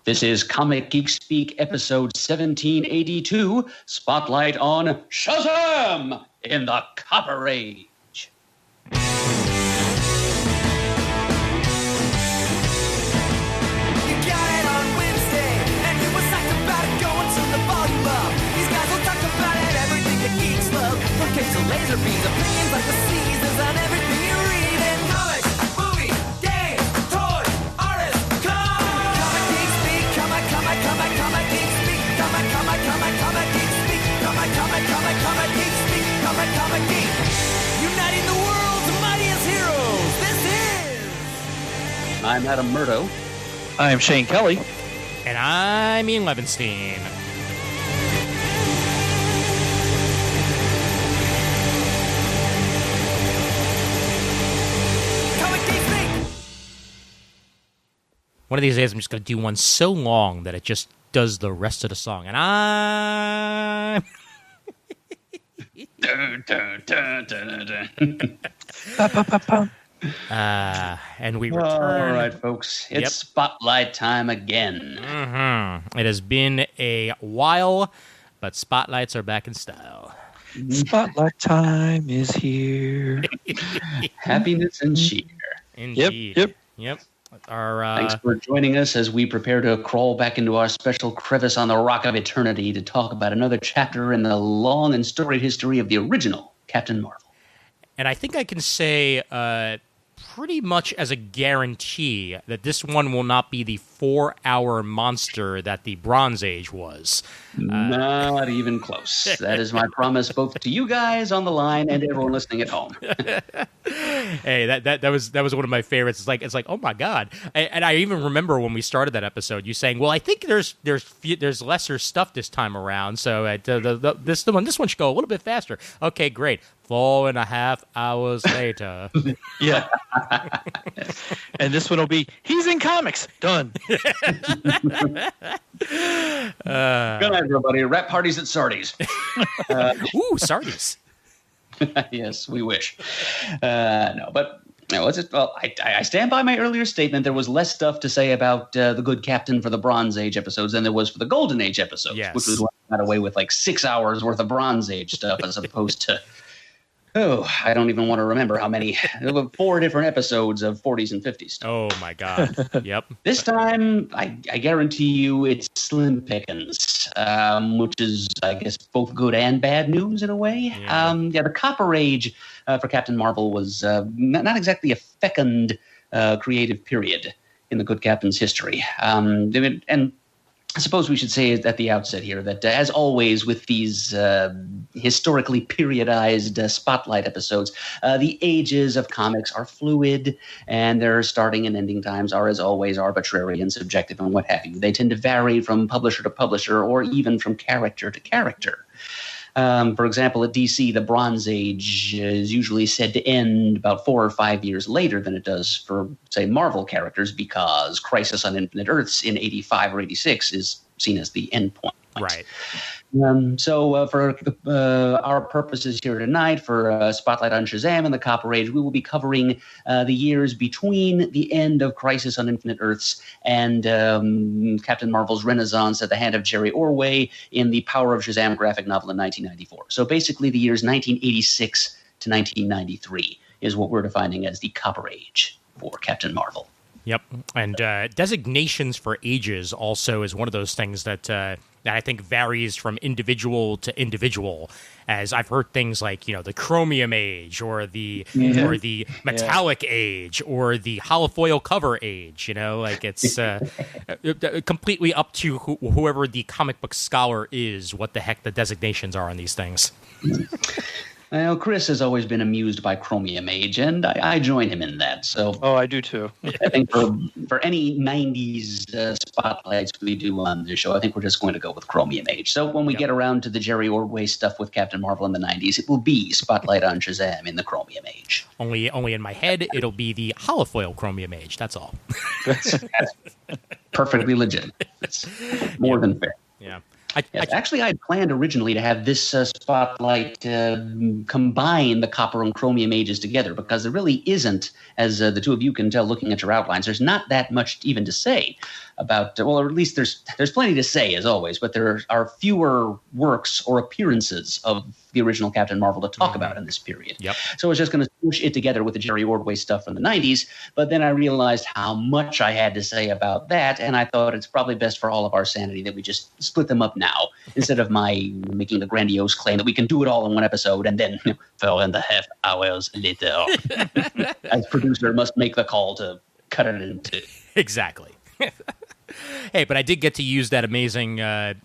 This is Comic Geek Speak, episode 1782, Spotlight on Shazam in the Copper Age. You got it on Wednesday, and you were psyched about it, going to the volume up. These guys will talk about it, everything that geeks love. From cakes to laser beams, opinions like the seasons on everything you read in comics, movies, games, toys, artists, Comic Geek Speak, Comic Geek Speak, Comic Geek Speak, Comic Geek Speak, Comic Geek. Uniting the world's mightiest heroes. This is... I'm Adam Murdo. I am Shane Kelly. And I'm Ian Levinstein. Comic Geek Speak. One of these days I'm just going to do one so long that it just does the rest of the song. And I'm... Dun, dun, dun, dun, dun. and we return. All right, folks. It's Spotlight time again. It has been a while, but spotlights are back in style. Spotlight time is here. Happiness and cheer. Indeed. Yep. Thanks for joining us as we prepare to crawl back into our special crevice on the Rock of Eternity to talk about another chapter in the long and storied history of the original Captain Marvel. And I think I can say pretty much as a guarantee that this one will not be the 4-hour monster that the Bronze Age was. Not even close. That is my promise both to you guys on the line and everyone listening at home. Hey, that was one of my favorites. It's like oh my god! And I even remember when we started that episode, you saying, "Well, I think there's lesser stuff this time around, so this one should go a little bit faster." Okay, great. 4.5 hours later. Yeah. And this one will be, he's in comics. Done. Good night, everybody. Rap parties at Sardi's. Ooh, Sardis. Yes, we wish. I stand by my earlier statement. There was less stuff to say about the Good Captain for the Bronze Age episodes than there was for the Golden Age episodes, which was why I got away with like 6 hours worth of Bronze Age stuff as opposed to... Oh, I don't even want to remember how many. There were 4 different episodes of 40s and 50s stuff. Oh, my God. Yep. This time, I guarantee you it's slim pickings, which is, I guess, both good and bad news in a way. Yeah. The Copper Age for Captain Marvel was not exactly a fecund creative period in the Good Captain's history. And I suppose we should say at the outset here that, as always with these historically periodized spotlight episodes, the ages of comics are fluid, and their starting and ending times are, as always, arbitrary and subjective and what have you. They tend to vary from publisher to publisher or even from character to character. For example, at DC, the Bronze Age is usually said to end about 4 or 5 years later than it does for, say, Marvel characters, because Crisis on Infinite Earths in 85 or 86 is seen as the end point. Right. So for our purposes here tonight, for Spotlight on Shazam and the Copper Age, we will be covering the years between the end of Crisis on Infinite Earths and Captain Marvel's renaissance at the hand of Jerry Orway in the Power of Shazam graphic novel in 1994. So basically the years 1986 to 1993 is what we're defining as the Copper Age for Captain Marvel. Yep. And designations for ages also is one of those things that I think varies from individual to individual. As I've heard things like, the Chromium Age or the Metallic Age or the holofoil cover age. It's completely up to whoever the comic book scholar is what the heck the designations are on these things. Well, Chris has always been amused by Chromium Age, and I join him in that. So, I do too. I think for any 90s spotlights we do on this show, I think we're just going to go with Chromium Age. So when we get around to the Jerry Ordway stuff with Captain Marvel in the 90s, it will be Spotlight on Shazam in the Chromium Age. Only in my head, it'll be the holofoil Chromium Age. That's all. That's perfectly legit. It's more than fair. Yeah. Actually, I'd planned originally to have this spotlight combine the copper and chromium ages together, because there really isn't, as the two of you can tell looking at your outlines, there's not that much even to say about, well, or at least there's plenty to say, as always, but there are fewer works or appearances of the original Captain Marvel to talk about in this period. Yep. So I was just going to push it together with the Jerry Ordway stuff from the 90s, but then I realized how much I had to say about that, and I thought it's probably best for all of our sanity that we just split them up now, instead of my making the grandiose claim that we can do it all in one episode, and then 4.5 hours later, as producer must make the call to cut it into. Exactly. Hey, but I did get to use that amazing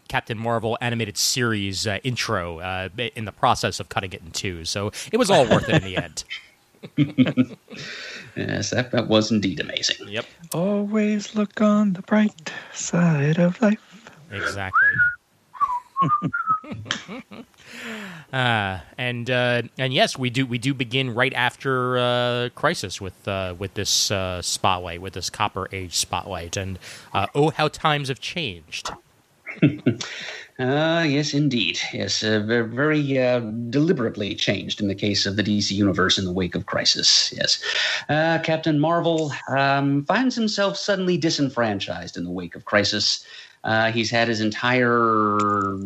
Captain Marvel animated series intro in the process of cutting it in two, so it was all worth it in the end. Yes, that was indeed amazing. Yep. Always look on the bright side of life. Exactly. And yes, we do begin right after Crisis with this spotlight, with this Copper Age spotlight, and oh, how times have changed. Yes, indeed. Yes, very, very deliberately changed in the case of the DC Universe in the wake of Crisis. Yes. Captain Marvel finds himself suddenly disenfranchised in the wake of Crisis. He's had his entire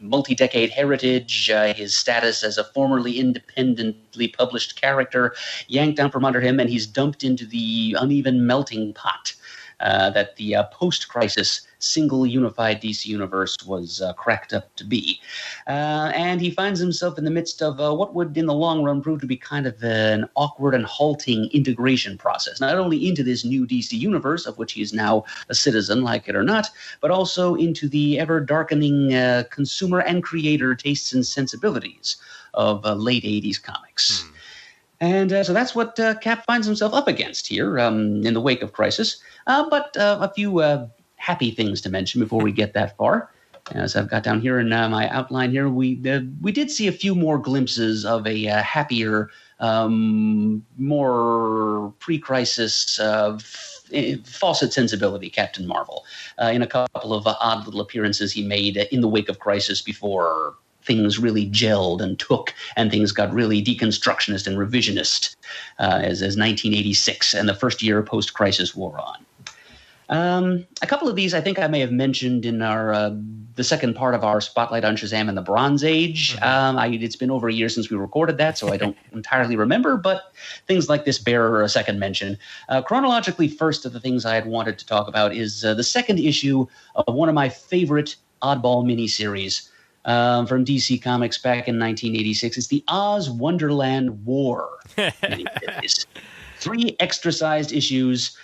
multi-decade heritage, his status as a formerly independently published character, yanked down from under him, and he's dumped into the uneven melting pot that the post-Crisis single unified DC universe was cracked up to be. And he finds himself in the midst of what would in the long run prove to be kind of an awkward and halting integration process, not only into this new DC universe, of which he is now a citizen, like it or not, but also into the ever-darkening consumer and creator tastes and sensibilities of late 80s comics. And so that's what Cap finds himself up against here in the wake of Crisis. But a few happy things to mention before we get that far. As I've got down here in my outline here, we did see a few more glimpses of a happier, more pre-Crisis faucet sensibility Captain Marvel in a couple of odd little appearances he made in the wake of Crisis before things really gelled and took, and things got really deconstructionist and revisionist as 1986 and the first year post-Crisis wore on. A couple of these I think I may have mentioned in our the second part of our Spotlight on Shazam and the Bronze Age. It's been over a year since we recorded that, so I don't entirely remember, but things like this bear a second mention. Chronologically, first of the things I had wanted to talk about is the second issue of one of my favorite oddball miniseries from DC Comics back in 1986. It's the Oz Wonderland War miniseries. 3 extra-sized issues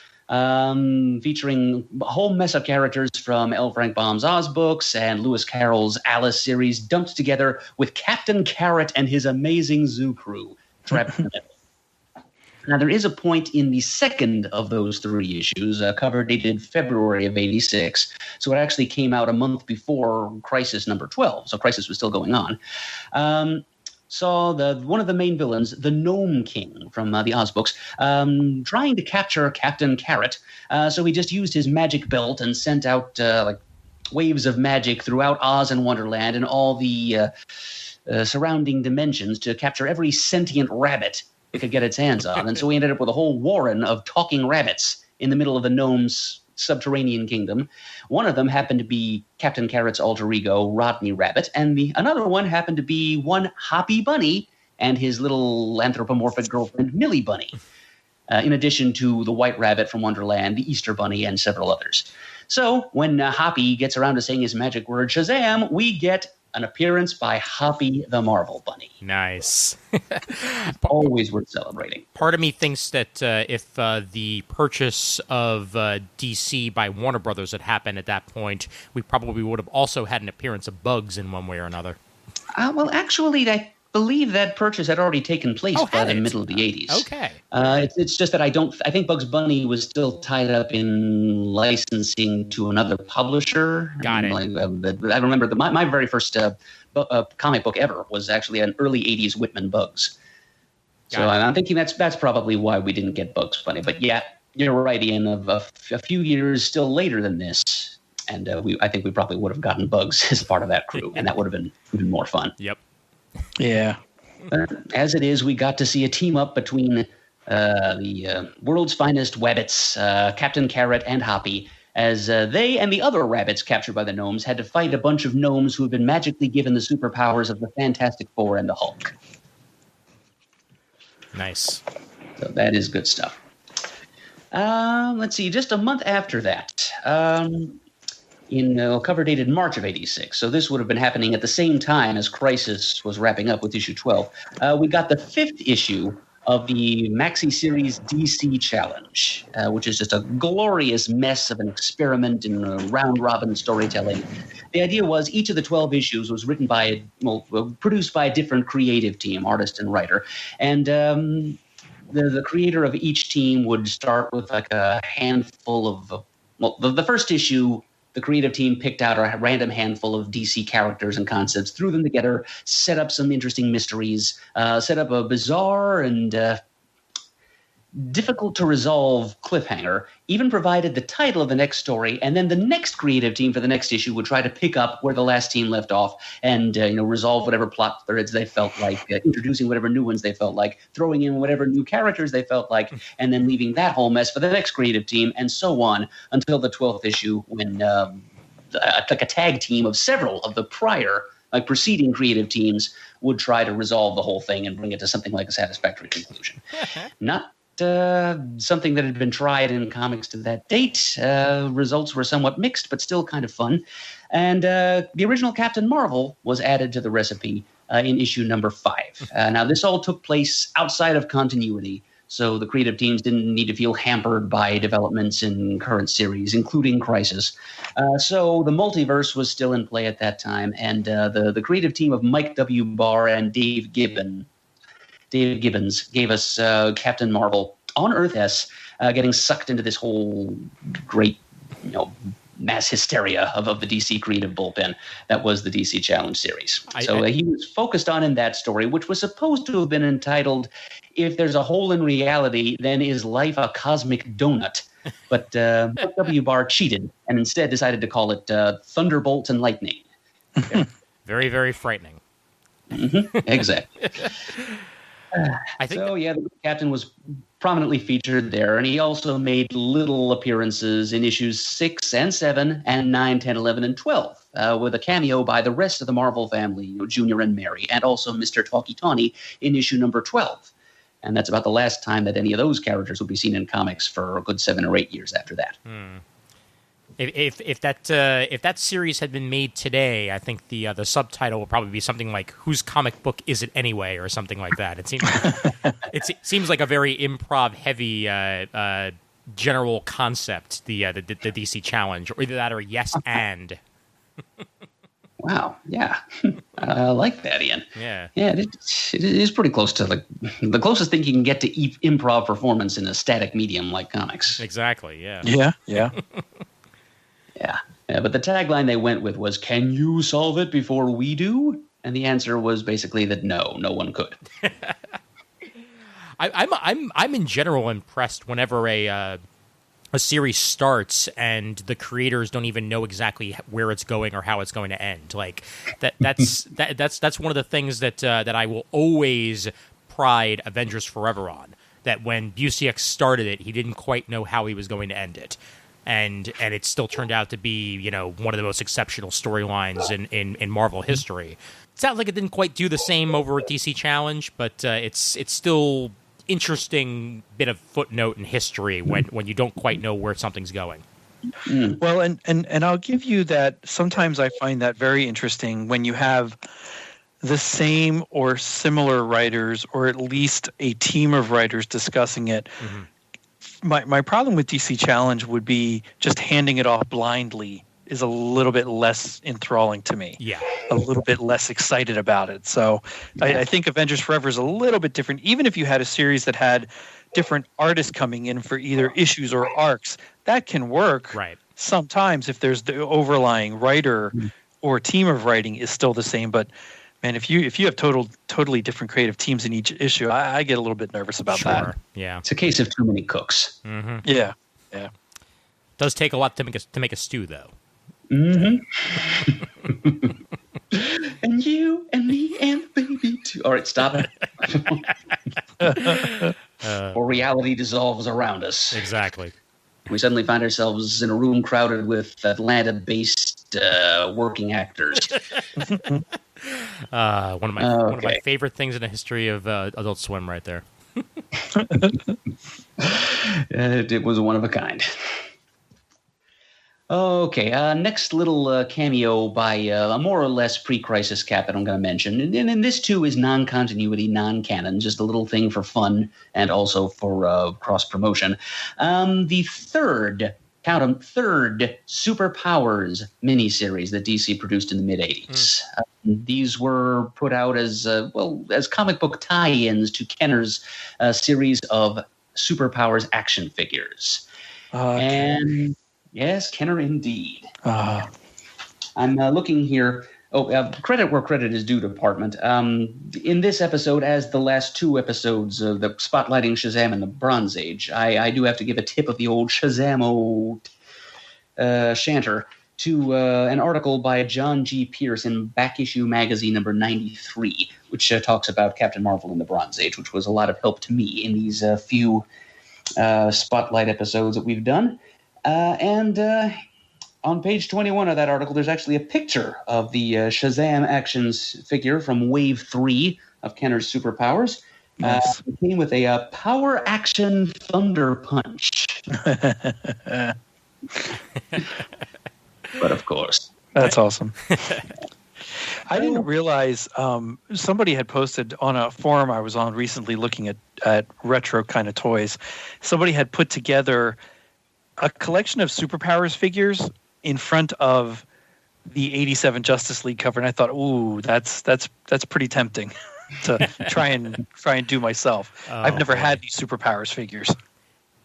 featuring a whole mess of characters from L. Frank Baum's Oz books and Lewis Carroll's Alice series dumped together with Captain Carrot and his amazing zoo crew trapped in the middle. Now, there is a point in the second of those 3 issues, cover dated February of 86, so it actually came out a month before Crisis number 12, so Crisis was still going on. Saw one of the main villains, the Gnome King from the Oz books, trying to capture Captain Carrot, so he just used his magic belt and sent out waves of magic throughout Oz and Wonderland and all the surrounding dimensions to capture every sentient rabbit it could get its hands on. And so we ended up with a whole warren of talking rabbits in the middle of the gnomes' subterranean kingdom. One of them happened to be Captain Carrot's alter ego, Rodney Rabbit, and another one happened to be one Hoppy Bunny and his little anthropomorphic girlfriend, Millie Bunny, in addition to the White Rabbit from Wonderland, the Easter Bunny, and several others. So when Hoppy gets around to saying his magic word Shazam, we get an appearance by Hoppy the Marvel Bunny. Nice. Always worth celebrating. Part of me thinks that if the purchase of DC by Warner Brothers had happened at that point, we probably would have also had an appearance of Bugs in one way or another. Well, actually, I believe that purchase had already taken place by the middle of the 80s. Okay. It's just that I think Bugs Bunny was still tied up in licensing to another publisher. Got it. I remember my very first comic book ever was actually an early 80s Whitman Bugs. So I'm thinking that's probably why we didn't get Bugs Bunny. But yeah, you're right, Ian, of a few years still later than this. And I think we probably would have gotten Bugs as part of that crew, and that would have been even more fun. Yep. Yeah. As it is, we got to see a team up between the world's finest wabbits, Captain Carrot and Hoppy, as they and the other rabbits captured by the gnomes had to fight a bunch of gnomes who had been magically given the superpowers of the Fantastic Four and the Hulk. Nice. So that is good stuff. Let's see, just a month after that, in cover dated March of '86, so this would have been happening at the same time as Crisis was wrapping up with issue 12, we got the 5th issue of the maxi series DC Challenge, which is just a glorious mess of an experiment in round-robin storytelling. The idea was each of the 12 issues was written by, produced by a different creative team, artist and writer, and the creator of each team would start with like a handful of, the first issue, the creative team picked out a random handful of DC characters and concepts, threw them together, set up some interesting mysteries, set up a bizarre and difficult to resolve cliffhanger, even provided the title of the next story, and then the next creative team for the next issue would try to pick up where the last team left off and resolve whatever plot threads they felt like, introducing whatever new ones they felt like, throwing in whatever new characters they felt like, and then leaving that whole mess for the next creative team, and so on until the 12th issue when like a tag team of several of the prior preceding creative teams would try to resolve the whole thing and bring it to something like a satisfactory conclusion. Not something that had been tried in comics to that date. Results were somewhat mixed, but still kind of fun. And the original Captain Marvel was added to the recipe in issue number 5. Now, this all took place outside of continuity, so the creative teams didn't need to feel hampered by developments in current series, including Crisis. So the multiverse was still in play at that time, and the creative team of Mike W. Barr and Dave Gibbons gave us Captain Marvel on Earth S, getting sucked into this whole great, mass hysteria of the DC creative bullpen that was the DC Challenge series. He was focused on in that story, which was supposed to have been entitled, "If There's a Hole in Reality, Then Is Life a Cosmic Donut?" But W. Barr cheated and instead decided to call it Thunderbolt and Lightning. Very, very frightening. Mm-hmm, exactly. I think the Captain was prominently featured there, and he also made little appearances in issues 6 and 7 and 9, 10, 11, and 12, with a cameo by the rest of the Marvel family, Junior and Mary, and also Mr. Talkie Tawny in issue number 12. And that's about the last time that any of those characters would be seen in comics for a good 7 or 8 years after that. If that series had been made today, I think the subtitle would probably be something like "Whose comic book is it anyway?" or something like that. It seems like a very improv heavy general concept. The DC Challenge, or either that or Yes and. Wow, yeah, I like that, Ian. Yeah, it is pretty close to the closest thing you can get to improv performance in a static medium like comics. Exactly. Yeah. Yeah. Yeah, but the tagline they went with was, "Can you solve it before we do?" And the answer was basically that no one could. I'm in general impressed whenever a series starts and the creators don't even know exactly where it's going or how it's going to end. Like that's one of the things that I will always pride Avengers Forever on. That when Busiek started it, he didn't quite know how he was going to end it. And it still turned out to be, one of the most exceptional storylines in Marvel history. It sounds like it didn't quite do the same over at DC Challenge, but it's still interesting bit of footnote in history when you don't quite know where something's going. Well, and I'll give you that. Sometimes I find that very interesting when you have the same or similar writers, or at least a team of writers discussing it. Mm-hmm. My problem with DC Challenge would be just handing it off blindly is a little bit less enthralling to me. Yeah. A little bit less excited about it. So I think Avengers Forever is a little bit different. Even if you had a series that had different artists coming in for either issues or arcs, that can work. Right. Sometimes if there's the overlying writer or team of writing is still the same. But man, if you have totally different creative teams in each issue, I get a little bit nervous about that. Yeah. It's a case of too many cooks. Mm-hmm. Yeah. Does take a lot to make a stew, though. Mm-hmm. And you and me and the baby too. All right, stop it. Or reality dissolves around us. Exactly. We suddenly find ourselves in a room crowded with Atlanta-based working actors. One of my favorite things in the history of Adult Swim, right there. It was one of a kind. Okay, next little cameo by a more or less pre-crisis Cap that I'm going to mention. And this, too, is non-continuity, non-canon, just a little thing for fun and also for cross-promotion. The third Superpowers miniseries that DC produced in the mid-'80s. These were put out as comic book tie-ins to Kenner's series of Superpowers action figures. And... yes, Kenner indeed. I'm looking here. Credit where credit is due, department. In this episode, as the last two episodes of the spotlighting Shazam and the Bronze Age, I do have to give a tip of the old Shazam shanter to an article by John G. Pierce in Back Issue Magazine number 93, which talks about Captain Marvel in the Bronze Age, which was a lot of help to me in these few spotlight episodes that we've done. And on page 21 of that article, there's actually a picture of the Shazam actions figure from Wave 3 of Kenner's Superpowers. Nice. It came with a power action thunder punch. But of course. That's awesome. I didn't realize somebody had posted on a forum I was on recently looking at retro kind of toys. Somebody had put together a collection of Superpowers figures in front of the 87 Justice League cover, and I thought, ooh, that's pretty tempting to try and do myself. I've never had these Superpowers figures.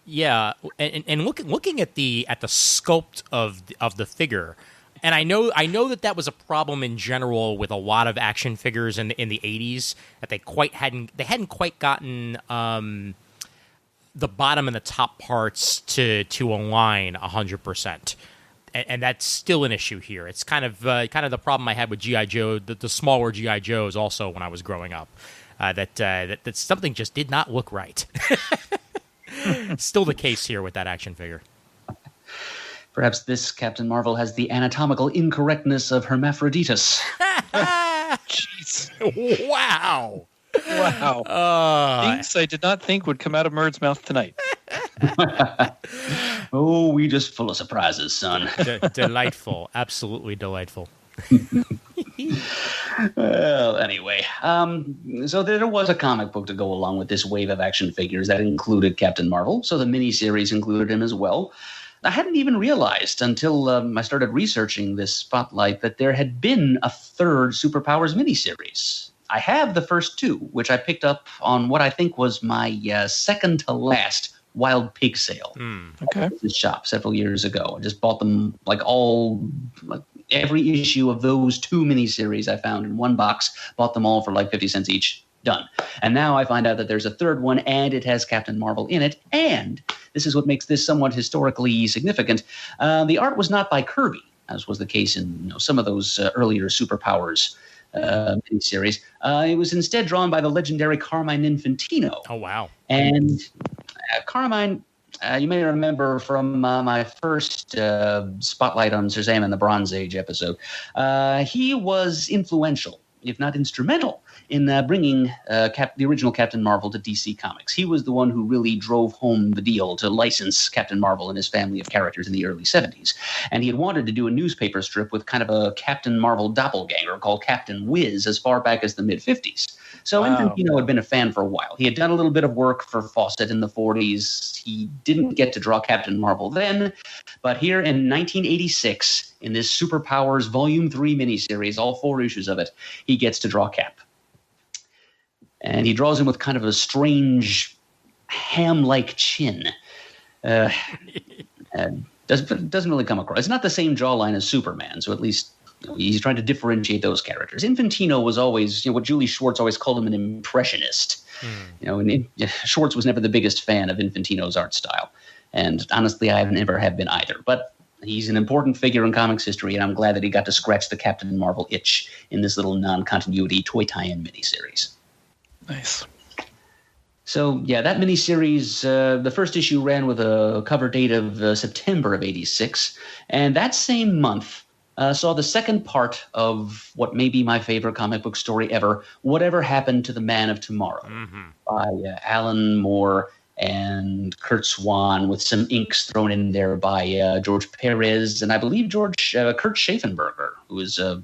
Yeah, and looking at the sculpt of the figure, and I know that was a problem in general with a lot of action figures in the 80s, that they hadn't quite gotten the bottom and the top parts to align 100%, and that's still an issue here. It's kind of the problem I had with G.I. Joe, the smaller G.I. Joes also when I was growing up, that something just did not look right. Still the case here with that action figure. Perhaps this Captain Marvel has the anatomical incorrectness of Hermaphroditus. Jeez. Wow. Things I did not think would come out of Murd's mouth tonight. Oh, we just full of surprises, son. Delightful. Absolutely delightful. Well, anyway, so there was a comic book to go along with this wave of action figures that included Captain Marvel, so the miniseries included him as well. I hadn't even realized until I started researching this spotlight that there had been a third Superpowers miniseries. I have the first two, which I picked up on what I think was my second to last Wild Pig sale. Okay. At the shop several years ago. I just bought them every issue of those two miniseries I found in one box, bought them all for like 50 cents each. Done. And now I find out that there's a third one, and it has Captain Marvel in it. And this is what makes this somewhat historically significant. The art was not by Kirby, as was the case in some of those earlier Superpowers miniseries. It was instead drawn by the legendary Carmine Infantino. Oh, wow. And Carmine, you may remember from my first spotlight on Shazam and the Bronze Age episode, he was influential, if not instrumental, in bringing the original Captain Marvel to DC Comics. He was the one who really drove home the deal to license Captain Marvel and his family of characters in the early 70s. And he had wanted to do a newspaper strip with kind of a Captain Marvel doppelganger called Captain Whiz as far back as the mid-50s. So Infantino had been a fan for a while. He had done a little bit of work for Fawcett in the 40s. He didn't get to draw Captain Marvel then, but here in 1986, in this Superpowers Volume 3 miniseries, all 4 issues of it, he gets to draw Cap. And he draws him with kind of a strange ham-like chin. Doesn't really come across. It's not the same jawline as Superman, so at least he's trying to differentiate those characters. Infantino was always, what Julie Schwartz always called him, an impressionist. And Schwartz was never the biggest fan of Infantino's art style. And honestly, I never have been either. But He's an important figure in comics history, and I'm glad that he got to scratch the Captain Marvel itch in this little non-continuity toy tie-in miniseries. Nice. So, yeah, that miniseries, the first issue ran with a cover date of September of 86, and that same month saw the second part of what may be my favorite comic book story ever, Whatever Happened to the Man of Tomorrow, by Alan Moore and Kurt Swan, with some inks thrown in there by George Perez and I believe Kurt Schaffenberger, who is a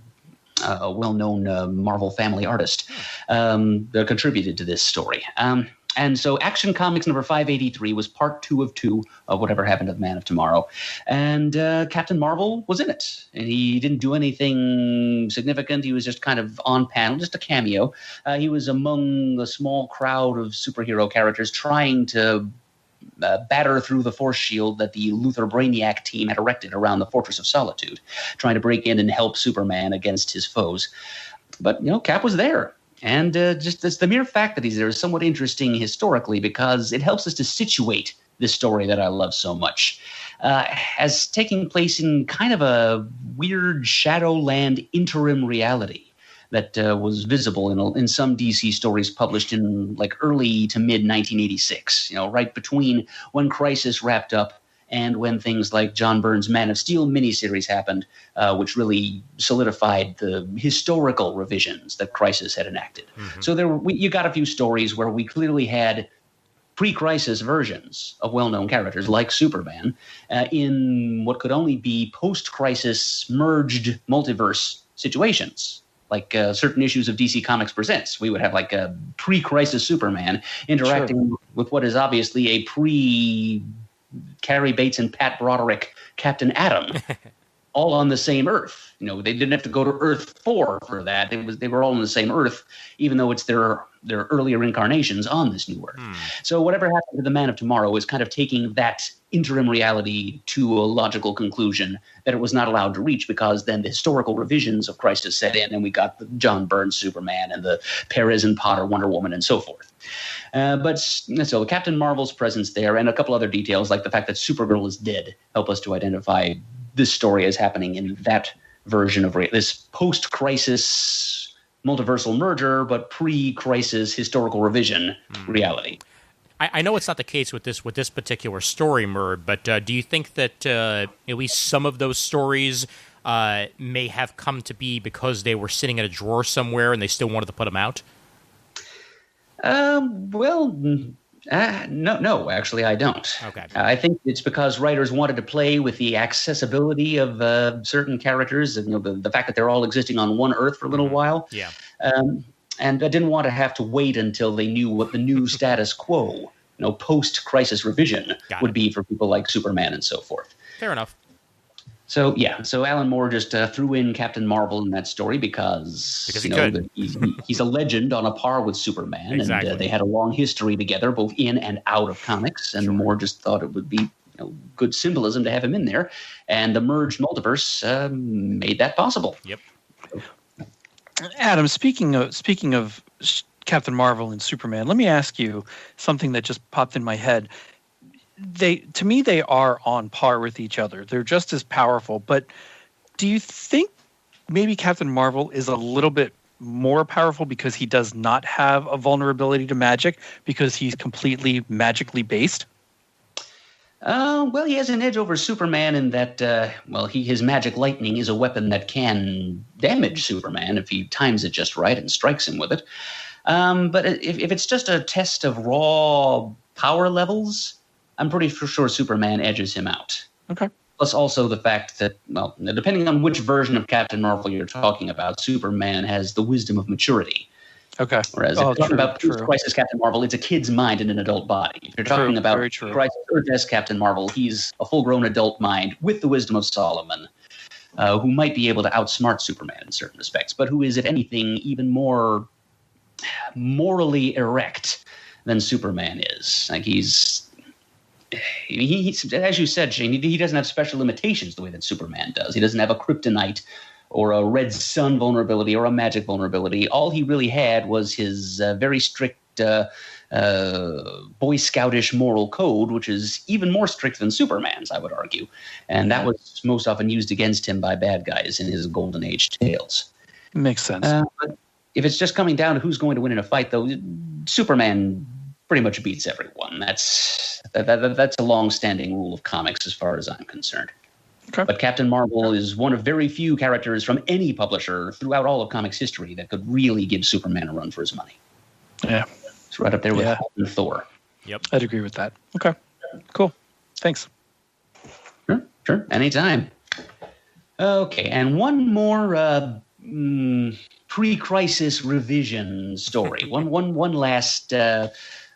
well-known Marvel family artist, contributed to this story. And so Action Comics number 583 was part 2 of 2 of Whatever Happened to the Man of Tomorrow. And Captain Marvel was in it. And he didn't do anything significant. He was just kind of on panel, just a cameo. He was among a small crowd of superhero characters trying to batter through the force shield that the Luthor Brainiac team had erected around the Fortress of Solitude, trying to break in and help Superman against his foes. But, Cap was there. And just the mere fact that he's there is somewhat interesting historically because it helps us to situate this story that I love so much as taking place in kind of a weird Shadowland interim reality that was visible in some DC stories published in like early to mid 1986, right between when Crisis wrapped up and when things like John Byrne's Man of Steel miniseries happened, which really solidified the historical revisions that Crisis had enacted. So you got a few stories where we clearly had pre-Crisis versions of well-known characters like Superman in what could only be post-Crisis merged multiverse situations. Like certain issues of DC Comics Presents, we would have like a pre-Crisis Superman interacting with what is obviously a Carrie Bates and Pat Broderick Captain Atom, all on the same Earth. They didn't have to go to Earth 4 for that. They were all on the same Earth, even though it's their earlier incarnations on this new Earth. So Whatever Happened to the Man of Tomorrow is kind of taking that interim reality to a logical conclusion that it was not allowed to reach because then the historical revisions of Crisis set in and we got the John Byrne Superman and the Perez and Potter Wonder Woman and so forth. But so Captain Marvel's presence there and a couple other details like the fact that Supergirl is dead help us to identify this story as happening in that version of this post-Crisis multiversal merger, but pre-Crisis historical revision reality. I know it's not the case with this particular story, Murd, but do you think that at least some of those stories may have come to be because they were sitting in a drawer somewhere and they still wanted to put them out? No, actually, I don't. Okay. I think it's because writers wanted to play with the accessibility of certain characters, and the fact that they're all existing on one Earth for a little while. Yeah. And I didn't want to have to wait until they knew what the new status quo, post-Crisis revision would be for people like Superman and so forth. Fair enough. So Alan Moore just threw in Captain Marvel in that story because he could. He's a legend on a par with Superman, exactly. And they had a long history together, both in and out of comics. And Moore just thought it would be good symbolism to have him in there, and the merged multiverse made that possible. Yep. Adam, speaking of Captain Marvel and Superman, let me ask you something that just popped in my head. To me, they are on par with each other. They're just as powerful. But do you think maybe Captain Marvel is a little bit more powerful because he does not have a vulnerability to magic because he's completely magically based? Well, he has an edge over Superman in that, his magic lightning is a weapon that can damage Superman if he times it just right and strikes him with it. But if it's just a test of raw power levels, I'm pretty sure Superman edges him out. Okay. Plus also the fact that, depending on which version of Captain Marvel you're talking about, Superman has the wisdom of maturity. Okay. Whereas if you're talking about Crisis Captain Marvel, it's a kid's mind in an adult body. If you're talking about Crisis Earth-esque Captain Marvel, he's a full-grown adult mind with the wisdom of Solomon, who might be able to outsmart Superman in certain respects, but who is, if anything, even more morally erect than Superman is. Like he's as you said, Shane, he doesn't have special limitations the way that Superman does. He doesn't have a kryptonite or a red sun vulnerability or a magic vulnerability. All he really had was his very strict Boy Scoutish moral code, which is even more strict than Superman's, I would argue. And that was most often used against him by bad guys in his Golden Age tales. Makes sense. But if it's just coming down to who's going to win in a fight, though, Superman pretty much beats everyone. That's a long-standing rule of comics as far as I'm concerned. Okay. But Captain Marvel is one of very few characters from any publisher throughout all of comics history that could really give Superman a run for his money. Yeah. It's right up there with Hulk and Thor. Yep. I'd agree with that. Okay. Cool. Thanks. Sure. Anytime. Okay, and one more pre-crisis revision story. one last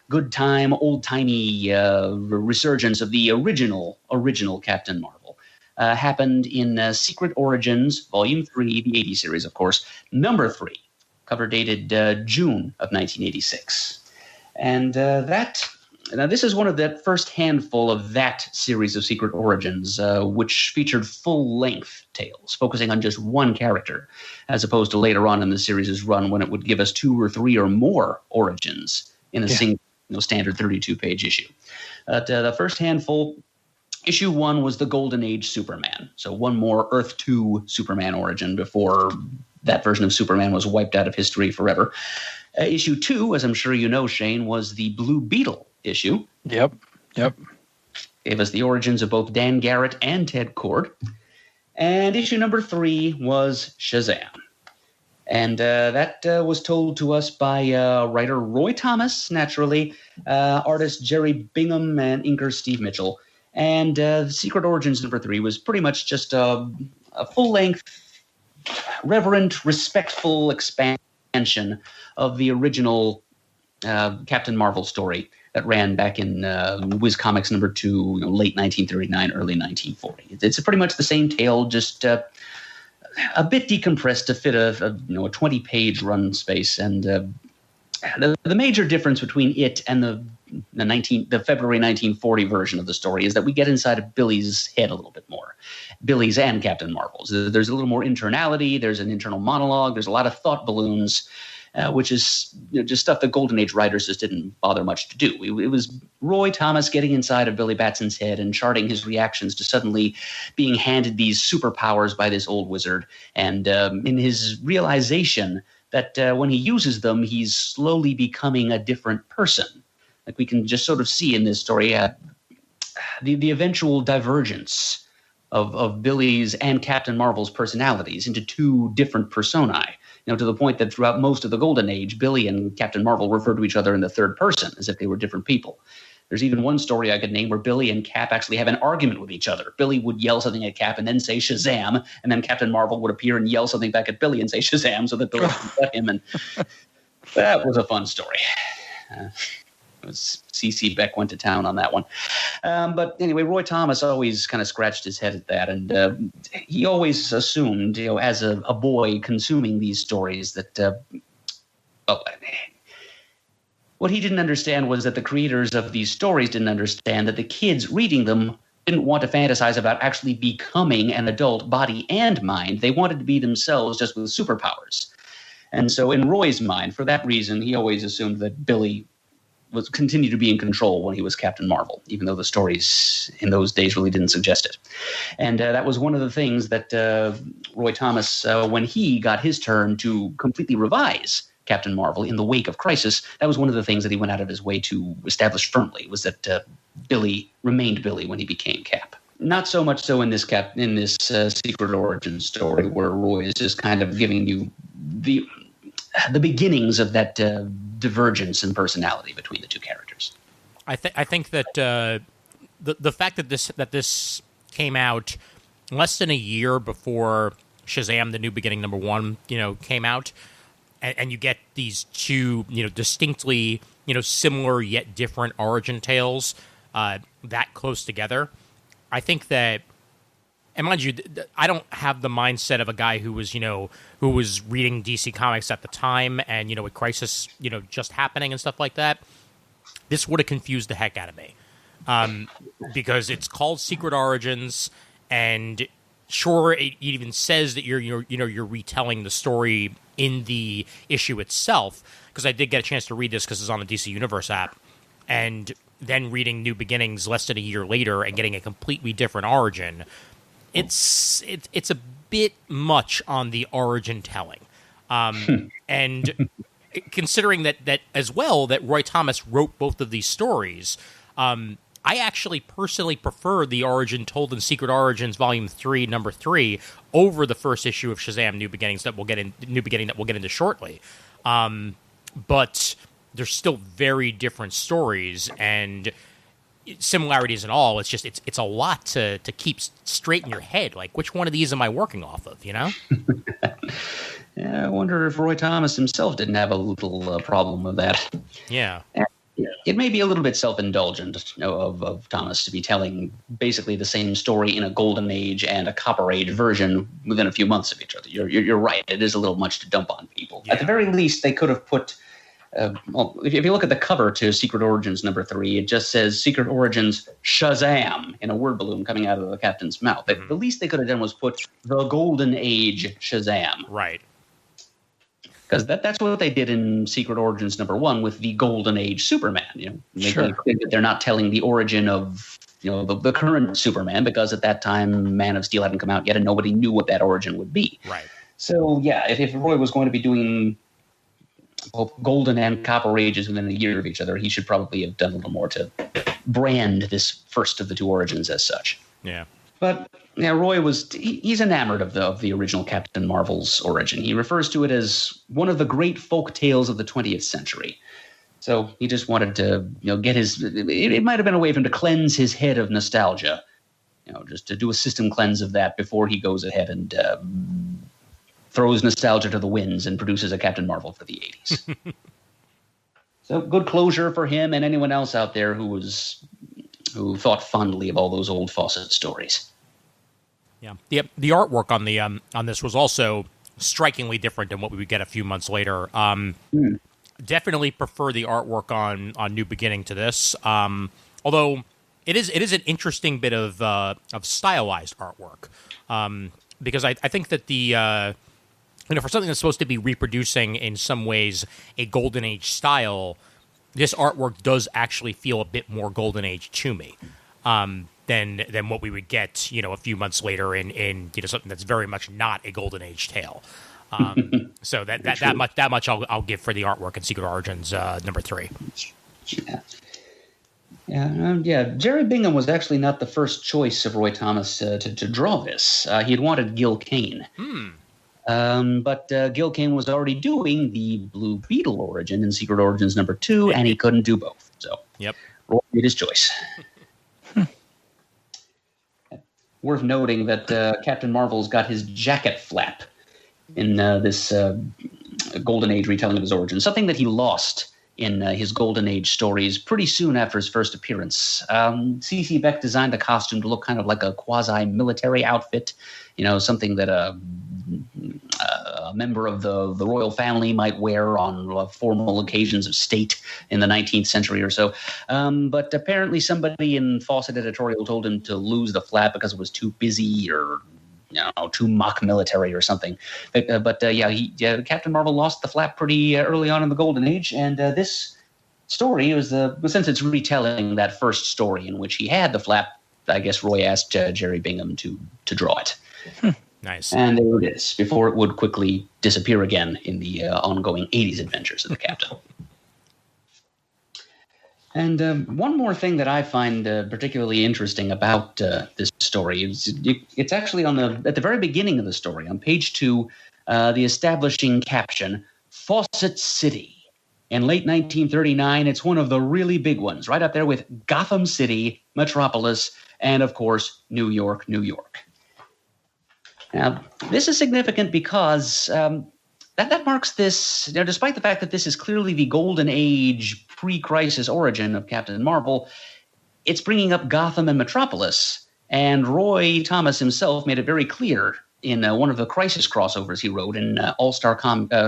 good time, old-timey resurgence of the original Captain Marvel. Happened in Secret Origins, Volume 3, the 80 series, of course, number 3, cover dated June of 1986. And now this is one of the first handful of that series of Secret Origins, which featured full-length tales, focusing on just one character, as opposed to later on in the series' run when it would give us 2 or 3 or more origins in a single standard 32-page issue. The first handful, issue 1 was the Golden Age Superman, so one more Earth 2 Superman origin before that version of Superman was wiped out of history forever. Issue 2, as I'm sure you know, Shane, was the Blue Beetle issue. Yep. Gave us the origins of both Dan Garrett and Ted Kord. And issue number 3 was Shazam. And that was told to us by writer Roy Thomas, naturally, artist Jerry Bingham, and inker Steve Mitchell. And Secret Origins number 3 was pretty much just a full-length, reverent, respectful expansion of the original Captain Marvel story that ran back in Whiz Comics number 2, late 1939, early 1940. It's pretty much the same tale, just a bit decompressed to fit a 20-page run space. And the major difference between it and the February 1940 version of the story is that we get inside of Billy's head a little bit more. Billy's and Captain Marvel's. There's a little more internality. There's an internal monologue. There's a lot of thought balloons, which is just stuff that Golden Age writers just didn't bother much to do. It was Roy Thomas getting inside of Billy Batson's head and charting his reactions to suddenly being handed these superpowers by this old wizard, and in his realization that when he uses them, he's slowly becoming a different person. Like we can just sort of see in this story the eventual divergence of Billy's and Captain Marvel's personalities into 2 different personae. To the point that throughout most of the Golden Age, Billy and Captain Marvel refer to each other in the third person, as if they were different people. There's even one story I could name where Billy and Cap actually have an argument with each other. Billy would yell something at Cap and then say Shazam, and then Captain Marvel would appear and yell something back at Billy and say Shazam, so that Billy would let him. And that was a fun story. C.C. Beck went to town on that one. But anyway, Roy Thomas always kind of scratched his head at that, and he always assumed, as a boy consuming these stories, that what he didn't understand was that the creators of these stories didn't understand that the kids reading them didn't want to fantasize about actually becoming an adult body and mind. They wanted to be themselves just with superpowers. And so in Roy's mind, for that reason, he always assumed that Billy was continued to be in control when he was Captain Marvel, even though the stories in those days really didn't suggest it. And that was one of the things that Roy Thomas, when he got his turn to completely revise Captain Marvel in the wake of Crisis, that was one of the things that he went out of his way to establish firmly, was that Billy remained Billy when he became Cap. Not so much so in this Secret Origin story, where Roy is just kind of giving you the beginnings of that divergence in personality between the 2 characters. I think that the fact that this came out less than a year before Shazam: The New Beginning #1, came out, and you get these 2, distinctly, similar yet different origin tales that close together. I think that, and mind you, I don't have the mindset of a guy who was reading DC Comics at the time, and with Crisis, just happening and stuff like that. This would have confused the heck out of me, because it's called Secret Origins, and sure, it even says that you're retelling the story in the issue itself, because I did get a chance to read this because it's on the DC Universe app, and then reading New Beginnings less than a year later and getting a completely different origin, it's a bit much on the origin telling. And considering that as well, that Roy Thomas wrote both of these stories, I actually personally prefer the origin told in Secret Origins Volume 3, Number 3, over the first issue of Shazam New Beginning that we'll get into shortly. But they're still very different stories, and similarities and all. It's just it's a lot to keep straight in your head. Like, which one of these am I working off of? You know? Yeah, I wonder if Roy Thomas himself didn't have a little problem with that. Yeah. It may be a little bit self-indulgent of Thomas to be telling basically the same story in a Golden Age and a Copper Age version within a few months of each other. You're right. It is a little much to dump on people. Yeah. At the very least, they could have put... if you look at the cover to Secret Origins number 3, it just says Secret Origins Shazam in a word balloon coming out of the captain's mouth. The least they could have done was put the Golden Age Shazam. Right. Because that's what they did in Secret Origins number 1 with the Golden Age Superman. Making it clear that they're not telling the origin of the current Superman, because at that time Man of Steel hadn't come out yet and nobody knew what that origin would be. Right. So yeah, if Roy was going to be doing both Golden and Copper Ages within a year of each other, he should probably have done a little more to brand this first of the two origins as such. Yeah. But yeah, Roy he's enamored of the original Captain Marvel's origin. He refers to it as one of the great folk tales of the 20th century. So he just wanted to, get it might have been a way for him to cleanse his head of nostalgia, just to do a system cleanse of that before he goes ahead and throws nostalgia to the winds and produces a Captain Marvel for the 80s. So good closure for him and anyone else out there who thought fondly of all those old Fawcett stories. Yeah, the artwork on this was also strikingly different than what we would get a few months later. Definitely prefer the artwork on New Beginning to this. Although it is an interesting bit of stylized artwork, because I think that the for something that's supposed to be reproducing in some ways a Golden Age style, this artwork does actually feel a bit more Golden Age to me than what we would get, a few months later in something that's very much not a Golden Age tale. So that much I'll give for the artwork in Secret Origins number 3. Yeah. Jerry Bingham was actually not the first choice of Roy Thomas to draw this. He had wanted Gil Kane. But Gil Kane was already doing the Blue Beetle origin in Secret Origins number 2, and he couldn't do both. So Roy made his choice. Worth noting that Captain Marvel's got his jacket flap in this Golden Age retelling of his origin, something that he lost in his Golden Age stories pretty soon after his first appearance. C.C. Beck designed the costume to look kind of like a quasi-military outfit, something that a member of the royal family might wear on formal occasions of state in the 19th century or so. But apparently somebody in Fawcett editorial told him to lose the flap because it was too busy or too mock military or something. But Captain Marvel lost the flap pretty early on in the Golden Age, and this story was since it's retelling that first story in which he had the flap, I guess Roy asked Jerry Bingham to draw it. Nice. And there it is, before it would quickly disappear again in the ongoing 80s adventures of the Captain. And one more thing that I find particularly interesting about this story is it's actually at the very beginning of the story, on page 2, the establishing caption, Fawcett City. In late 1939, it's one of the really big ones, right up there with Gotham City, Metropolis, and, of course, New York, New York. Now, this is significant because that marks this, despite the fact that this is clearly the Golden Age pre-crisis origin of Captain Marvel, it's bringing up Gotham and Metropolis. And Roy Thomas himself made it very clear in one of the crisis crossovers he wrote in All-Star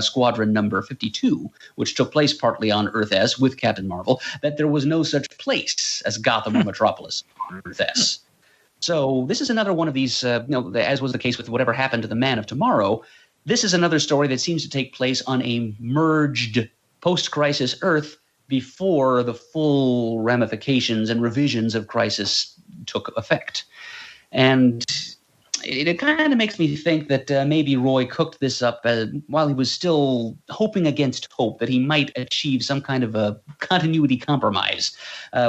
Squadron number 52, which took place partly on Earth S with Captain Marvel, that there was no such place as Gotham or Metropolis on Earth S. So this is another one of these, as was the case with Whatever Happened to the Man of Tomorrow, this is another story that seems to take place on a merged post-crisis Earth before the full ramifications and revisions of Crisis took effect. And it kind of makes me think that maybe Roy cooked this up while he was still hoping against hope that he might achieve some kind of a continuity compromise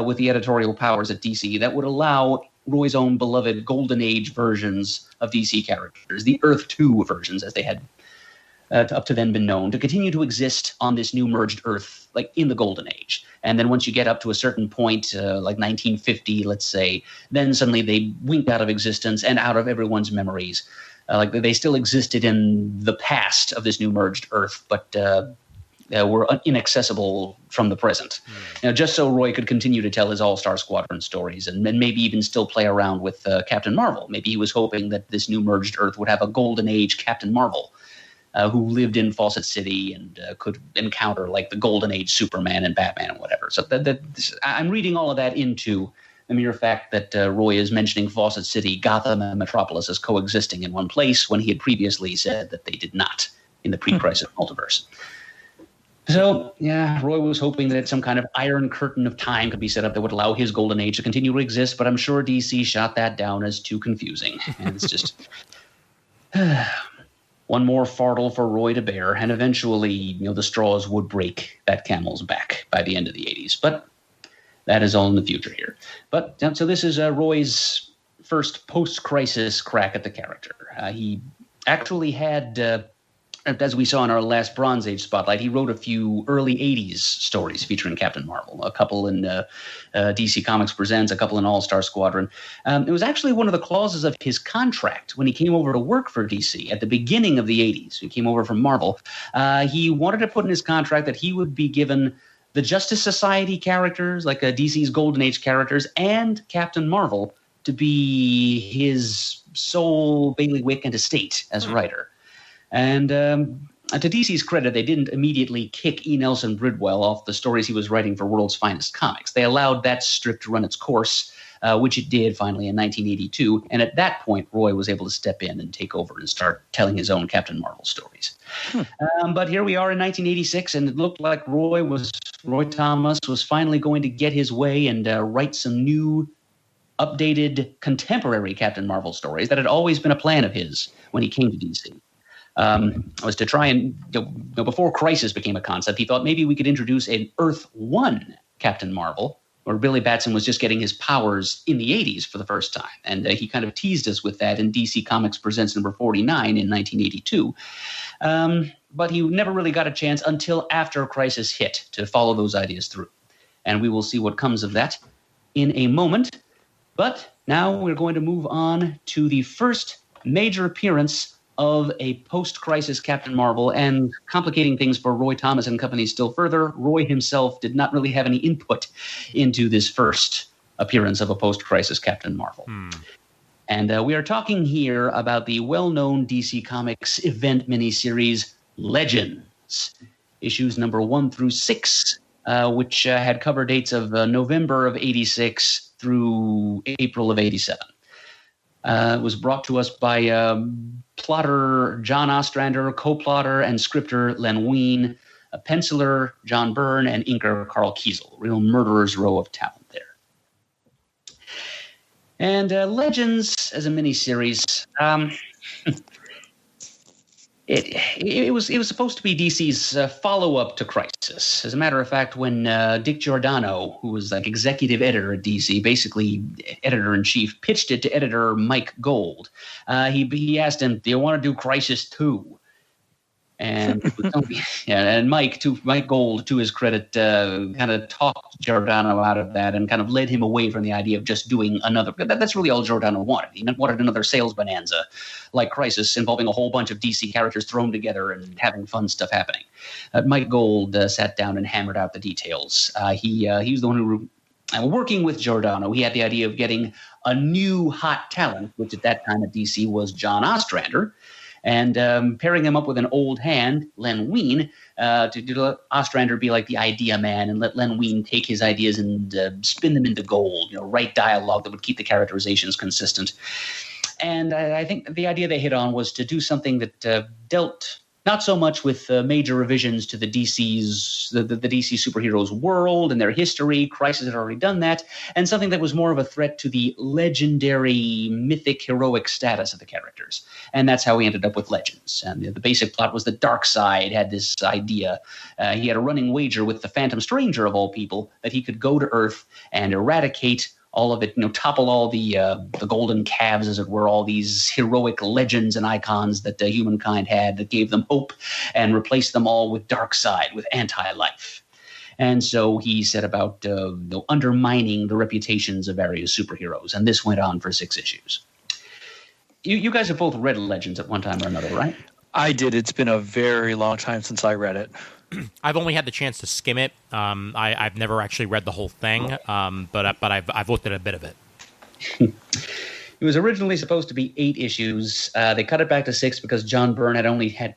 with the editorial powers at DC that would allow Roy's own beloved Golden Age versions of DC characters, the Earth 2 versions as they had up to then been known, to continue to exist on this new merged Earth, like in the Golden Age. And then once you get up to a certain point, like 1950, let's say, then suddenly they wink out of existence and out of everyone's memories. Like they still existed in the past of this new merged Earth, but were inaccessible from the present. Just so Roy could continue to tell his All-Star Squadron stories and maybe even still play around with Captain Marvel. Maybe he was hoping that this new merged Earth would have a Golden Age Captain Marvel, who lived in Fawcett City and could encounter like the Golden Age Superman and Batman and whatever. So I'm reading all of that into the mere fact that Roy is mentioning Fawcett City, Gotham, and Metropolis as coexisting in one place when he had previously said that they did not in the pre-crisis multiverse. So, yeah, Roy was hoping that some kind of iron curtain of time could be set up that would allow his Golden Age to continue to exist, but I'm sure DC shot that down as too confusing. And it's just one more fardel for Roy to bear, and eventually, the straws would break that camel's back by the end of the 80s. But that is all in the future here. But so this is Roy's first post-crisis crack at the character. He actually had, as we saw in our last Bronze Age Spotlight, he wrote a few early 80s stories featuring Captain Marvel, a couple in DC Comics Presents, a couple in All-Star Squadron. It was actually one of the clauses of his contract when he came over to work for DC at the beginning of the 80s. He came over from Marvel. He wanted to put in his contract that he would be given the Justice Society characters, like DC's Golden Age characters, and Captain Marvel to be his sole bailiwick and estate as writer. And to DC's credit, they didn't immediately kick E. Nelson Bridwell off the stories he was writing for World's Finest Comics. They allowed that strip to run its course, which it did finally in 1982. And at that point, Roy was able to step in and take over and start telling his own Captain Marvel stories. But here we are in 1986, and it looked like Roy Thomas was finally going to get his way and write some new, updated, contemporary Captain Marvel stories that had always been a plan of his when he came to DC. Was to try and, before Crisis became a concept, he thought maybe we could introduce an Earth 1 Captain Marvel, where Billy Batson was just getting his powers in the 80s for the first time. And he kind of teased us with that in DC Comics Presents number 49 in 1982. But he never really got a chance until after Crisis hit to follow those ideas through. And we will see what comes of that in a moment. But now we're going to move on to the first major appearance of a post-crisis Captain Marvel, and complicating things for Roy Thomas and company still further, Roy himself did not really have any input into this first appearance of a post-crisis Captain Marvel. And we are talking here about the well-known DC Comics event miniseries Legends, issues number 1 through 6, which had cover dates of November of 86 through April of 87. It was brought to us by plotter John Ostrander, co-plotter and scripter Len Wein, penciler John Byrne, and inker Carl Kiesel. Real murderer's row of talent there. And Legends as a miniseries, it was supposed to be DC's follow-up to Crisis. As a matter of fact, when Dick Giordano, who was like executive editor at DC, basically editor-in-chief, pitched it to editor Mike Gold, he asked him, "Do you want to do Crisis 2?" And Mike Gold, to his credit, kind of talked Giordano out of that and kind of led him away from the idea of just doing another. That's really all Giordano wanted. He wanted another sales bonanza like Crisis, involving a whole bunch of DC characters thrown together and having fun stuff happening. Mike Gold sat down and hammered out the details. He was the one who, working with Giordano, he had the idea of getting a new hot talent, which at that time at DC was John Ostrander. and pairing him up with an old hand, Len Wein, to let Ostrander be like the idea man and let Len Wein take his ideas and spin them into gold, write dialogue that would keep the characterizations consistent. And I think the idea they hit on was to do something that dealt not so much with major revisions to the DC superheroes world and their history. Crisis had already done that. And something that was more of a threat to the legendary, mythic, heroic status of the characters. And that's how we ended up with Legends. And the basic plot was that Darkseid had this idea. He had a running wager with the Phantom Stranger, of all people, that he could go to Earth and eradicate all of it, topple all the golden calves, as it were, all these heroic legends and icons that humankind had that gave them hope, and replace them all with Darkseid, with anti-life. And so he set about undermining the reputations of various superheroes, and this went on for 6 issues. You guys have both read Legends at one time or another, right? I did. It's been a very long time since I read it. I've only had the chance to skim it. I've never actually read the whole thing, but I've looked at a bit of it. It was originally supposed to be 8 issues. They cut it back to 6 because John Byrne only had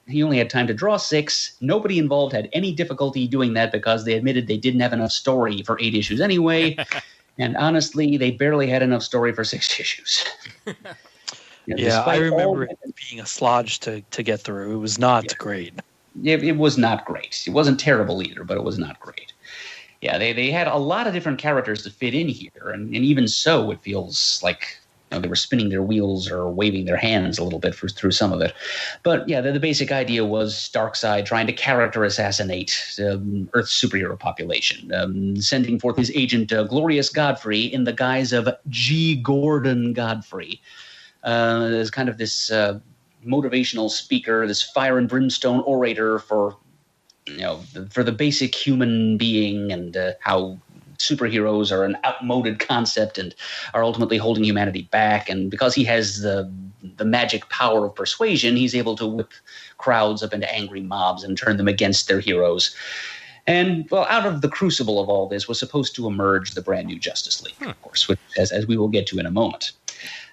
time to draw 6. Nobody involved had any difficulty doing that because they admitted they didn't have enough story for 8 issues anyway. And honestly, they barely had enough story for 6 issues. I remember it being a slodge to get through. It was not great. It was not great. It wasn't terrible either, but it was not great. Yeah, they had a lot of different characters to fit in here, and even so, it feels like they were spinning their wheels or waving their hands a little bit through some of it. But yeah, the basic idea was Darkseid trying to character assassinate Earth's superhero population, sending forth his agent Glorious Godfrey in the guise of G. Gordon Godfrey. As kind of this motivational speaker, this fire and brimstone orator for the basic human being, and how superheroes are an outmoded concept and are ultimately holding humanity back. And because he has the magic power of persuasion, he's able to whip crowds up into angry mobs and turn them against their heroes. And, well, out of the crucible of all this was supposed to emerge the brand new Justice League, of course, which, as we will get to in a moment.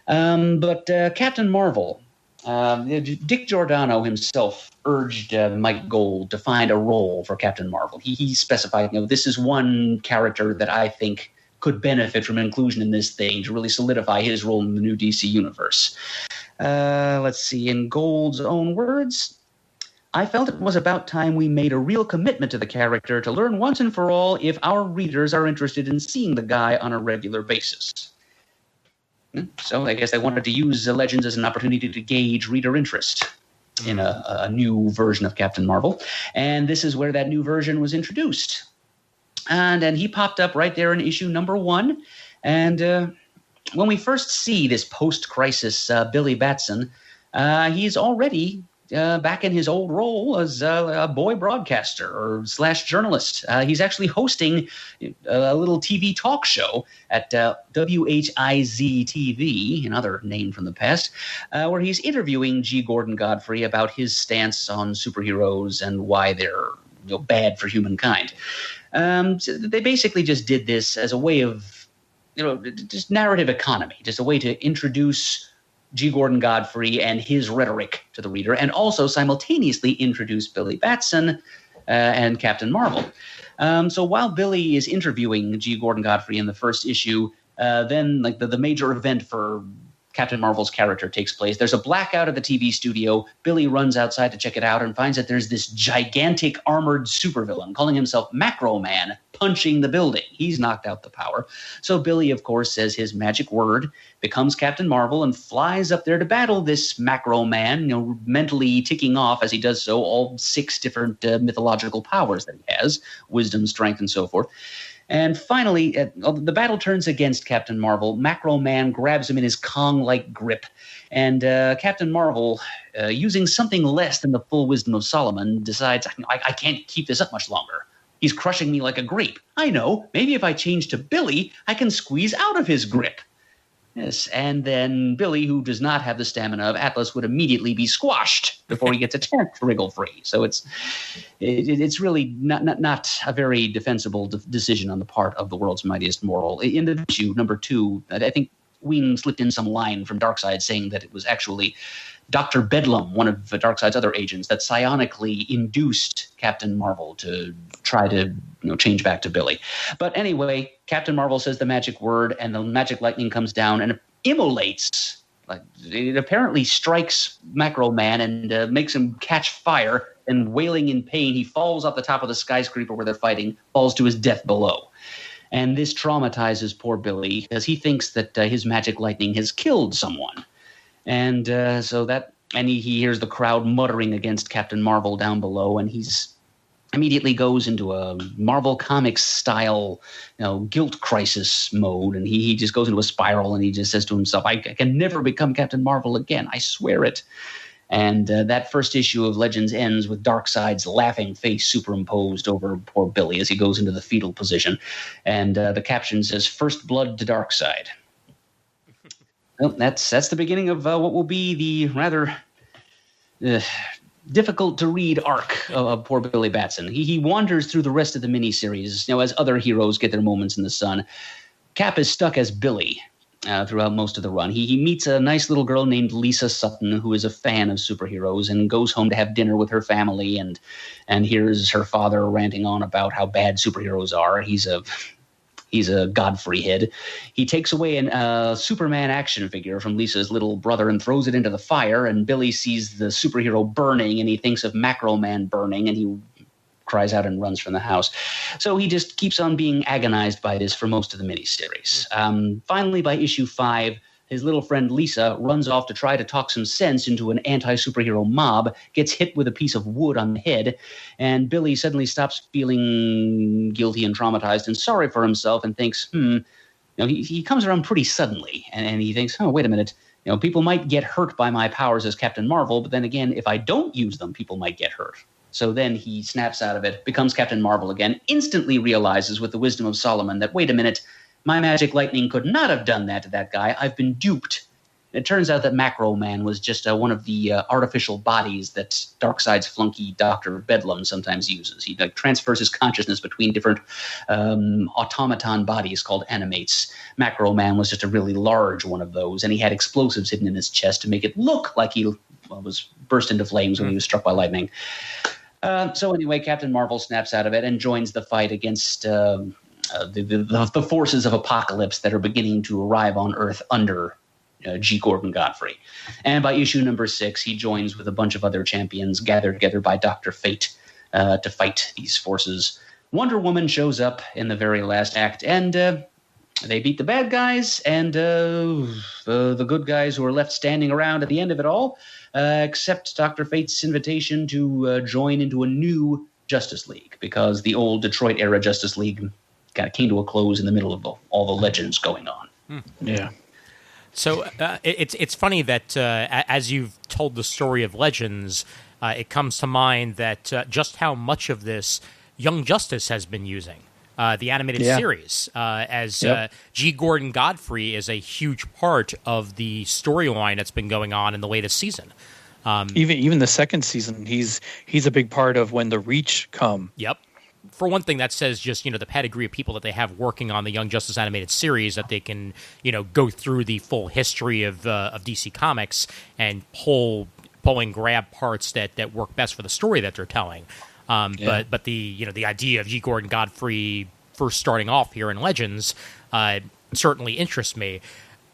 But Captain Marvel, Dick Giordano himself urged Mike Gold to find a role for Captain Marvel. He specified, this is one character that I think could benefit from inclusion in this thing to really solidify his role in the new DC universe. Let's see, in Gold's own words, I felt it was about time we made a real commitment to the character to learn once and for all if our readers are interested in seeing the guy on a regular basis. So I guess they wanted to use Legends as an opportunity to gauge reader interest in a new version of Captain Marvel. And this is where that new version was introduced. And he popped up right there in issue number 1. And when we first see this post-crisis Billy Batson, he's already back in his old role as a boy broadcaster or / journalist. He's actually hosting a little TV talk show at WHIZ-TV, another name from the past, where he's interviewing G. Gordon Godfrey about his stance on superheroes and why they're bad for humankind. So they basically just did this as a way of, just narrative economy, just a way to introduce G. Gordon Godfrey and his rhetoric to the reader, and also simultaneously introduce Billy Batson and Captain Marvel. So while Billy is interviewing G. Gordon Godfrey in the first issue, then the major event for Captain Marvel's character takes place. There's a blackout at the TV studio. Billy runs outside to check it out and finds that there's this gigantic armored supervillain calling himself Macro Man punching the building. He's knocked out the power. So Billy, of course, says his magic word, becomes Captain Marvel, and flies up there to battle this Macro Man, mentally ticking off as he does so all 6 different mythological powers that he has, wisdom, strength, and so forth. And finally, the battle turns against Captain Marvel. Macro Man grabs him in his Kong-like grip. And Captain Marvel, using something less than the full wisdom of Solomon, decides, I can't keep this up much longer. He's crushing me like a grape. I know, maybe if I change to Billy, I can squeeze out of his grip. Yes, and then Billy, who does not have the stamina of Atlas, would immediately be squashed before he gets a chance to wriggle free. So it's really not a very defensible decision on the part of the world's mightiest mortal. In the issue number 2, I think Wing slipped in some line from Darkseid saying that it was actually Dr. Bedlam, one of Darkseid's other agents, that psionically induced Captain Marvel to try to change back to Billy. But anyway, Captain Marvel says the magic word, and the magic lightning comes down and immolates. Like, it apparently strikes Macro Man and makes him catch fire, and wailing in pain, he falls off the top of the skyscraper where they're fighting, falls to his death below. And this traumatizes poor Billy because he thinks that his magic lightning has killed someone. And he hears the crowd muttering against Captain Marvel down below, and he's immediately goes into a Marvel Comics style, guilt crisis mode, and he just goes into a spiral, and he just says to himself, I can never become Captain Marvel again, I swear it. And that first issue of Legends ends with Darkseid's laughing face superimposed over poor Billy as he goes into the fetal position, and the caption says, "First blood to Darkseid." Well, that's the beginning of what will be the rather difficult to read arc of poor Billy Batson. He wanders through the rest of the miniseries, as other heroes get their moments in the sun. Cap is stuck as Billy throughout most of the run. He meets a nice little girl named Lisa Sutton, who is a fan of superheroes, and goes home to have dinner with her family, and hears her father ranting on about how bad superheroes are. He's a Godfrey head. He takes away a Superman action figure from Lisa's little brother and throws it into the fire, and Billy sees the superhero burning, and he thinks of Macro Man burning, and he cries out and runs from the house. So he just keeps on being agonized by this for most of the miniseries. Finally, by issue 5, his little friend Lisa runs off to try to talk some sense into an anti-superhero mob, gets hit with a piece of wood on the head, and Billy suddenly stops feeling guilty and traumatized and sorry for himself and thinks, he comes around pretty suddenly, and he thinks, oh, wait a minute, people might get hurt by my powers as Captain Marvel, but then again, if I don't use them, people might get hurt. So then he snaps out of it, becomes Captain Marvel again, instantly realizes with the wisdom of Solomon that, wait a minute, my magic lightning could not have done that to that guy. I've been duped. It turns out that Macro Man was just one of the artificial bodies that Darkseid's flunky Dr. Bedlam sometimes uses. He transfers his consciousness between different automaton bodies called animates. Macro Man was just a really large one of those, and he had explosives hidden in his chest to make it look like he was burst into flames when he was struck by lightning. So anyway, Captain Marvel snaps out of it and joins the fight against the forces of apocalypse that are beginning to arrive on Earth under G. Gordon Godfrey. And by issue number 6, he joins with a bunch of other champions gathered together by Dr. Fate to fight these forces. Wonder Woman shows up in the very last act, and they beat the bad guys, and the good guys who are left standing around at the end of it all accept Dr. Fate's invitation to join into a new Justice League, because the old Detroit-era Justice League kind of came to a close in the middle of all the Legends going on. Yeah. So it's funny that as you've told the story of Legends, it comes to mind that just how much of this Young Justice has been using. The animated series, as G. Gordon Godfrey is a huge part of the storyline that's been going on in the latest season. Even the second season, he's a big part of when the Reach come. Yep. For one thing, that says just, the pedigree of people that they have working on the Young Justice animated series, that they can, go through the full history of DC Comics and pull and grab parts that work best for the story that they're telling. But the idea of G. Gordon Godfrey first starting off here in Legends certainly interests me.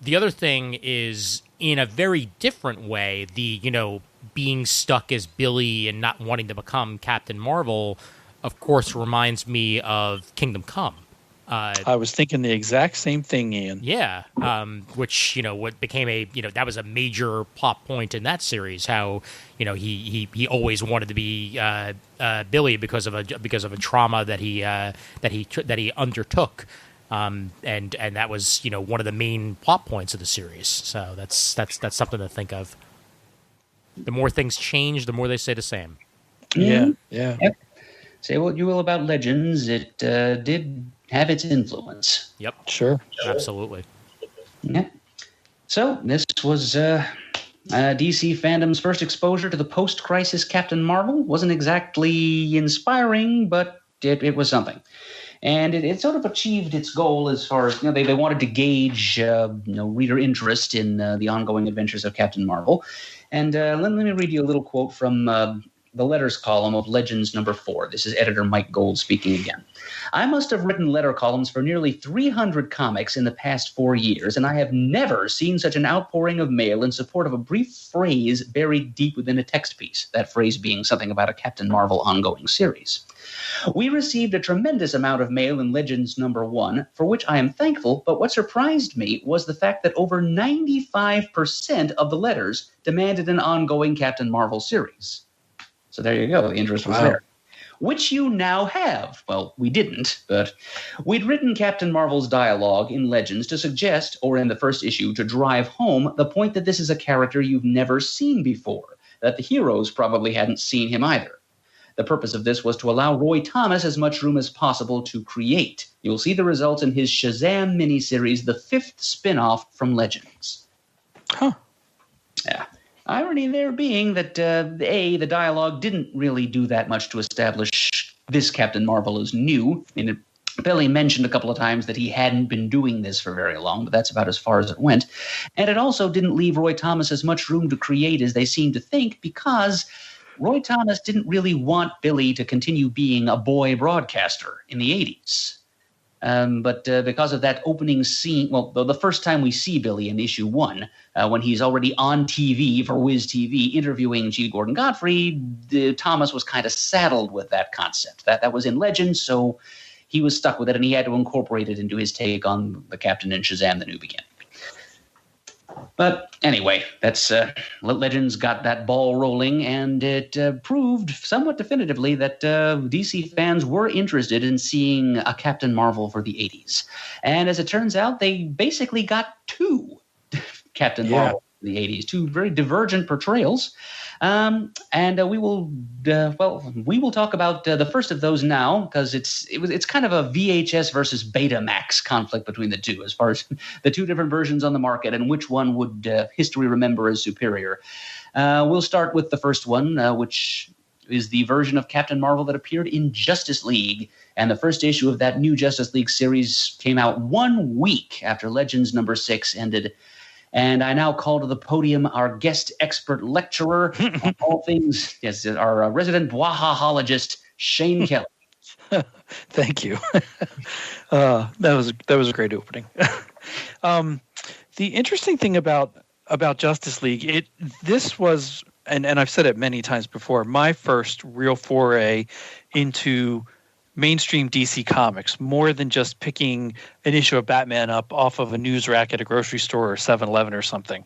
The other thing is, in a very different way, the being stuck as Billy and not wanting to become Captain Marvel, of course, reminds me of Kingdom Come. I was thinking the exact same thing, Ian. Yeah, which what became that was a major plot point in that series. How he always wanted to be Billy because of a trauma that he undertook, and that was one of the main plot points of the series. So that's something to think of. The more things change, the more they stay the same. Yeah. Yep. Say what you will about Legends, it did have its influence. Yep. Sure. Absolutely. Yeah. So this was DC fandom's first exposure to the post-crisis Captain Marvel. Wasn't exactly inspiring, but it was something. And it sort of achieved its goal as far as, they wanted to gauge, reader interest in the ongoing adventures of Captain Marvel. And let me read you a little quote from the letters column of Legends number 4. This is editor Mike Gold speaking again. I must have written letter columns for nearly 300 comics in the past 4 years, and I have never seen such an outpouring of mail in support of a brief phrase buried deep within a text piece, that phrase being something about a Captain Marvel ongoing series. We received a tremendous amount of mail in Legends number 1, for which I am thankful, but what surprised me was the fact that over 95% of the letters demanded an ongoing Captain Marvel series. So there you go. The interest was there. Which you now have. Well, we didn't, but we'd written Captain Marvel's dialogue in Legends to suggest, or in the first issue, to drive home the point that this is a character you've never seen before, that the heroes probably hadn't seen him either. The purpose of this was to allow Roy Thomas as much room as possible to create. You'll see the results in his Shazam miniseries, the 5th spin-off from Legends. Huh. Yeah. Irony there being that, the dialogue didn't really do that much to establish this Captain Marvel as new. I mean, Billy mentioned a couple of times that he hadn't been doing this for very long, but that's about as far as it went. And it also didn't leave Roy Thomas as much room to create as they seemed to think, because Roy Thomas didn't really want Billy to continue being a boy broadcaster in the 80s. But because of that opening scene, well, the first time we see Billy in issue 1, when he's already on TV for Wiz TV interviewing G. Gordon Godfrey, Thomas was kind of saddled with that concept. That was in Legends, so he was stuck with it, and he had to incorporate it into his take on the Captain and Shazam: The New Beginning. But anyway, that's Legends got that ball rolling, and it proved somewhat definitively that DC fans were interested in seeing a Captain Marvel for the 80s. And as it turns out, they basically got 2 Captain Marvel for the 80s, 2 very divergent portrayals. And we will talk about the first of those now, because it's kind of a VHS versus Betamax conflict between the two, as far as the 2 different versions on the market and which one would history remember as superior. We'll start with the first one, which is the version of Captain Marvel that appeared in Justice League. And the first issue of that new Justice League series came out 1 week after Legends number 6 ended. And I now call to the podium our guest expert lecturer on all things, yes, our resident BWAH-HA-HA-logist, Shane Kelly. Thank you. That was a great opening. The interesting thing about Justice League, this was, and I've said it many times before, my first real foray into mainstream DC Comics, more than just picking an issue of Batman up off of a news rack at a grocery store or 7-Eleven or something.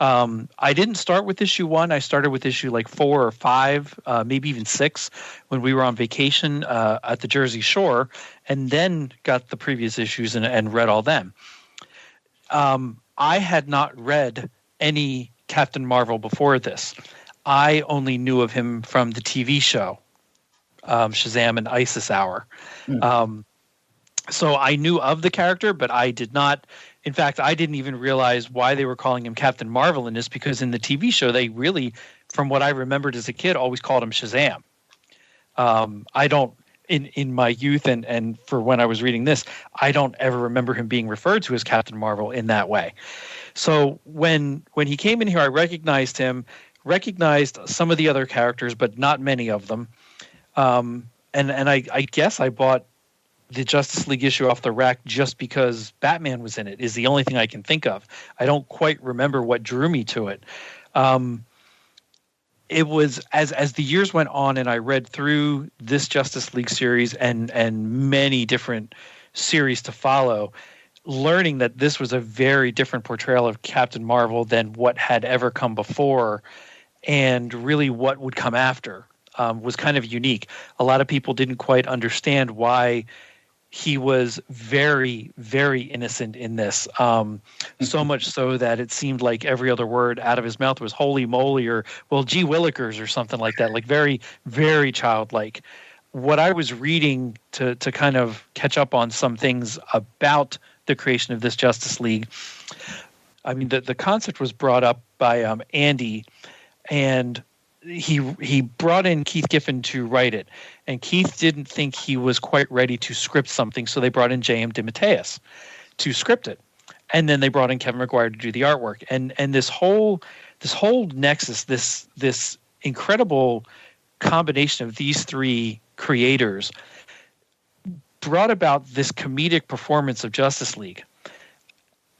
I didn't start with issue 1. I started with issue like 4 or 5, maybe even 6, when we were on vacation at the Jersey Shore, and then got the previous issues and read all them. I had not read any Captain Marvel before this. I only knew of him from the TV show, Shazam and Isis Hour. So I knew of the character, but I did not. In fact, I didn't even realize why they were calling him Captain Marvel in this, because in the TV show, they really, from what I remembered as a kid, always called him Shazam. I don't, in my youth and for when I was reading this, I don't ever remember him being referred to as Captain Marvel in that way. So when he came in here, I recognized him, recognized some of the other characters, but not many of them. And I guess I bought the Justice League issue off the rack just because Batman was in it, is the only thing I can think of. I don't quite remember what drew me to it. It was as the years went on and I read through this Justice League series and many different series to follow, learning that this was a very different portrayal of Captain Marvel than what had ever come before, and really what would come after. Was kind of unique. A lot of people didn't quite understand why he was very, very innocent in this. So much so that it seemed like every other word out of his mouth was holy moly or, well, gee willikers or something like that, like very, very childlike. What I was reading to kind of catch up on some things about the creation of this Justice League, I mean, the concept was brought up by Andy, and he brought in Keith Giffen to write it, and Keith didn't think he was quite ready to script something, so they brought in J.M. DeMatteis to script it, and then they brought in Kevin Maguire to do the artwork, and this whole nexus, this incredible combination of these three creators brought about this comedic performance of Justice League.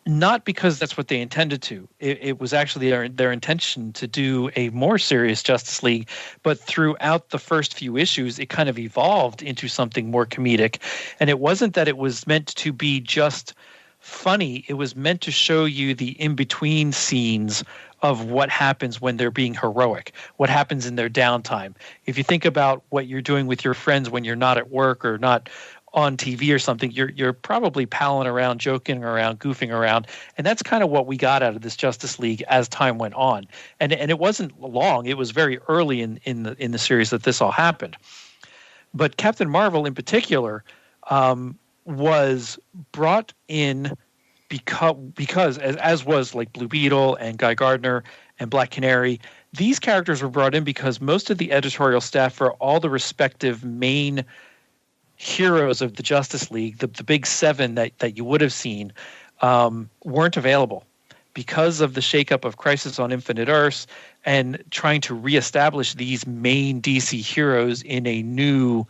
Not because that's what they intended to. It was actually their intention to do a more serious Justice League, but throughout the first few issues, it kind of evolved into something more comedic. And it wasn't that it was meant to be just funny. It was meant to show you the in-between scenes of what happens when they're being heroic, what happens in their downtime. If you think about what you're doing with your friends when you're not at work or not on TV or something, you're probably palling around, joking around, goofing around, and that's kind of what we got out of this Justice League as time went on. And it wasn't long; it was very early in the series that this all happened. But Captain Marvel, in particular, was brought in because as was like Blue Beetle and Guy Gardner and Black Canary. These characters were brought in because most of the editorial staff for all the respective main heroes of the Justice League, the big seven that you would have seen, weren't available because of the shakeup of Crisis on Infinite Earths and trying to reestablish these main DC heroes in a new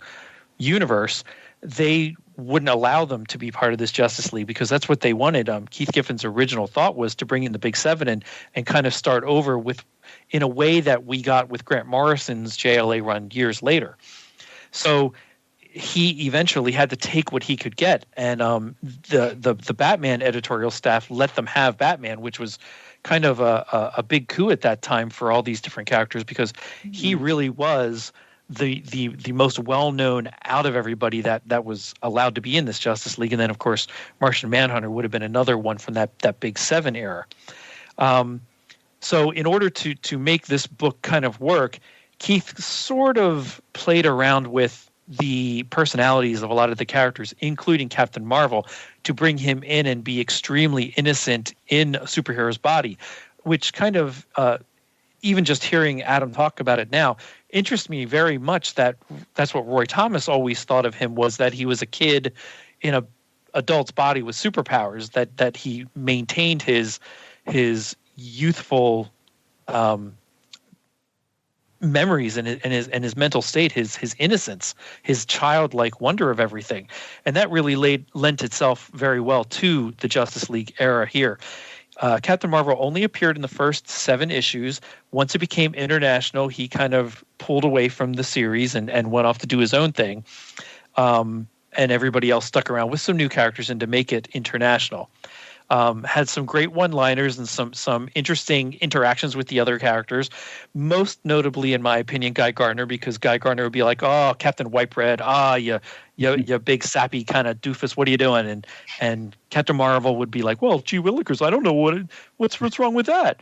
universe. They wouldn't allow them to be part of this Justice League because that's what they wanted. Keith Giffen's original thought was to bring in the big seven and kind of start over with in a way that we got with Grant Morrison's JLA run years later. So he eventually had to take what he could get, and the Batman editorial staff let them have Batman, which was kind of a big coup at that time for all these different characters because he really was the most well-known out of everybody that was allowed to be in this Justice League. And then, of course, Martian Manhunter would have been another one from that big seven era. So in order to make this book kind of work, Keith sort of played around with the personalities of a lot of the characters, including Captain Marvel, to bring him in and be extremely innocent in a superhero's body, which kind of, even just hearing Adam talk about it now, interests me very much that's what Roy Thomas always thought of him, was that he was a kid in a adult's body with superpowers, that he maintained his youthful memories and his mental state, his innocence, his childlike wonder of everything. And that really lent itself very well to the Justice League era here. Captain Marvel only appeared in the first 7 issues. Once it became international, he kind of pulled away from the series and went off to do his own thing. And everybody else stuck around with some new characters and to make it international. Had some great one-liners and some interesting interactions with the other characters. Most notably, in my opinion, Guy Gardner, because Guy Gardner would be like, "Oh, Captain White Bread, you big sappy kind of doofus, what are you doing?" And Captain Marvel would be like, "Well, gee willikers, I don't know what's wrong with that."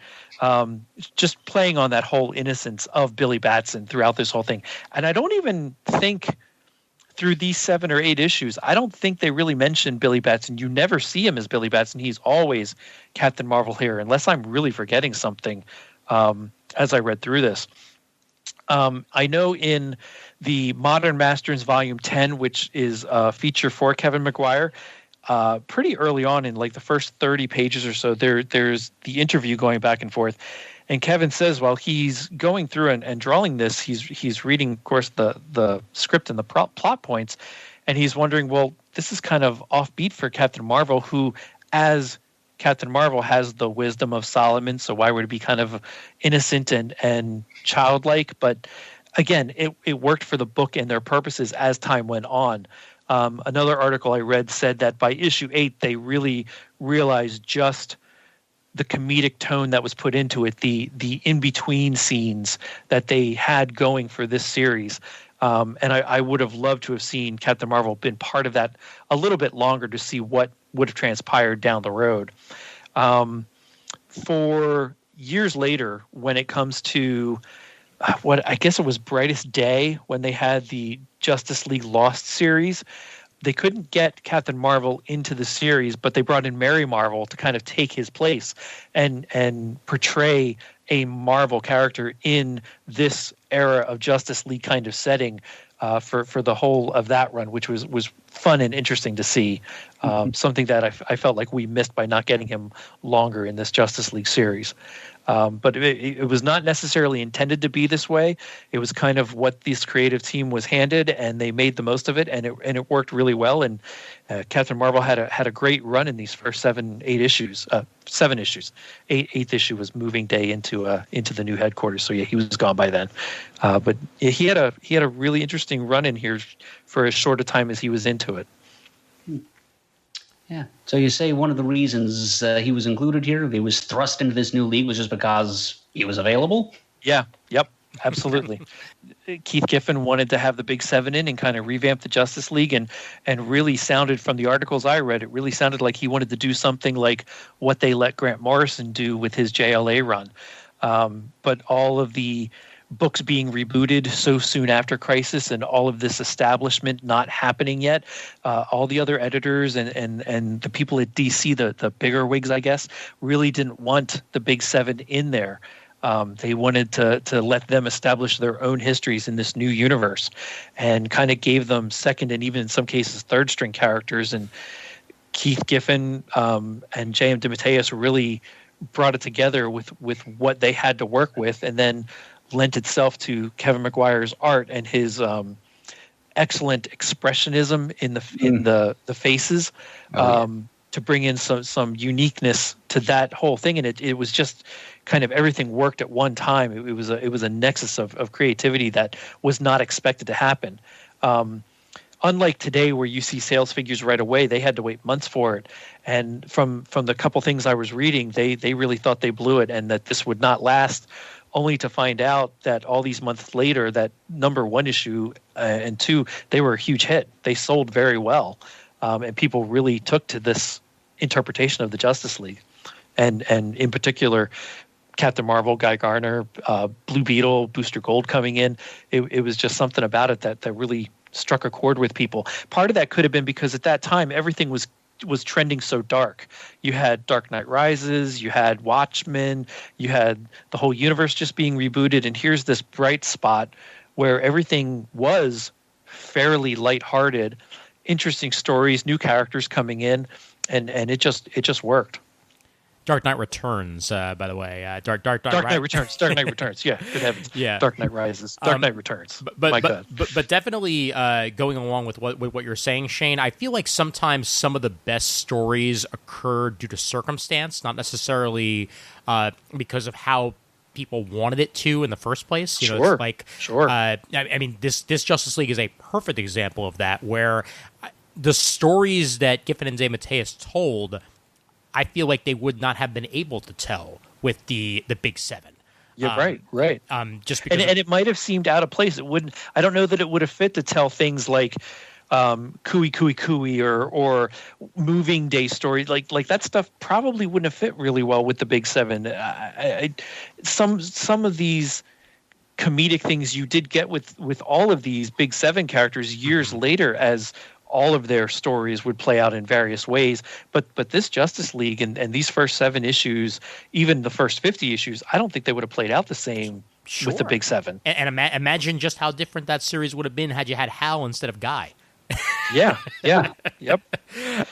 Just playing on that whole innocence of Billy Batson throughout this whole thing. And I don't even think, through these 7 or 8 issues, I don't think they really mention Billy Batson. You never see him as Billy Batson. He's always Captain Marvel here, unless I'm really forgetting something as I read through this. I know in the Modern Masters Volume 10, which is a feature for Kevin Maguire, pretty early on in like the first 30 pages or so, there's the interview going back and forth. And Kevin says, while he's going through and drawing this, he's reading, of course, the script and the plot points, and he's wondering, well, this is kind of offbeat for Captain Marvel, who, as Captain Marvel, has the wisdom of Solomon, so why would it be kind of innocent and childlike? But again, it worked for the book and their purposes as time went on. Another article I read said that by issue 8, they really realized just the comedic tone that was put into it, the in-between scenes that they had going for this series. And I would have loved to have seen Captain Marvel been part of that a little bit longer to see what would have transpired down the road. For years later, when it comes to what I guess it was Brightest Day, when they had the Justice League Lost series, they couldn't get Captain Marvel into the series, but they brought in Mary Marvel to kind of take his place and portray a Marvel character in this era of Justice League kind of setting for the whole of that run, which was fun and interesting to see. Something that I felt like we missed by not getting him longer in this Justice League series. But it was not necessarily intended to be this way. It was kind of what this creative team was handed, and they made the most of it, and it worked really well. And Captain Marvel had a great run in these first 7 issues. Eighth issue was moving day into the new headquarters. So yeah, he was gone by then. But he had a really interesting run in here for as short a time as he was into it. Yeah. So you say one of the reasons he was included here, he was thrust into this new league, was just because he was available? Yeah. Yep. Absolutely. Keith Giffen wanted to have the Big Seven in and kind of revamp the Justice League, and really sounded, from the articles I read, it really sounded like he wanted to do something like what they let Grant Morrison do with his JLA run. But all of the books being rebooted so soon after Crisis and all of this establishment not happening yet, all the other editors and the people at DC, the bigger wigs, I guess, really didn't want the Big Seven in there. They wanted to let them establish their own histories in this new universe, and kind of gave them second and even in some cases third string characters. And Keith Giffen and J.M. DeMatteis really brought it together with what they had to work with, and then lent itself to Kevin Maguire's art and his excellent expressionism in the faces, to bring in some uniqueness to that whole thing. And it was just kind of everything worked at one time. It was a nexus of creativity that was not expected to happen. Unlike today, where you see sales figures right away, they had to wait months for it. And from the couple things I was reading, they really thought they blew it and that this would not last, only to find out that all these months later, that number 1 issue and 2, they were a huge hit. They sold very well, and people really took to this interpretation of the Justice League. And in particular, Captain Marvel, Guy Gardner, Blue Beetle, Booster Gold coming in. It was just something about it that really struck a chord with people. Part of that could have been because at that time, everything was trending so dark. You had Dark Knight Rises, you had Watchmen, you had the whole universe just being rebooted, and here's this bright spot where everything was fairly lighthearted, interesting stories, new characters coming in, and it just worked. Dark Knight Returns, by the way. Dark Knight Returns. Dark Knight Returns. Yeah, good heavens. Yeah. Dark Knight Rises. Dark Knight Returns. But definitely going along with what you're saying, Shane, I feel like sometimes some of the best stories occur due to circumstance, not necessarily because of how people wanted it to in the first place. You know, it's like, sure. I mean, this Justice League is a perfect example of that, where the stories that Giffen and DeMatteis told, I feel like they would not have been able to tell with the Big Seven. Yeah, right. Just because and it might have seemed out of place. It wouldn't. I don't know that it would have fit to tell things like Cooey or moving day stories. Like that stuff probably wouldn't have fit really well with the Big Seven. Some of these comedic things you did get with all of these Big Seven characters years later, as all of their stories would play out in various ways. But this Justice League and these first 7 issues, even the first 50 issues, I don't think they would have played out the same with the Big Seven. And imagine just how different that series would have been had you had Hal instead of Guy. Yeah, yep.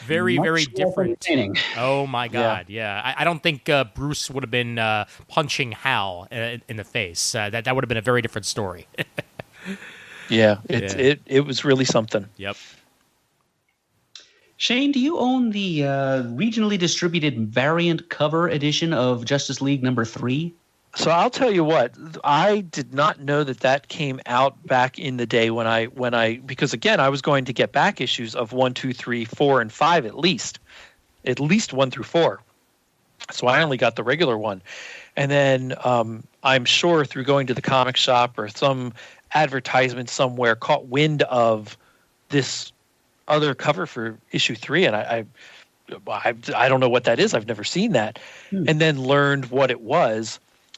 Very, Much very different. Oh my God, yeah. I don't think Bruce would have been punching Hal in the face. That would have been a very different story. It was really something. Yep. Shane, do you own the regionally distributed variant cover edition of Justice League number 3? So I'll tell you what, I did not know that came out back in the day when I because again I was going to get back issues of 1, 2, 3, 4, and 5 at least 1 through 4. So I only got the regular one, and then I'm sure through going to the comic shop or some advertisement somewhere caught wind of this other cover for issue 3, and I don't know what that is. I've never seen that, and then learned what it was.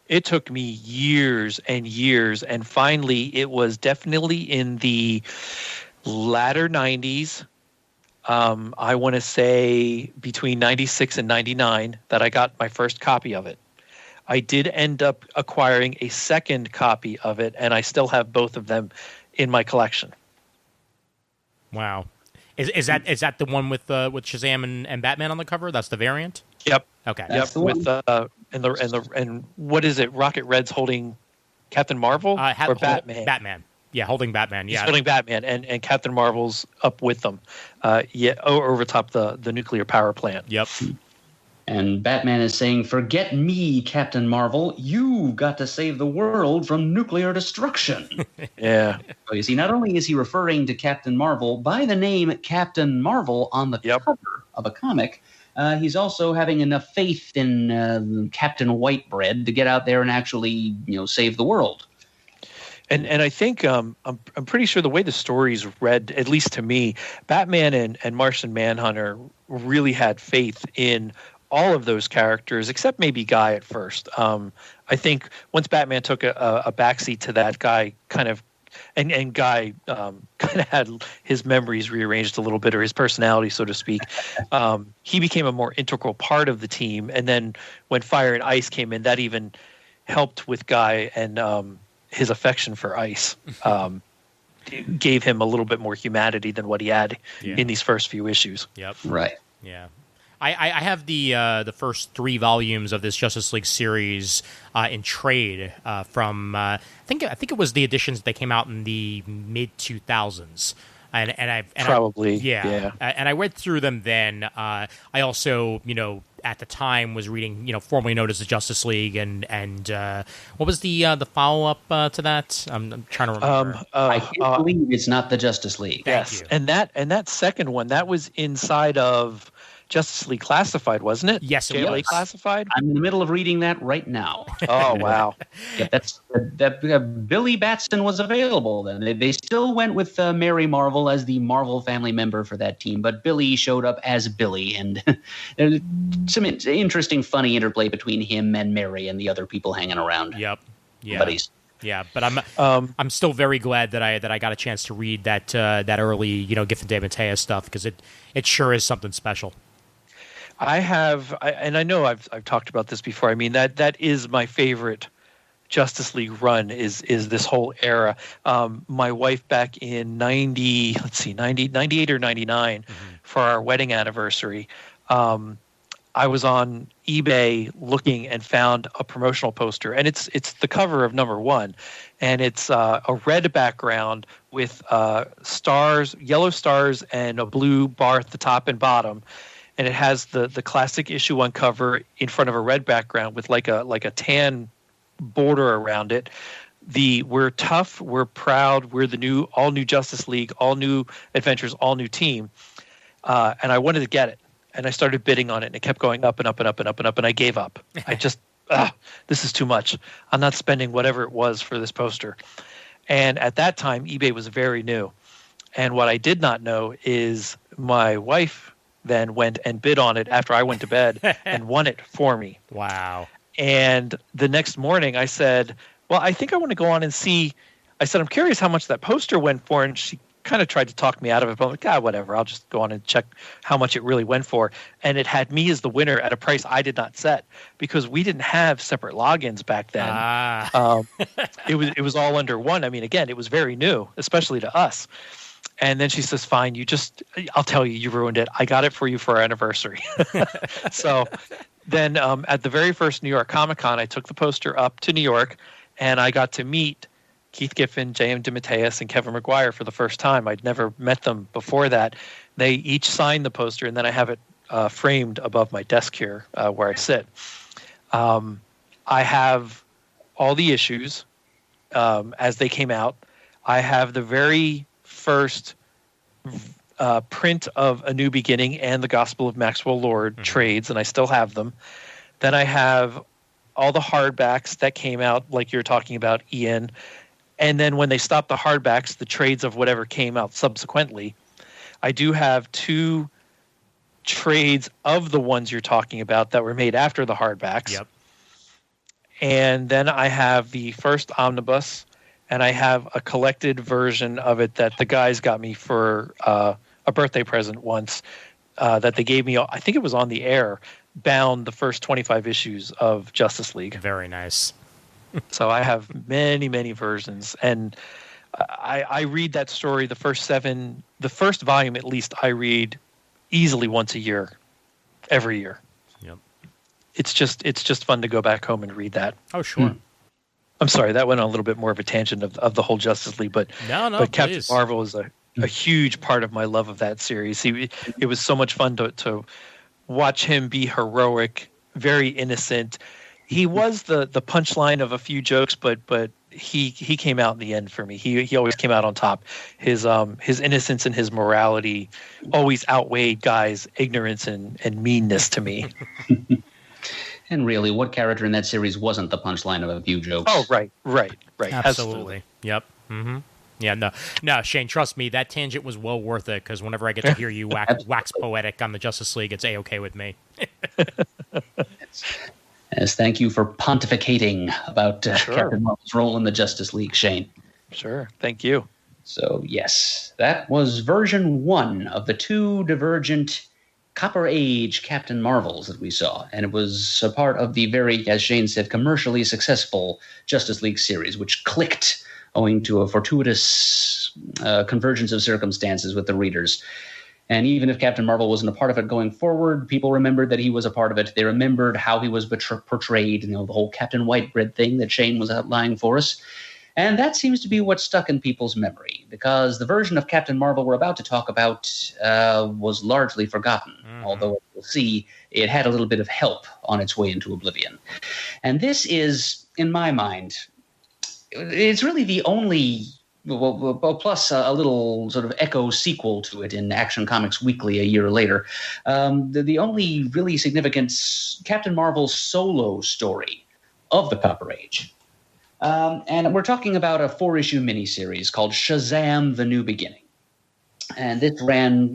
It took me years and years, and finally it was definitely in the latter 90s, I want to say between 96 and 99 that I got my first copy of it. I did end up acquiring a second copy of it, and I still have both of them in my collection. Wow. Is that the one with Shazam and Batman on the cover? That's the variant? Yep. Okay. That's Yep. With and what is it? Rocket Red's holding Captain Marvel or Batman? Batman. Yeah, holding Batman. Yeah. He's holding Batman, and Captain Marvel's up with them. Over top the nuclear power plant. Yep. And Batman is saying, "Forget me, Captain Marvel. You've got to save the world from nuclear destruction." Yeah. So you see, not only is he referring to Captain Marvel by the name Captain Marvel on the cover of a comic, he's also having enough faith in Captain Whitebread to get out there and actually, save the world. And I think I'm pretty sure the way the story's read, at least to me, Batman and Martian Manhunter really had faith in all of those characters, except maybe Guy at first. I think once Batman took a backseat to that, Guy kind of, and Guy kind of had his memories rearranged a little bit, or his personality, so to speak. He became a more integral part of the team. And then when Fire and Ice came in, that even helped with Guy and his affection for Ice. Gave him a little bit more humanity than what he had in these first few issues. Yep. Right. Yeah. I have the first 3 volumes of this Justice League series in trade from I think it was the editions that came out in the mid 2000s. And I read through them then. I also, at the time was reading, formerly known as the Justice League, and what was the follow up to that? I'm trying to remember. I can't believe it's not the Justice League. Thank you. And that second one, that was inside of Justice League Classified, wasn't it? Yes, it was. Classified. I'm in the middle of reading that right now. Oh wow! Yeah, that Billy Batson was available then. They still went with Mary Marvel as the Marvel family member for that team, but Billy showed up as Billy, and there's some interesting, funny interplay between him and Mary and the other people hanging around. Yep. Yeah. Buddies. Yeah, but I'm still very glad that I got a chance to read that early Giffen DeMatteis stuff, because it sure is something special. And I know I've talked about this before. I mean, that is my favorite Justice League run is this whole era. My wife back in 98 or 99 for our wedding anniversary, I was on eBay looking and found a promotional poster, and it's the cover of number 1, and it's a red background with stars, yellow stars, and a blue bar at the top and bottom. And it has the classic issue 1 cover in front of a red background with like a tan border around it. We're tough, we're proud, we're the all new Justice League, all new adventures, all new team. And I wanted to get it, and I started bidding on it, and it kept going up and up and up and up and up, and I gave up. I just this is too much. I'm not spending whatever it was for this poster. And at that time, eBay was very new, and what I did not know is my wife then went and bid on it after I went to bed and won it for me. Wow. And the next morning I said, well, I think I want to go on and see. I said, I'm curious how much that poster went for. And she kind of tried to talk me out of it. But I'm like, whatever. I'll just go on and check how much it really went for. And it had me as the winner at a price I did not set, because we didn't have separate logins back then. It was all under one. I mean, again, it was very new, especially to us. And then she says, fine, I'll tell you ruined it. I got it for you for our anniversary. So then at the very first New York Comic-Con, I took the poster up to New York, and I got to meet Keith Giffen, J.M. DeMatteis, and Kevin Maguire for the first time. I'd never met them before that. They each signed the poster, and then I have it framed above my desk here where I sit. I have all the issues as they came out. I have the very first print of A New Beginning and the Gospel of Maxwell Lord trades, and I still have them. Then I have all the hardbacks that came out, like you're talking about, Ian. And then when they stopped the hardbacks, the trades of whatever came out subsequently. I do have 2 trades of the ones you're talking about that were made after the hardbacks. Yep. And then I have the first omnibus, and I have a collected version of it that the guys got me for a birthday present once that they gave me. I think it was on the air, bound the first 25 issues of Justice League. Very nice. So I have many, many versions, and I read that story. The first volume at least, I read easily once a year, every year. Yep. It's just fun to go back home and read that. Oh, sure. I'm sorry, that went on a little bit more of a tangent of the whole Justice League, but Captain Marvel is a huge part of my love of that series. It was so much fun to watch him be heroic, very innocent. He was the punchline of a few jokes, but he came out in the end for me. He always came out on top. His innocence and his morality always outweighed Guy's ignorance and meanness to me. And really, what character in that series wasn't the punchline of a few jokes? Oh, right. Absolutely. Yep. Mm-hmm. Yeah, no, Shane, trust me, that tangent was well worth it, because whenever I get to hear you wax poetic on the Justice League, it's A-okay with me. Yes, thank you for pontificating about Captain Marvel's role in the Justice League, Shane. Sure, thank you. So, yes, that was version 1 of the 2 divergent Copper Age Captain Marvels that we saw, and it was a part of the very, as Shane said, commercially successful Justice League series, which clicked owing to a fortuitous convergence of circumstances with the readers. And even if Captain Marvel wasn't a part of it going forward, people remembered that he was a part of it. They remembered how he was portrayed, the whole Captain Whitebread thing that Shane was outlining for us. And that seems to be what stuck in people's memory, because the version of Captain Marvel we're about to talk about was largely forgotten, although we'll see it had a little bit of help on its way into oblivion. And this is, in my mind, it's really the only, well, plus a little sort of echo sequel to it in Action Comics Weekly a year later, the only really significant Captain Marvel solo story of the Copper Age. And we're talking about a 4-issue miniseries called Shazam: The New Beginning. And this ran,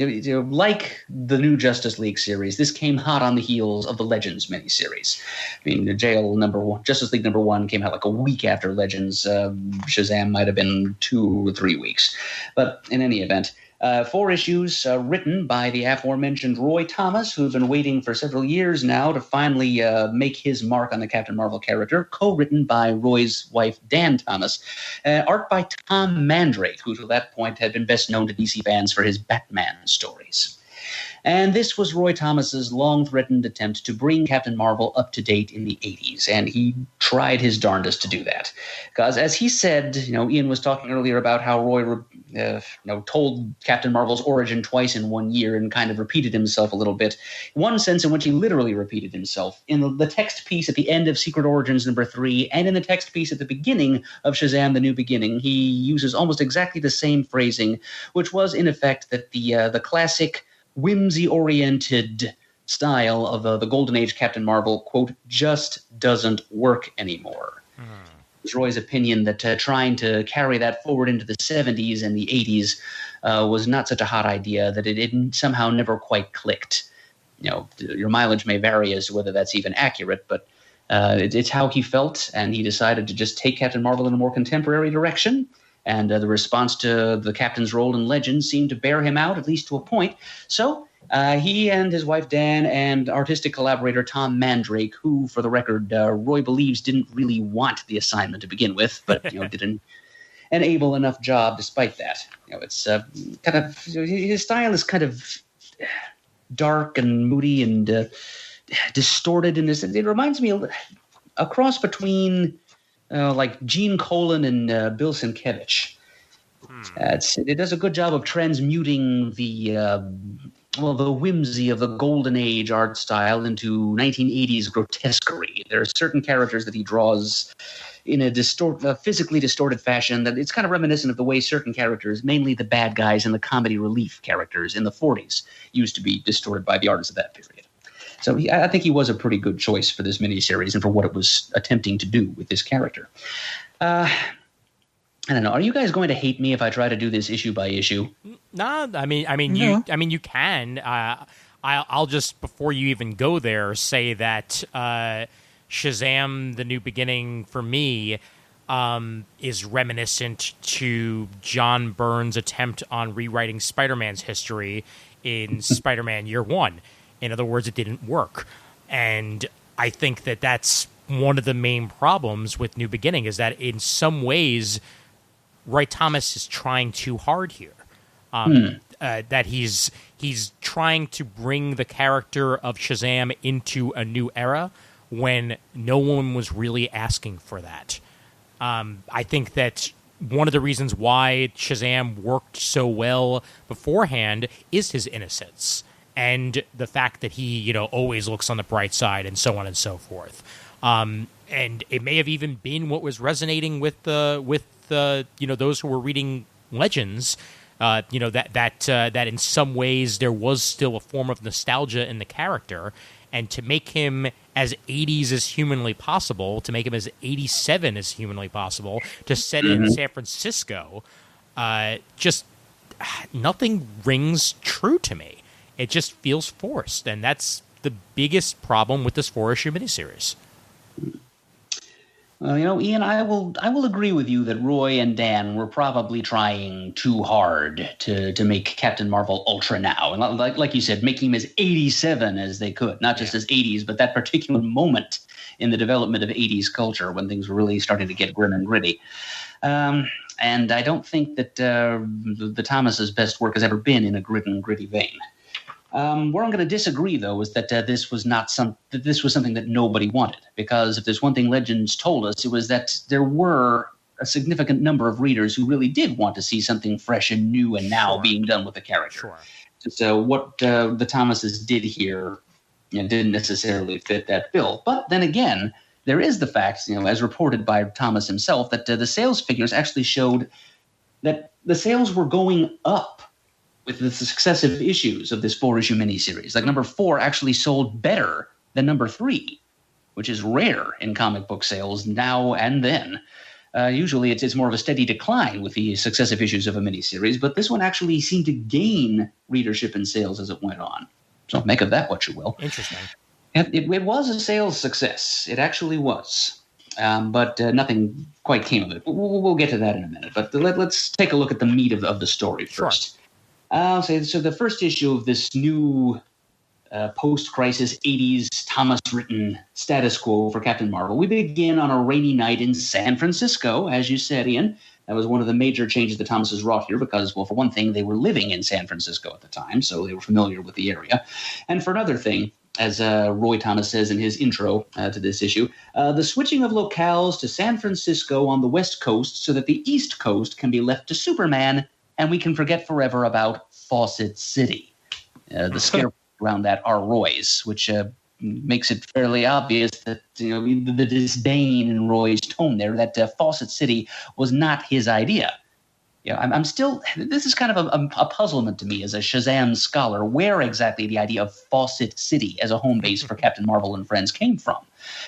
like the new Justice League series, this came hot on the heels of the Legends miniseries. I mean, Justice League number 1 came out like a week after Legends. Shazam might have been 2 or 3 weeks. But in any event, 4 issues written by the aforementioned Roy Thomas, who's been waiting for several years now to finally make his mark on the Captain Marvel character, co-written by Roy's wife, Dan Thomas, art by Tom Mandrake, who to that point had been best known to DC fans for his Batman stories. And this was Roy Thomas's long-threatened attempt to bring Captain Marvel up to date in the 80s, and he tried his darndest to do that. Because as he said, Ian was talking earlier about how Roy told Captain Marvel's origin twice in 1 year and kind of repeated himself a little bit. One sense in which he literally repeated himself. In the text piece at the end of Secret Origins number 3, and in the text piece at the beginning of Shazam: The New Beginning, he uses almost exactly the same phrasing, which was in effect that the classic whimsy-oriented style of the Golden Age Captain Marvel, quote, just doesn't work anymore. It was Roy's opinion that trying to carry that forward into the 70s and the 80s was not such a hot idea, that it somehow never quite clicked. Your mileage may vary as to whether that's even accurate, but it's how he felt, and he decided to just take Captain Marvel in a more contemporary direction. And the response to the Captain's role in Legends seemed to bear him out, at least to a point. So he and his wife Dan and artistic collaborator Tom Mandrake, who, for the record, Roy believes didn't really want the assignment to begin with, but did an able enough job despite that. It's kind of, his style is kind of dark and moody and distorted, and it reminds me a cross between like Gene Colan and Bill Sienkiewicz. It does a good job of transmuting the whimsy of the Golden Age art style into 1980s grotesquerie. There are certain characters that he draws in a physically distorted fashion that it's kind of reminiscent of the way certain characters, mainly the bad guys and the comedy relief characters in the 40s, used to be distorted by the artists of that period. So I think he was a pretty good choice for this miniseries and for what it was attempting to do with this character. I don't know. Are you guys going to hate me if I try to do this issue by issue? No, you can. I'll just, before you even go there, say that Shazam: The New Beginning for me is reminiscent to John Byrne's attempt on rewriting Spider-Man's history in Spider-Man Year One. In other words, it didn't work. And I think that that's one of the main problems with New Beginning, is that in some ways, Roy Thomas is trying too hard here. That he's trying to bring the character of Shazam into a new era when no one was really asking for that. I think that one of the reasons why Shazam worked so well beforehand is his innocence and the fact that he, always looks on the bright side and so on and so forth. And it may have even been what was resonating with those who were reading Legends. That in some ways there was still a form of nostalgia in the character, and to make him as 80s as humanly possible, to make him as 87 as humanly possible, to set it in San Francisco, just nothing rings true to me. It just feels forced, and that's the biggest problem with this 4-issue miniseries. Well, Ian, I will agree with you that Roy and Dan were probably trying too hard to make Captain Marvel Ultra now. And like you said, making him as 87 as they could, not just as 80s, but that particular moment in the development of 80s culture when things were really starting to get grim and gritty. And I don't think that the Thomas's best work has ever been in a grit and gritty vein. Where I'm going to disagree, though, is that this was something that nobody wanted. Because if there's one thing Legends told us, it was that there were a significant number of readers who really did want to see something fresh and new and now being done with the character. Sure. So what the Thomases did here didn't necessarily fit that bill. But then again, there is the fact, as reported by Thomas himself, that the sales figures actually showed that the sales were going up with the successive issues of this 4-issue miniseries. Like number 4 actually sold better than number 3, which is rare in comic book sales now and then. Usually it's more of a steady decline with the successive issues of a miniseries, but this one actually seemed to gain readership and sales as it went on. So make of that what you will. Interesting. It was a sales success. It actually was. But nothing quite came of it. We'll get to that in a minute. But let's take a look at the meat of the story first. Sure. So the first issue of this new post-crisis 80s Thomas-written status quo for Captain Marvel, we begin on a rainy night in San Francisco, as you said, Ian. That was one of the major changes the Thomases wrought here because, well, for one thing, they were living in San Francisco at the time, so they were familiar with the area. And for another thing, as Roy Thomas says in his intro to this issue, the switching of locales to San Francisco on the West Coast so that the East Coast can be left to Superman and we can forget forever about Fawcett City. The scare around that are Roy's, which makes it fairly obvious that the disdain in Roy's tone there, that Fawcett City was not his idea. I'm still. This is kind of a puzzlement to me as a Shazam scholar, where exactly the idea of Fawcett City as a home base for Captain Marvel and friends came from.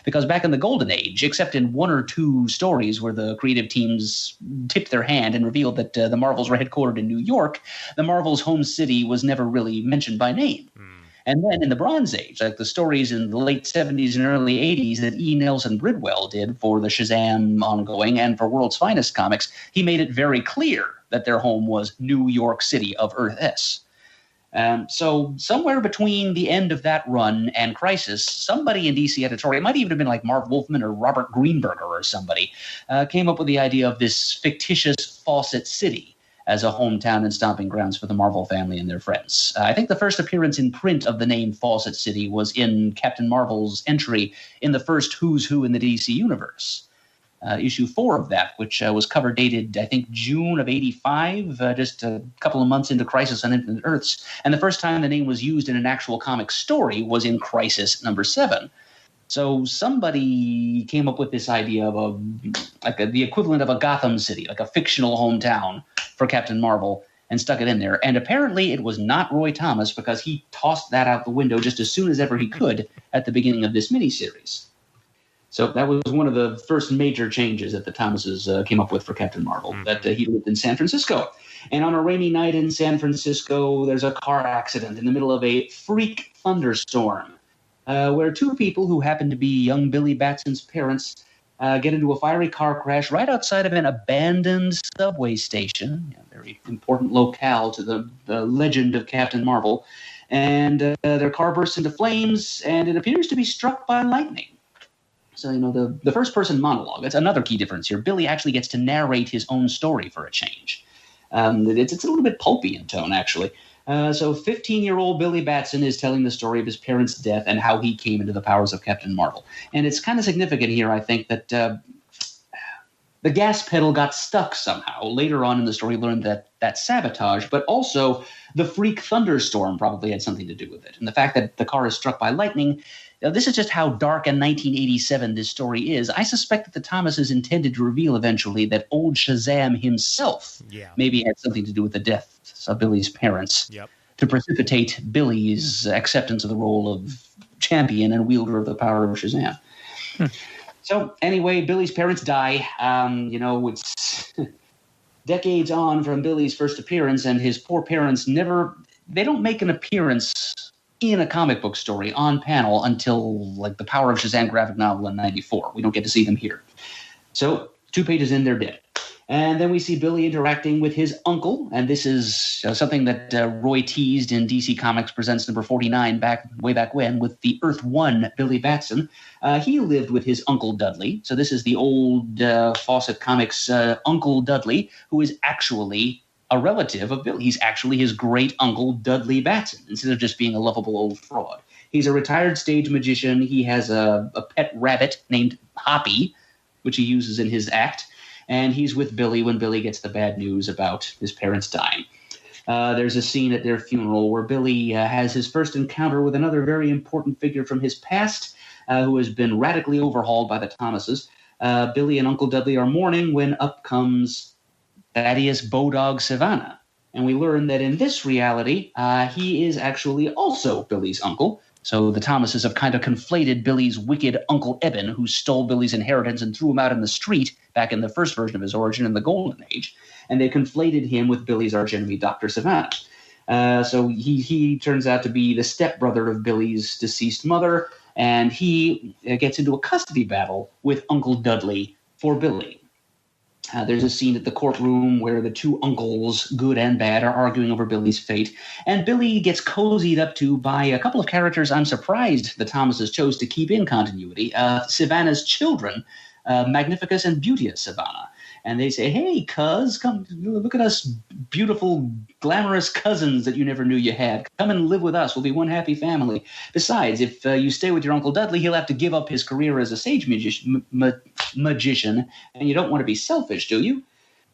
Because back in the Golden Age, except in one or two stories where the creative teams tipped their hand and revealed that the Marvels were headquartered in New York, the Marvels' home city was never really mentioned by name. And then in the Bronze Age, like the stories in the late 70s and early 80s that E. Nelson Bridwell did for the Shazam ongoing and for World's Finest Comics, he made it very clear that their home was New York City of Earth S. So somewhere between the end of that run and Crisis, somebody in DC editorial, it might even have been like Marv Wolfman or Robert Greenberger or somebody, came up with the idea of this fictitious Fawcett City as a hometown and stomping grounds for the Marvel family and their friends. I think the first appearance in print of the name Fawcett City was in Captain Marvel's entry in the first Who's Who in the DC Universe. Issue 4 of that, which was cover dated, I think, June of 85, just a couple of months into Crisis on Infinite Earths. And the first time the name was used in an actual comic story was in Crisis number 7. So somebody came up with this idea of the equivalent of a Gotham City, like a fictional hometown for Captain Marvel, and stuck it in there. And apparently it was not Roy Thomas, because he tossed that out the window just as soon as ever he could at the beginning of this miniseries. So that was one of the first major changes that the Thomases came up with for Captain Marvel, that he lived in San Francisco. And on a rainy night in San Francisco, there's a car accident in the middle of a freak thunderstorm, where two people who happen to be young Billy Batson's parents get into a fiery car crash right outside of an abandoned subway station, a very important locale to the legend of Captain Marvel. And their car bursts into flames, and it appears to be struck by lightning. So, the first-person monologue, that's another key difference here. Billy actually gets to narrate his own story for a change. It's a little bit pulpy in tone, actually. So 15-year-old Billy Batson is telling the story of his parents' death and how he came into the powers of Captain Marvel. And it's kind of significant here, I think, that the gas pedal got stuck somehow. Later on in the story, we learned that sabotage, but also the freak thunderstorm probably had something to do with it. And the fact that the car is struck by lightning, this is just how dark in 1987 this story is. I suspect that the Thomases intended to reveal eventually that old Shazam himself maybe had something to do with the deaths of Billy's parents to precipitate Billy's acceptance of the role of champion and wielder of the power of Shazam. So anyway, Billy's parents die. It's decades on from Billy's first appearance, and his poor parents they don't make an appearance in a comic book story on panel until like the Power of Shazam graphic novel in 94. We don't get to see them here. So 2 pages in, they're dead. And then we see Billy interacting with his uncle, and this is something that Roy teased in DC Comics Presents number 49 way back when with the Earth 1 Billy Batson. He lived with his Uncle Dudley. So this is the old Fawcett Comics Uncle Dudley, who is actually a relative of Billy. He's actually his great-uncle Dudley Batson, instead of just being a lovable old fraud. He's a retired stage magician. He has a pet rabbit named Hoppy, which he uses in his act. And he's with Billy when Billy gets the bad news about his parents dying. There's a scene at their funeral where Billy has his first encounter with another very important figure from his past who has been radically overhauled by the Thomases. Billy and Uncle Dudley are mourning when up comes Thaddeus Bodog Sivana. And we learn that in this reality, he is actually also Billy's uncle. So the Thomases have kind of conflated Billy's wicked Uncle Eben, who stole Billy's inheritance and threw him out in the street back in the first version of his origin in the Golden Age. And they conflated him with Billy's archenemy, Dr. Sivana. So he turns out to be the stepbrother of Billy's deceased mother, and he gets into a custody battle with Uncle Dudley for Billy. There's a scene at the courtroom where the two uncles, good and bad, are arguing over Billy's fate. And Billy gets cozied up to by a couple of characters I'm surprised the Thomases chose to keep in continuity. Sivana's children, Magnificus and Beauteous Sivana. And they say, hey, cuz, come look at us beautiful, glamorous cousins that you never knew you had. Come and live with us. We'll be one happy family. Besides, if you stay with your Uncle Dudley, he'll have to give up his career as a sage magician, and you don't want to be selfish, do you?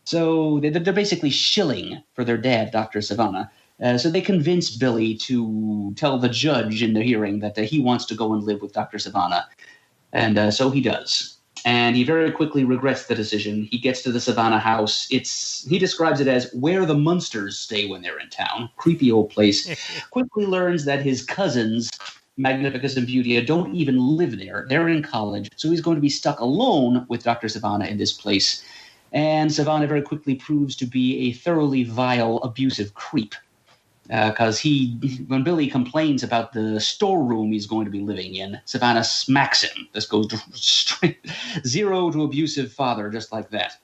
So they're basically shilling for their dad, Dr. Sivana. So they convince Billy to tell the judge in the hearing that he wants to go and live with Dr. Sivana. And so he does. And he very quickly regrets the decision. He gets to the Sivana house. He describes it as where the Munsters stay when they're in town. Creepy old place. Quickly learns that his cousins, Magnificus and Beauty, don't even live there. They're in college. So he's going to be stuck alone with Dr. Sivana in this place. And Sivana very quickly proves to be a thoroughly vile, abusive creep. Because when Billy complains about the storeroom he's going to be living in, Sivana smacks him. This goes straight 0 to abusive father, just like that.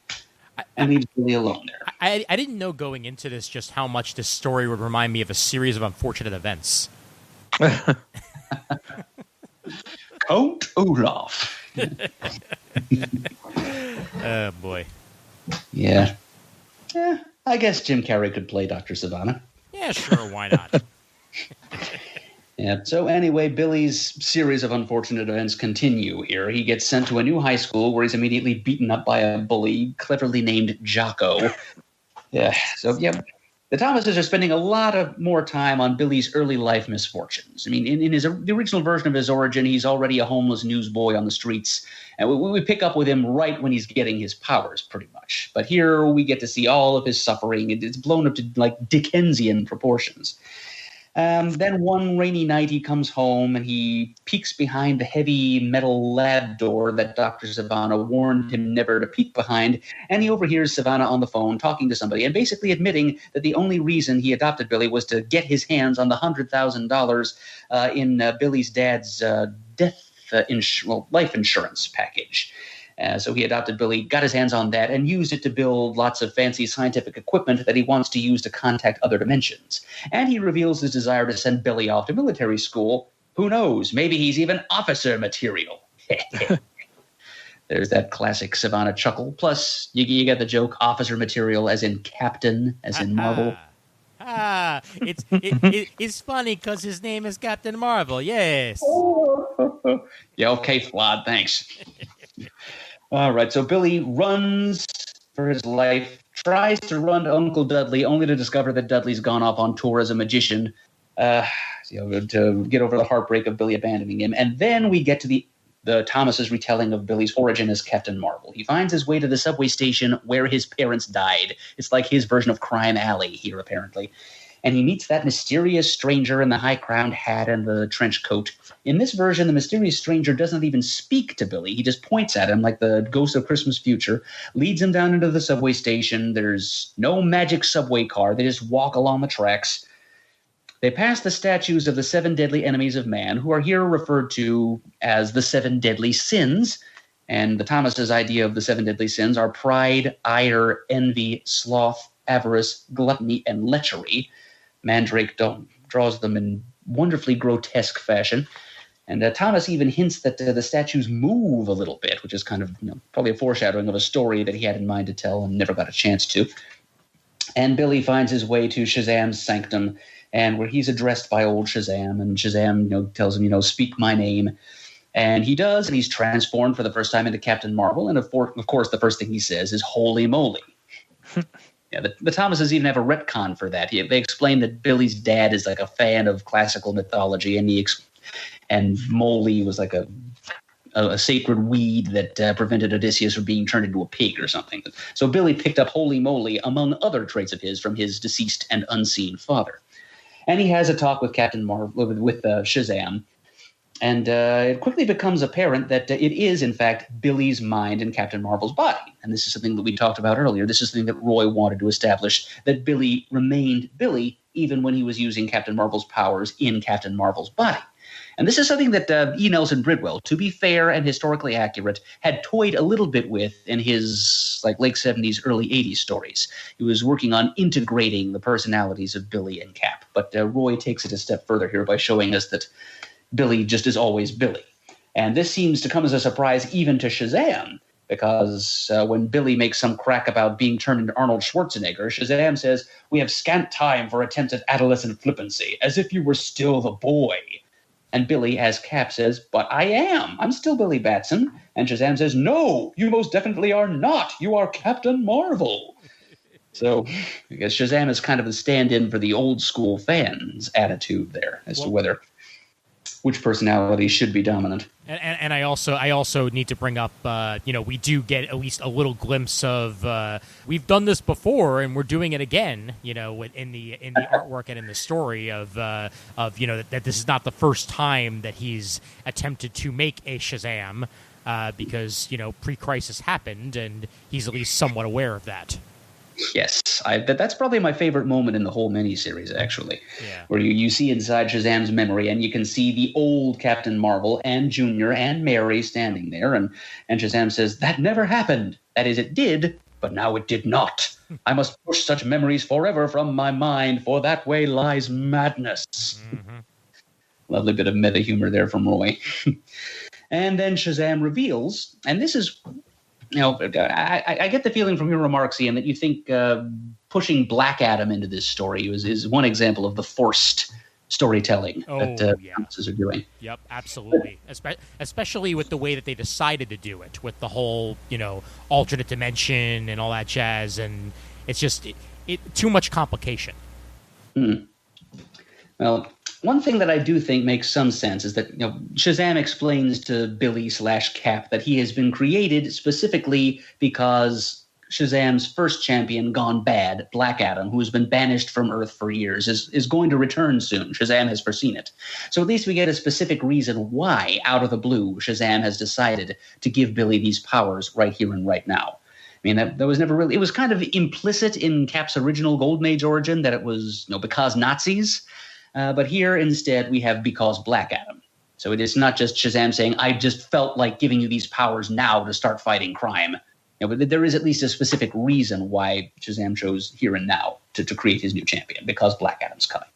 And leaves Billy alone there. I didn't know going into this just how much this story would remind me of a series of unfortunate events. Count Olaf. Oh, boy. Yeah. I guess Jim Carrey could play Dr. Sivana. Yeah, sure, why not? Yeah. So anyway, Billy's series of unfortunate events continue here. He gets sent to a new high school where he's immediately beaten up by a bully cleverly named Jocko. Yeah. So, the Thomases are spending a lot of more time on Billy's early life misfortunes. I mean, in the original version of his origin, he's already a homeless newsboy on the streets. And we pick up with him right when he's getting his powers, pretty much. But here we get to see all of his suffering. It's blown up to, like, Dickensian proportions. Then one rainy night he comes home and he peeks behind the heavy metal lab door that Dr. Sivana warned him never to peek behind, and he overhears Sivana on the phone talking to somebody and basically admitting that the only reason he adopted Billy was to get his hands on the $100,000 in Billy's dad's life insurance package. So he adopted Billy, got his hands on that, and used it to build lots of fancy scientific equipment that he wants to use to contact other dimensions. And he reveals his desire to send Billy off to military school. Who knows? Maybe he's even officer material. There's that classic Sivana chuckle. Plus, you get the joke, officer material as in captain, as in Marvel. It's funny because his name is Captain Marvel, yes. Yeah, okay, Flawed, thanks. All right, so Billy runs for his life, tries to run to Uncle Dudley, only to discover that Dudley's gone off on tour as a magician, to get over the heartbreak of Billy abandoning him. And then we get to the Thomas's retelling of Billy's origin as Captain Marvel. He finds his way to the subway station where his parents died. It's like his version of Crime Alley here, apparently. And he meets that mysterious stranger in the high-crowned hat and the trench coat. In this version, the mysterious stranger doesn't even speak to Billy. He just points at him like the ghost of Christmas future, leads him down into the subway station. There's no magic subway car. They just walk along the tracks. They pass the statues of the 7 deadly enemies of man, who are here referred to as the 7 deadly sins. And the Thomas's idea of the 7 deadly sins are pride, ire, envy, sloth, avarice, gluttony, and lechery. Mandrake draws them in wonderfully grotesque fashion. And Thomas even hints that the statues move a little bit, which is kind of probably a foreshadowing of a story that he had in mind to tell and never got a chance to. And Billy finds his way to Shazam's sanctum, and where he's addressed by old Shazam, and Shazam tells him, speak my name. And he does, and he's transformed for the first time into Captain Marvel. And of course, the first thing he says is, holy moly. Yeah, the Thomases even have a retcon for that. They explain that Billy's dad is like a fan of classical mythology, and moly was like a sacred weed that prevented Odysseus from being turned into a pig or something. So Billy picked up holy moly, among other traits of his, from his deceased and unseen father. And he has a talk with Captain Marvel, with Shazam. And it quickly becomes apparent that it is, in fact, Billy's mind in Captain Marvel's body. And this is something that we talked about earlier. This is something that Roy wanted to establish, that Billy remained Billy even when he was using Captain Marvel's powers in Captain Marvel's body. And this is something that E. Nelson Bridwell, to be fair and historically accurate, had toyed a little bit with in his late 70s, early 80s stories. He was working on integrating the personalities of Billy and Cap. But Roy takes it a step further here by showing us that Billy just is always Billy. And this seems to come as a surprise even to Shazam, because when Billy makes some crack about being turned into Arnold Schwarzenegger, Shazam says, "We have scant time for attempts at adolescent flippancy, as if you were still the boy." And Billy, as Cap, says, "But I am. I'm still Billy Batson." And Shazam says, "No, you most definitely are not. You are Captain Marvel." So I guess Shazam is kind of the stand-in for the old school fans' attitude there as to which personality should be dominant. And I also need to bring up, we do get at least a little glimpse of we've done this before and we're doing it again, in the artwork and in the story of that this is not the first time that he's attempted to make a Shazam because pre-crisis happened and he's at least somewhat aware of that. Yes, that's probably my favorite moment in the whole miniseries, actually, where you see inside Shazam's memory and you can see the old Captain Marvel and Junior and Mary standing there, and Shazam says, "That never happened. That is, it did, but now it did not. I must push such memories forever from my mind, for that way lies madness." Mm-hmm. Lovely bit of meta humor there from Roy. And then Shazam reveals, and this is... I get the feeling from your remarks, Ian, that you think pushing Black Adam into this story is one example of the forced storytelling that Thomases are doing. Yep, absolutely. Especially with the way that they decided to do it, with the whole, alternate dimension and all that jazz, and it's just too much complication. Well, one thing that I do think makes some sense is that Shazam explains to Billy/Cap that he has been created specifically because Shazam's first champion gone bad, Black Adam, who has been banished from Earth for years, is going to return soon. Shazam has foreseen it. So at least we get a specific reason why, out of the blue, Shazam has decided to give Billy these powers right here and right now. I mean, that was never really... It was kind of implicit in Cap's original Golden Age origin that it was because Nazis. But here, instead, we have because Black Adam. So it is not just Shazam saying, I just felt like giving you these powers now to start fighting crime. But there is at least a specific reason why Shazam chose here and now to create his new champion, because Black Adam's coming.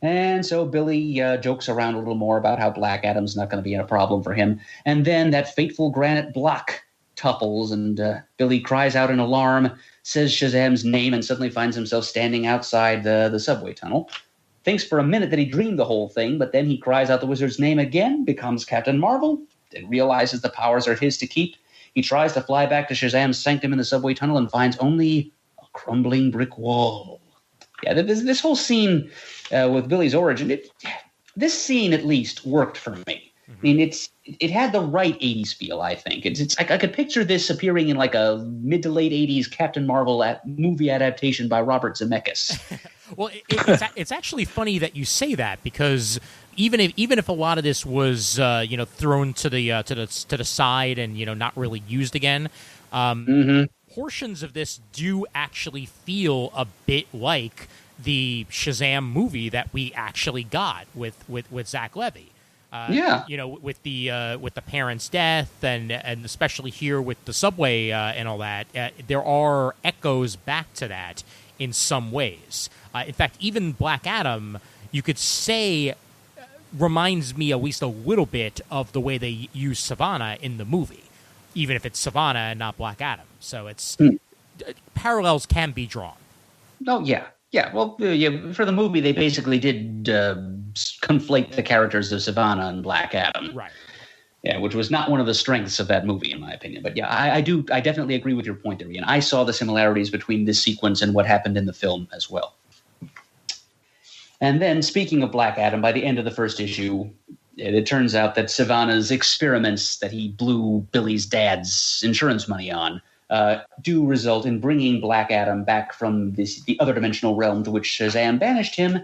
And so Billy jokes around a little more about how Black Adam's not going to be a problem for him. And then that fateful granite block topples, and Billy cries out in alarm, says Shazam's name, and suddenly finds himself standing outside the subway tunnel. Thinks for a minute that he dreamed the whole thing, but then he cries out the wizard's name again, becomes Captain Marvel, and realizes the powers are his to keep. He tries to fly back to Shazam's sanctum in the subway tunnel and finds only a crumbling brick wall. Yeah, this whole scene with Billy's origin, this scene at least worked for me. I mean, it had the right 80s feel, I think. I could picture this appearing in like a mid to late 80s Captain Marvel movie adaptation by Robert Zemeckis. Well, it's actually funny that you say that, because even if a lot of this was thrown to the side and not really used again, portions of this do actually feel a bit like the Shazam movie that we actually got with Zach Levy. With the parents' death, and especially here with the subway and all that, there are echoes back to that in some ways. In fact, even Black Adam, you could say, reminds me at least a little bit of the way they use Sivana in the movie, even if it's Sivana and not Black Adam. So it's parallels can be drawn. Oh, yeah. Yeah, well, for the movie, they basically did conflate the characters of Sivana and Black Adam. Right. Yeah, which was not one of the strengths of that movie, in my opinion. But yeah, I definitely agree with your point there, Ian. I saw the similarities between this sequence and what happened in the film as well. And then, speaking of Black Adam, by the end of the first issue, it turns out that Sivana's experiments that he blew Billy's dad's insurance money on do result in bringing Black Adam back from the other dimensional realm to which Shazam banished him,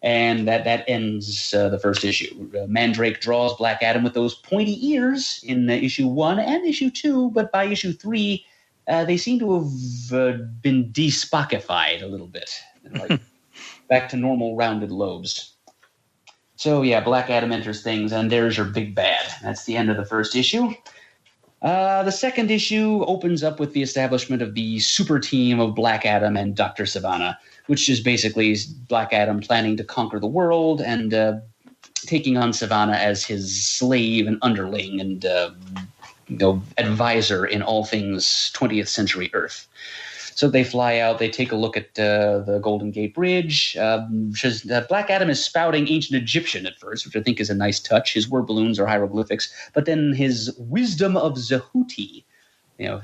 and that ends the first issue. Mandrake draws Black Adam with those pointy ears in issue 1 and issue 2, but by issue 3, they seem to have been de-Spockified a little bit, like back to normal rounded lobes. So yeah, Black Adam enters things, and there's your big bad. That's the end of the first issue. The second issue opens up with the establishment of the super team of Black Adam and Dr. Sivana, which is basically Black Adam planning to conquer the world and taking on Sivana as his slave and underling and advisor in all things 20th century Earth. So they fly out, they take a look at the Golden Gate Bridge. Black Adam is spouting ancient Egyptian at first, which I think is a nice touch. His word balloons are hieroglyphics. But then his wisdom of Zehuti,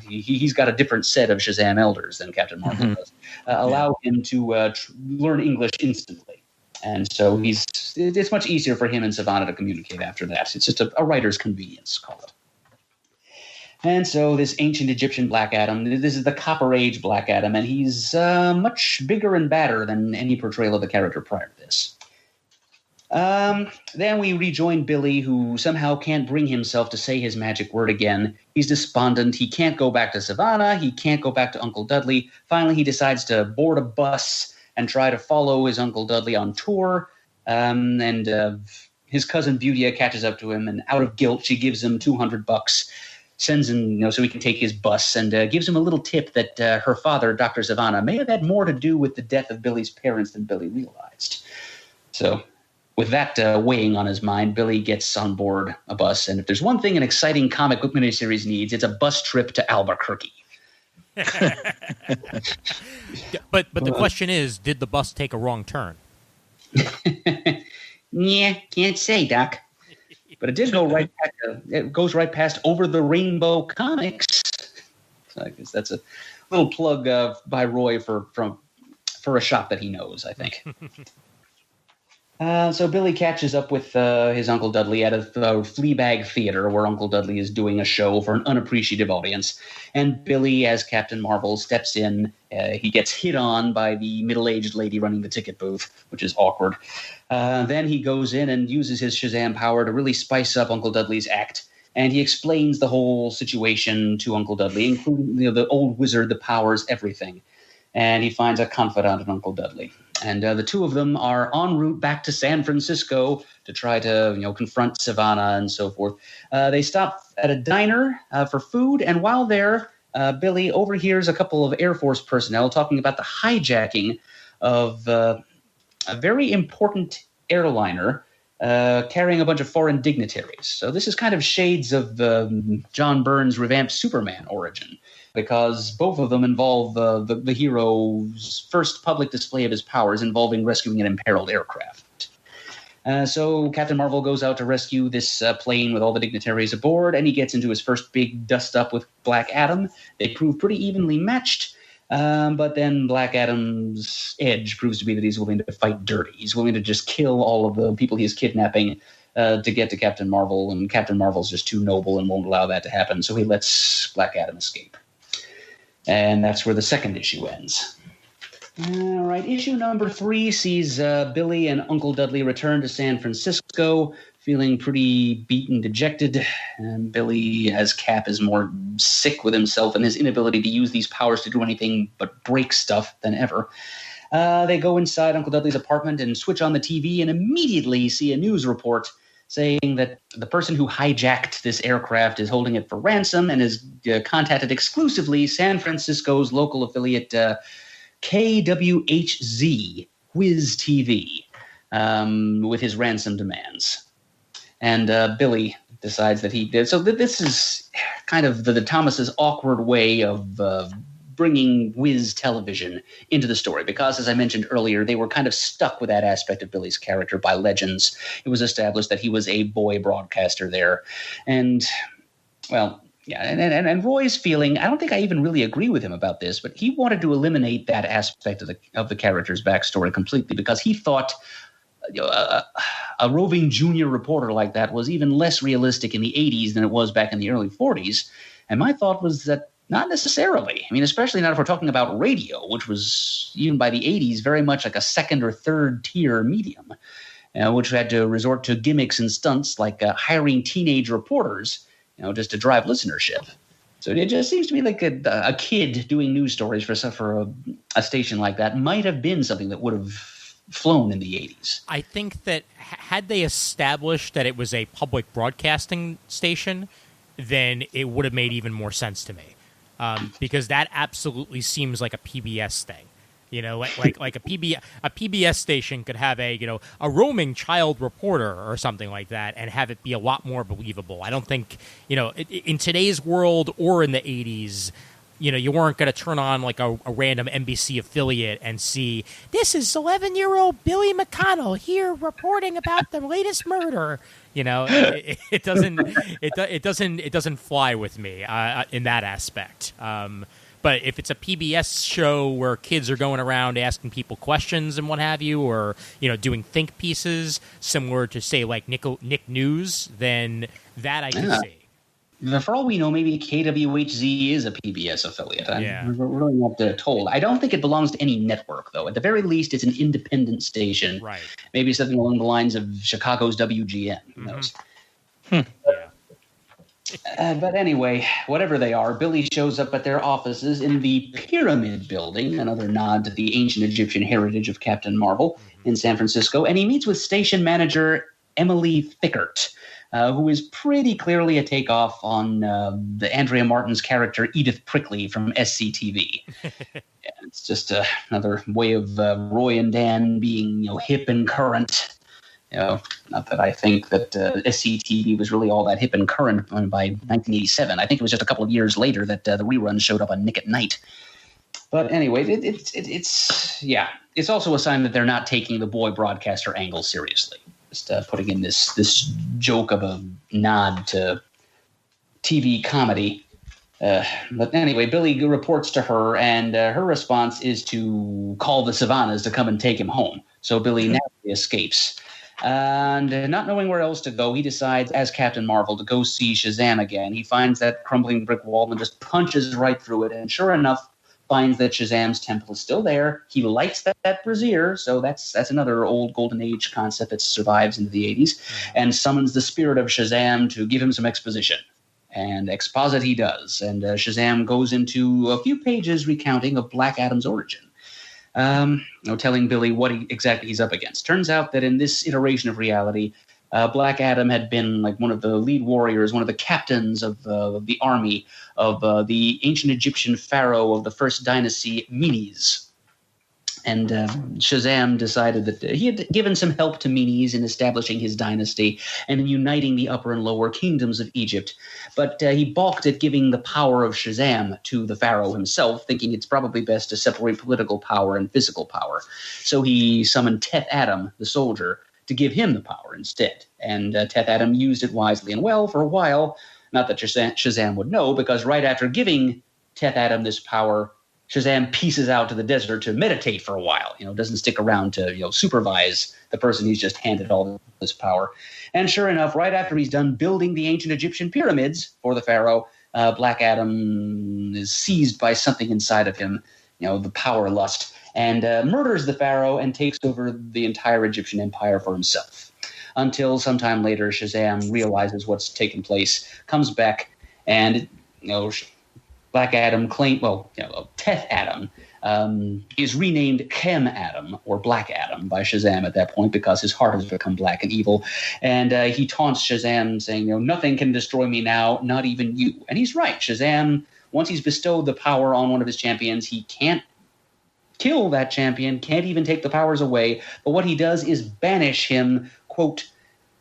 he's got a different set of Shazam elders than Captain Marvel does, allow him to learn English instantly. And so it's much easier for him and Sivana to communicate after that. It's just a writer's convenience, call it. And so this ancient Egyptian Black Adam, this is the Copper Age Black Adam, and he's much bigger and badder than any portrayal of the character prior to this. Then we rejoin Billy, who somehow can't bring himself to say his magic word again. He's despondent. He can't go back to Sivana. He can't go back to Uncle Dudley. Finally, he decides to board a bus and try to follow his Uncle Dudley on tour. And his cousin Beautia catches up to him, and out of guilt, she gives him $200. Sends him, so he can take his bus, and gives him a little tip that her father, Dr. Sivana, may have had more to do with the death of Billy's parents than Billy realized. So with that weighing on his mind, Billy gets on board a bus, and if there's one thing an exciting comic book miniseries needs, it's a bus trip to Albuquerque. But the question is, did the bus take a wrong turn? Yeah, can't say, Doc. But it did go right past, it goes right past Over the Rainbow Comics. So I guess that's a little plug by Roy for a shop that he knows, I think. So Billy catches up with his Uncle Dudley at a Fleabag theater where Uncle Dudley is doing a show for an unappreciative audience. And Billy, as Captain Marvel, steps in. He gets hit on by the middle-aged lady running the ticket booth, which is awkward. Then he goes in and uses his Shazam power to really spice up Uncle Dudley's act. And he explains the whole situation to Uncle Dudley, including the old wizard, the powers, everything. And he finds a confidant in Uncle Dudley. And the two of them are en route back to San Francisco to try to, confront Sivana and so forth. They stop at a diner for food, and while there, Billy overhears a couple of Air Force personnel talking about the hijacking of a very important airliner carrying a bunch of foreign dignitaries. So this is kind of shades of John Byrne's revamped Superman origin, because both of them involve the hero's first public display of his powers involving rescuing an imperiled aircraft. So Captain Marvel goes out to rescue this plane with all the dignitaries aboard, and he gets into his first big dust-up with Black Adam. They prove pretty evenly matched, but then Black Adam's edge proves to be that he's willing to fight dirty. He's willing to just kill all of the people he's kidnapping to get to Captain Marvel, and Captain Marvel's just too noble and won't allow that to happen, so he lets Black Adam escape. And that's where the second issue ends. All right, issue number 3 sees Billy and Uncle Dudley return to San Francisco, feeling pretty beaten, dejected. And Billy, as Cap, is more sick with himself and his inability to use these powers to do anything but break stuff than ever. They go inside Uncle Dudley's apartment and switch on the TV and immediately see a news report saying that the person who hijacked this aircraft is holding it for ransom and has contacted exclusively San Francisco's local affiliate, KWHZ-Whiz TV, with his ransom demands. And Billy decides that he did. So this is kind of the Thomas's awkward way of bringing Whiz television into the story, because, as I mentioned earlier, they were kind of stuck with that aspect of Billy's character by legends. It was established that he was a boy broadcaster there. And, well, yeah, and Roy's feeling, I don't think I even really agree with him about this, but he wanted to eliminate that aspect of the character's backstory completely, because he thought a roving junior reporter like that was even less realistic in the 80s than it was back in the early 40s. And my thought was that not necessarily. I mean, especially not if we're talking about radio, which was, even by the 80s, very much like a second or third tier medium, which had to resort to gimmicks and stunts like hiring teenage reporters, just to drive listenership. So it just seems to me like a kid doing news stories for a station like that might have been something that would have flown in the 80s. I think that had they established that it was a public broadcasting station, then it would have made even more sense to me. Because that absolutely seems like a PBS thing, like a PBS station could have a roaming child reporter or something like that, and have it be a lot more believable. I don't think in today's world or in the 80s, you weren't going to turn on like a random NBC affiliate and see, this is 11-year-old Billy McConnell here reporting about the latest murder. It doesn't fly with me in that aspect. But if it's a PBS show where kids are going around asking people questions and what have you, or doing think pieces similar to, say, like Nick News, then that I can see. For all we know, maybe KWHZ is a PBS affiliate. I'm really not told. I don't think it belongs to any network, though. At the very least, it's an independent station. Right. Maybe something along the lines of Chicago's WGN. Who knows? But anyway, whatever they are, Billy shows up at their offices in the Pyramid Building, another nod to the ancient Egyptian heritage of Captain Marvel in San Francisco, and he meets with station manager Emily Fickert, who is pretty clearly a takeoff on the Andrea Martin's character Edith Prickley from SCTV. It's just another way of Roy and Dann being hip and current. Not that I think that SCTV was really all that hip and current by 1987. I think it was just a couple of years later that the reruns showed up on Nick at Night. But anyway, it's also a sign that they're not taking the boy broadcaster angle seriously. Just putting in this joke of a nod to TV comedy. But anyway, Billy reports to her, and her response is to call the Sivanas to come and take him home. So Billy narrowly escapes. And not knowing where else to go, he decides, as Captain Marvel, to go see Shazam again. He finds that crumbling brick wall and just punches right through it. And sure enough, finds that Shazam's temple is still there. He lights that brazier, so that's another old Golden Age concept that survives into the 80s, and summons the spirit of Shazam to give him some exposition. And exposit he does, and Shazam goes into a few pages recounting of Black Adam's origin. telling Billy what exactly he's up against. Turns out that in this iteration of reality, Black Adam had been like one of the lead warriors, one of the captains of the army of the ancient Egyptian pharaoh of the first dynasty, Menes. And Shazam decided that he had given some help to Menes in establishing his dynasty and in uniting the upper and lower kingdoms of Egypt. But he balked at giving the power of Shazam to the pharaoh himself, thinking it's probably best to separate political power and physical power. So he summoned Teth Adam, the soldier, to give him the power instead. And Teth Adam used it wisely and well for a while. Not that Shazam would know, because right after giving Teth Adam this power, Shazam pieces out to the desert to meditate for a while. Doesn't stick around to supervise the person he's just handed all this power. And sure enough, right after he's done building the ancient Egyptian pyramids for the pharaoh, Black Adam is seized by something inside of him, the power lust, and murders the pharaoh and takes over the entire Egyptian empire for himself. Until sometime later, Shazam realizes what's taken place, comes back, and Black Adam Teth Adam is renamed Chem Adam, or Black Adam, by Shazam at that point, because his heart has become black and evil. And he taunts Shazam, saying, nothing can destroy me now, not even you. And he's right. Shazam, once he's bestowed the power on one of his champions, he can't kill that champion, can't even take the powers away. But what he does is banish him, quote,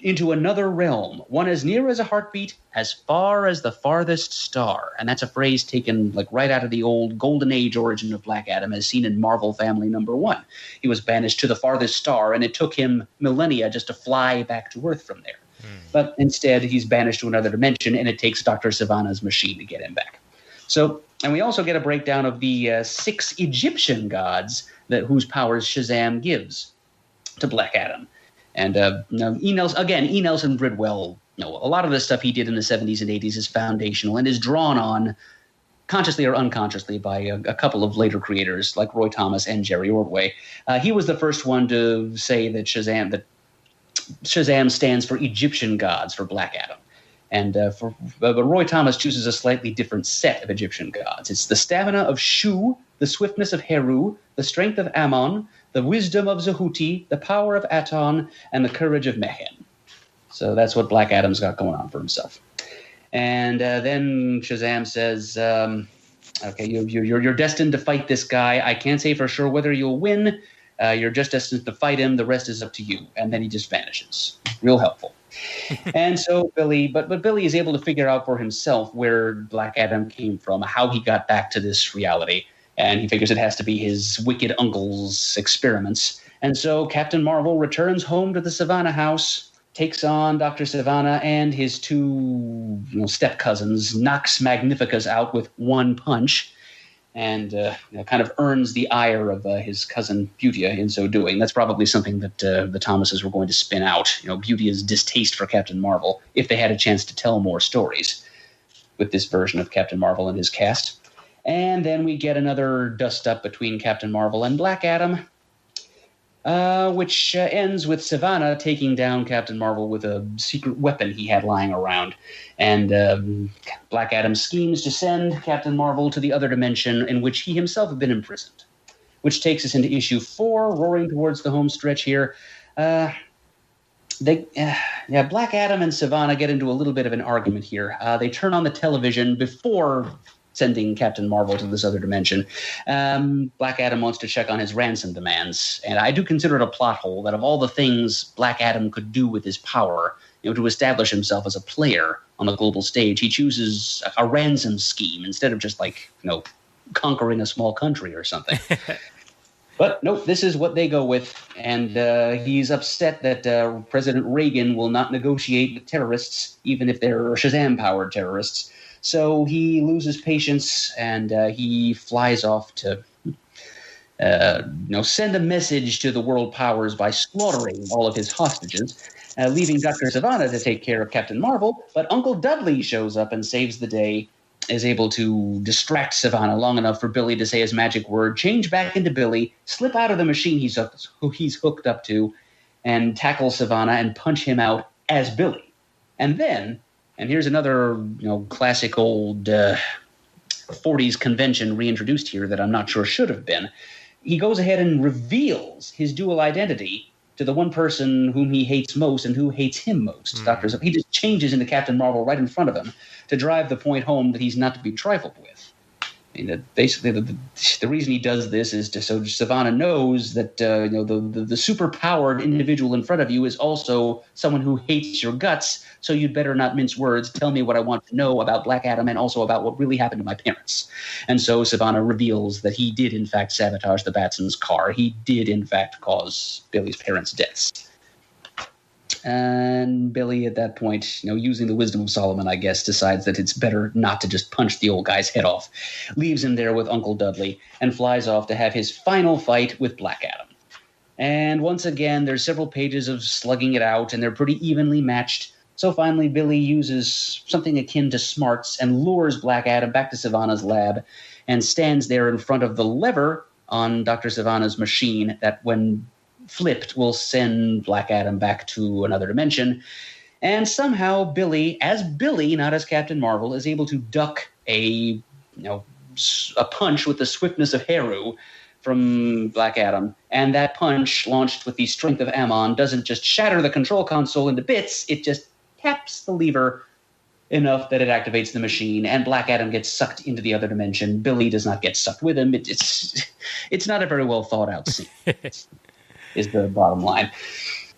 into another realm, one as near as a heartbeat, as far as the farthest star. And that's a phrase taken right out of the old Golden Age origin of Black Adam, as seen in Marvel Family #1. He was banished to the farthest star, and it took him millennia just to fly back to Earth from there. But instead, he's banished to another dimension, and it takes Dr. Sivana's machine to get him back. So, and we also get a breakdown of the 6 Egyptian gods whose powers Shazam gives to Black Adam. And E. Nelson Bridwell, a lot of the stuff he did in the 70s and 80s is foundational and is drawn on, consciously or unconsciously, by a couple of later creators like Roy Thomas and Jerry Ordway. He was the first one to say that Shazam stands for Egyptian gods for Black Adam. And but Roy Thomas chooses a slightly different set of Egyptian gods. It's the stamina of Shu, the swiftness of Heru, the strength of Ammon, the wisdom of Zehuti, the power of Aton, and the courage of Mehen. So that's what Black Adam's got going on for himself. And then Shazam says, okay, you're destined to fight this guy. I can't say for sure whether you'll win. You're just destined to fight him. The rest is up to you. And then he just vanishes. Real helpful. And so Billy, but Billy is able to figure out for himself where Black Adam came from, how he got back to this reality. And he figures it has to be his wicked uncle's experiments. And so Captain Marvel returns home to the Sivana house, takes on Dr. Sivana and his 2 step-cousins, knocks Magnificus out with one punch, and kind of earns the ire of his cousin Beautia in so doing. That's probably something that the Thomases were going to spin out, Beautia's distaste for Captain Marvel, if they had a chance to tell more stories with this version of Captain Marvel and his cast. And then we get another dust-up between Captain Marvel and Black Adam, which ends with Sivana taking down Captain Marvel with a secret weapon he had lying around. And Black Adam schemes to send Captain Marvel to the other dimension in which he himself had been imprisoned, which takes us into issue 4, roaring towards the home stretch here. Black Adam and Sivana get into a little bit of an argument here. They turn on the television before sending Captain Marvel to this other dimension. Black Adam wants to check on his ransom demands, and I do consider it a plot hole that of all the things Black Adam could do with his power, to establish himself as a player on the global stage, he chooses a ransom scheme instead of just conquering a small country or something. But nope, this is what they go with, and he's upset that President Reagan will not negotiate with terrorists, even if they're Shazam-powered terrorists. So he loses patience, and he flies off to send a message to the world powers by slaughtering all of his hostages, leaving Dr. Sivana to take care of Captain Marvel. But Uncle Dudley shows up and saves the day, is able to distract Sivana long enough for Billy to say his magic word, change back into Billy, slip out of the machine he's hooked up to, and tackle Sivana and punch him out as Billy. And then, and here's another classic old 40s convention reintroduced here that I'm not sure should have been. he goes ahead and reveals his dual identity to the one person whom he hates most and who hates him most. He just changes into Captain Marvel right in front of him to drive the point home that he's not to be trifled with. I mean, basically, the reason he does this is so Sivana knows that the super-powered individual in front of you is also someone who hates your guts, so you'd better not mince words. Tell me what I want to know about Black Adam and also about what really happened to my parents. And so Sivana reveals that he did, in fact, sabotage the Batsons' car. He did, in fact, cause Billy's parents' deaths. And Billy, at that point, using the wisdom of Solomon, I guess, decides that it's better not to just punch the old guy's head off, leaves him there with Uncle Dudley, and flies off to have his final fight with Black Adam. And once again, there's several pages of slugging it out, and they're pretty evenly matched. So finally, Billy uses something akin to smarts and lures Black Adam back to Sivana's lab and stands there in front of the lever on Dr. Sivana's machine that, when flipped, will send Black Adam back to another dimension. And somehow Billy, not as Captain Marvel, is able to duck a punch with the swiftness of Heru from Black Adam. And that punch, launched with the strength of Ammon, doesn't just shatter the control console into bits, it just taps the lever enough that it activates the machine, and Black Adam gets sucked into the other dimension. Billy does not get sucked with him. It's not a very well thought out scene. Is the bottom line.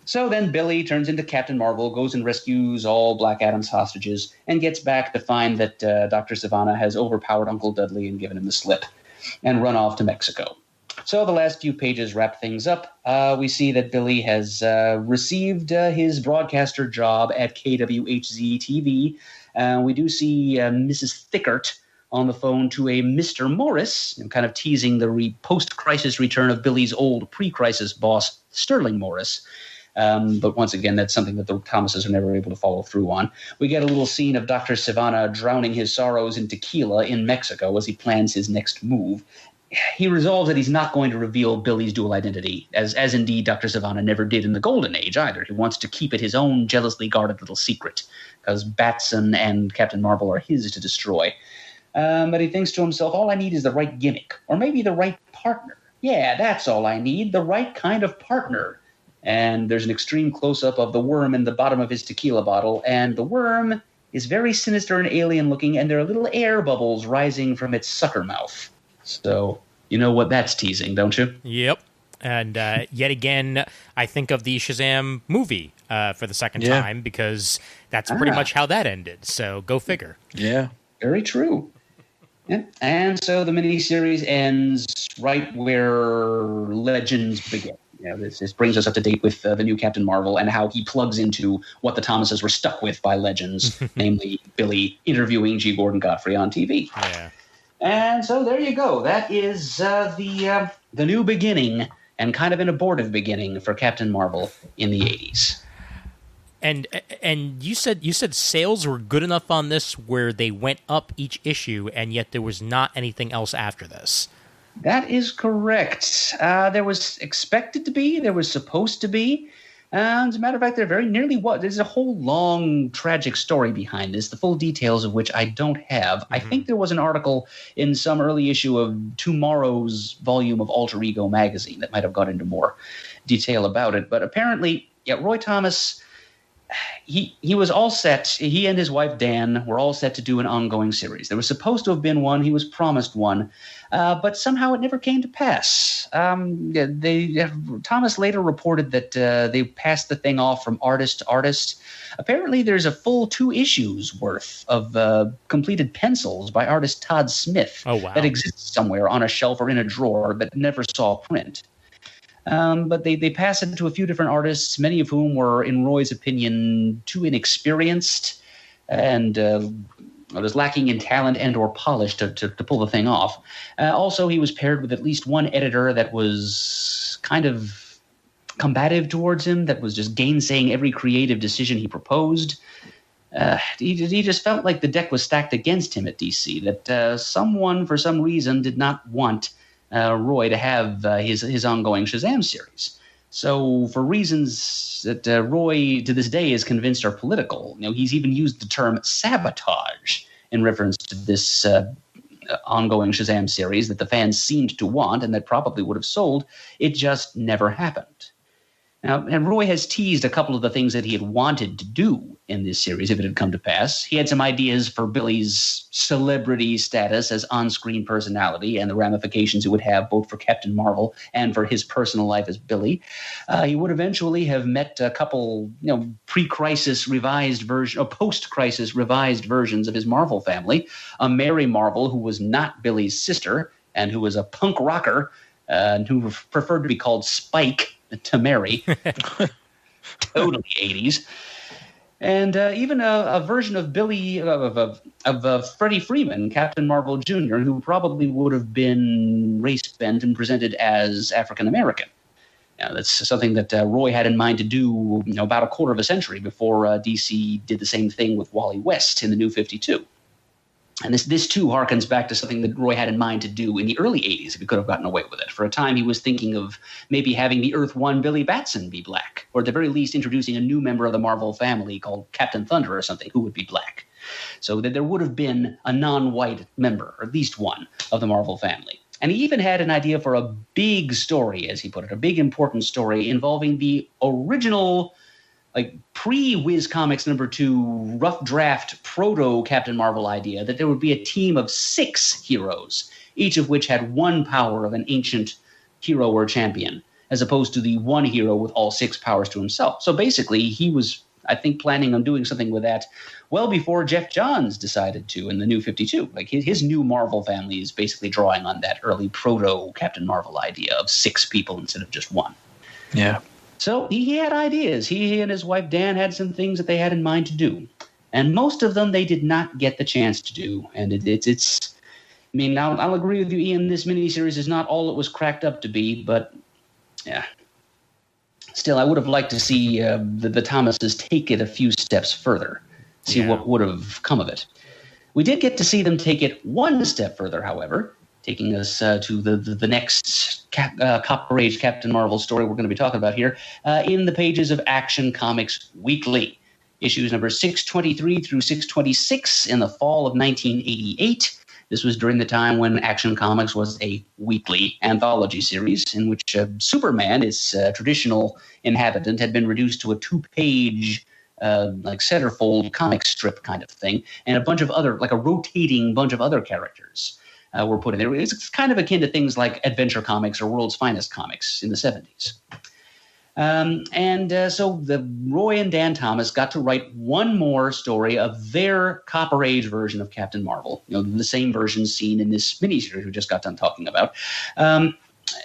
So then Billy turns into Captain Marvel, goes and rescues all Black Adam's hostages, and gets back to find that Dr. Sivana has overpowered Uncle Dudley and given him the slip, and run off to Mexico. So the last few pages wrap things up. We see that Billy has received his broadcaster job at KWHZ-TV. We do see Mrs. Thickert on the phone to a Mr. Morris, kind of teasing the post-crisis return of Billy's old pre-crisis boss, Sterling Morris. But once again, that's something that the Thomases are never able to follow through on. We get a little scene of Dr. Sivana drowning his sorrows in tequila in Mexico as he plans his next move. He resolves that he's not going to reveal Billy's dual identity, as indeed Dr. Sivana never did in the Golden Age either. He wants to keep it his own jealously guarded little secret, because Batson and Captain Marvel are his to destroy. But he thinks to himself, all I need is the right gimmick, or maybe the right partner. Yeah, that's all I need, the right kind of partner. And there's an extreme close-up of the worm in the bottom of his tequila bottle, and the worm is very sinister and alien-looking, and there are little air bubbles rising from its sucker mouth. So you know what that's teasing, don't you? Yep. And yet again, I think of the Shazam movie for the second time, because that's pretty much how that ended. So go figure. Yeah. Very true. Yeah. And so the miniseries ends right where Legends begin. This brings us up to date with the new Captain Marvel and how he plugs into what the Thomases were stuck with by Legends, namely Billy interviewing G. Gordon Godfrey on TV. Yeah. And so there you go. That is the new beginning, and kind of an abortive beginning for Captain Marvel in the 80s. And you said sales were good enough on this where they went up each issue, and yet there was not anything else after this. That is correct. There was expected to be, there was supposed to be. As a matter of fact, there very nearly was. There's a whole long, tragic story behind this, the full details of which I don't have. Mm-hmm. I think there was an article in some early issue of tomorrow's volume of Alter Ego magazine that might have got into more detail about it. But apparently, Roy Thomas, he was all set. He and his wife, Dan, were all set to do an ongoing series. There was supposed to have been one. He was promised one. But somehow it never came to pass. Thomas later reported that they passed the thing off from artist to artist. Apparently there's a full 2 issues worth of completed pencils by artist Todd Smith that exists somewhere on a shelf or in a drawer but never saw print. But they passed it to a few different artists, many of whom were, in Roy's opinion, too inexperienced and was lacking in talent and or polish to pull the thing off. Also, he was paired with at least one editor that was kind of combative towards him, that was just gainsaying every creative decision he proposed. He just felt like the deck was stacked against him at DC, that someone, for some reason, did not want Roy to have his ongoing Shazam series. So for reasons that Roy to this day is convinced are political, he's even used the term sabotage in reference to this ongoing Shazam series that the fans seemed to want and that probably would have sold. It just never happened. Now, and Roy has teased a couple of the things that he had wanted to do in this series if it had come to pass. He had some ideas for Billy's celebrity status as on-screen personality and the ramifications it would have both for Captain Marvel and for his personal life as Billy. He would eventually have met a couple, pre-crisis revised version or post-crisis revised versions of his Marvel family. A Mary Marvel who was not Billy's sister and who was a punk rocker and who preferred to be called Spike to Mary. Totally 80s. And even a version of Billy, of Freddie Freeman, Captain Marvel Jr., who probably would have been race-bent and presented as African-American. Now, that's something that Roy had in mind to do about a quarter of a century before DC did the same thing with Wally West in the New 52. And this too harkens back to something that Roy had in mind to do in the early 80s if he could have gotten away with it. For a time, he was thinking of maybe having the Earth 1 Billy Batson be black, or at the very least introducing a new member of the Marvel family called Captain Thunder or something who would be black. So that there would have been a non-white member, or at least one, of the Marvel family. And he even had an idea for a big story, as he put it, a big important story involving the original pre-Wiz Comics #2 rough draft proto-Captain Marvel idea that there would be a team of 6 heroes, each of which had one power of an ancient hero or champion, as opposed to the one hero with all 6 powers to himself. So basically, he was, I think, planning on doing something with that well before Jeff Johns decided to in the New 52. His new Marvel family is basically drawing on that early proto-Captain Marvel idea of 6 people instead of just one. Yeah. So he had ideas. He and his wife Dan had some things that they had in mind to do. And most of them they did not get the chance to do. And it's I mean, I'll agree with you, Ian, this miniseries is not all it was cracked up to be, but yeah. Still, I would have liked to see the Thomases take it a few steps further, see what would have come of it. We did get to see them take it one step further, however, taking us to the next Copper Age Captain Marvel story we're going to be talking about here, in the pages of Action Comics Weekly. Issues number 623 through 626 in the fall of 1988. This was during the time when Action Comics was a weekly anthology series in which Superman, its traditional inhabitant, had been reduced to a 2-page centerfold comic strip kind of thing, and a bunch of other, a rotating bunch of other characters were put in there. It's kind of akin to things like Adventure Comics or World's Finest Comics in the 70s. So the Roy and Dann Thomas got to write one more story of their Copper Age version of Captain Marvel, the same version seen in this miniseries we just got done talking about,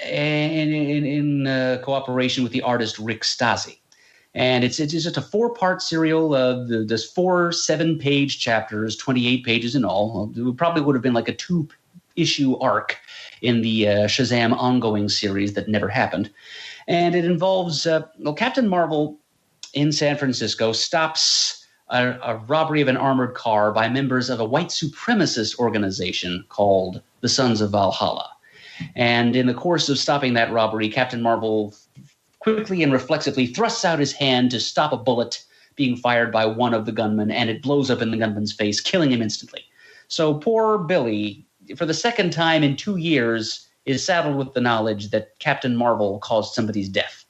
in cooperation with the artist Rick Stasi. And it's just a 4-part serial. There's 4 7-page chapters, 28 pages in all. It probably would have been like a 2-issue arc in the Shazam ongoing series that never happened. And it involves Captain Marvel in San Francisco stops a robbery of an armored car by members of a white supremacist organization called the Sons of Valhalla. And in the course of stopping that robbery, Captain Marvel quickly and reflexively thrusts out his hand to stop a bullet being fired by one of the gunmen, and it blows up in the gunman's face, killing him instantly. So poor Billy, for the second time in 2 years, is saddled with the knowledge that Captain Marvel caused somebody's death.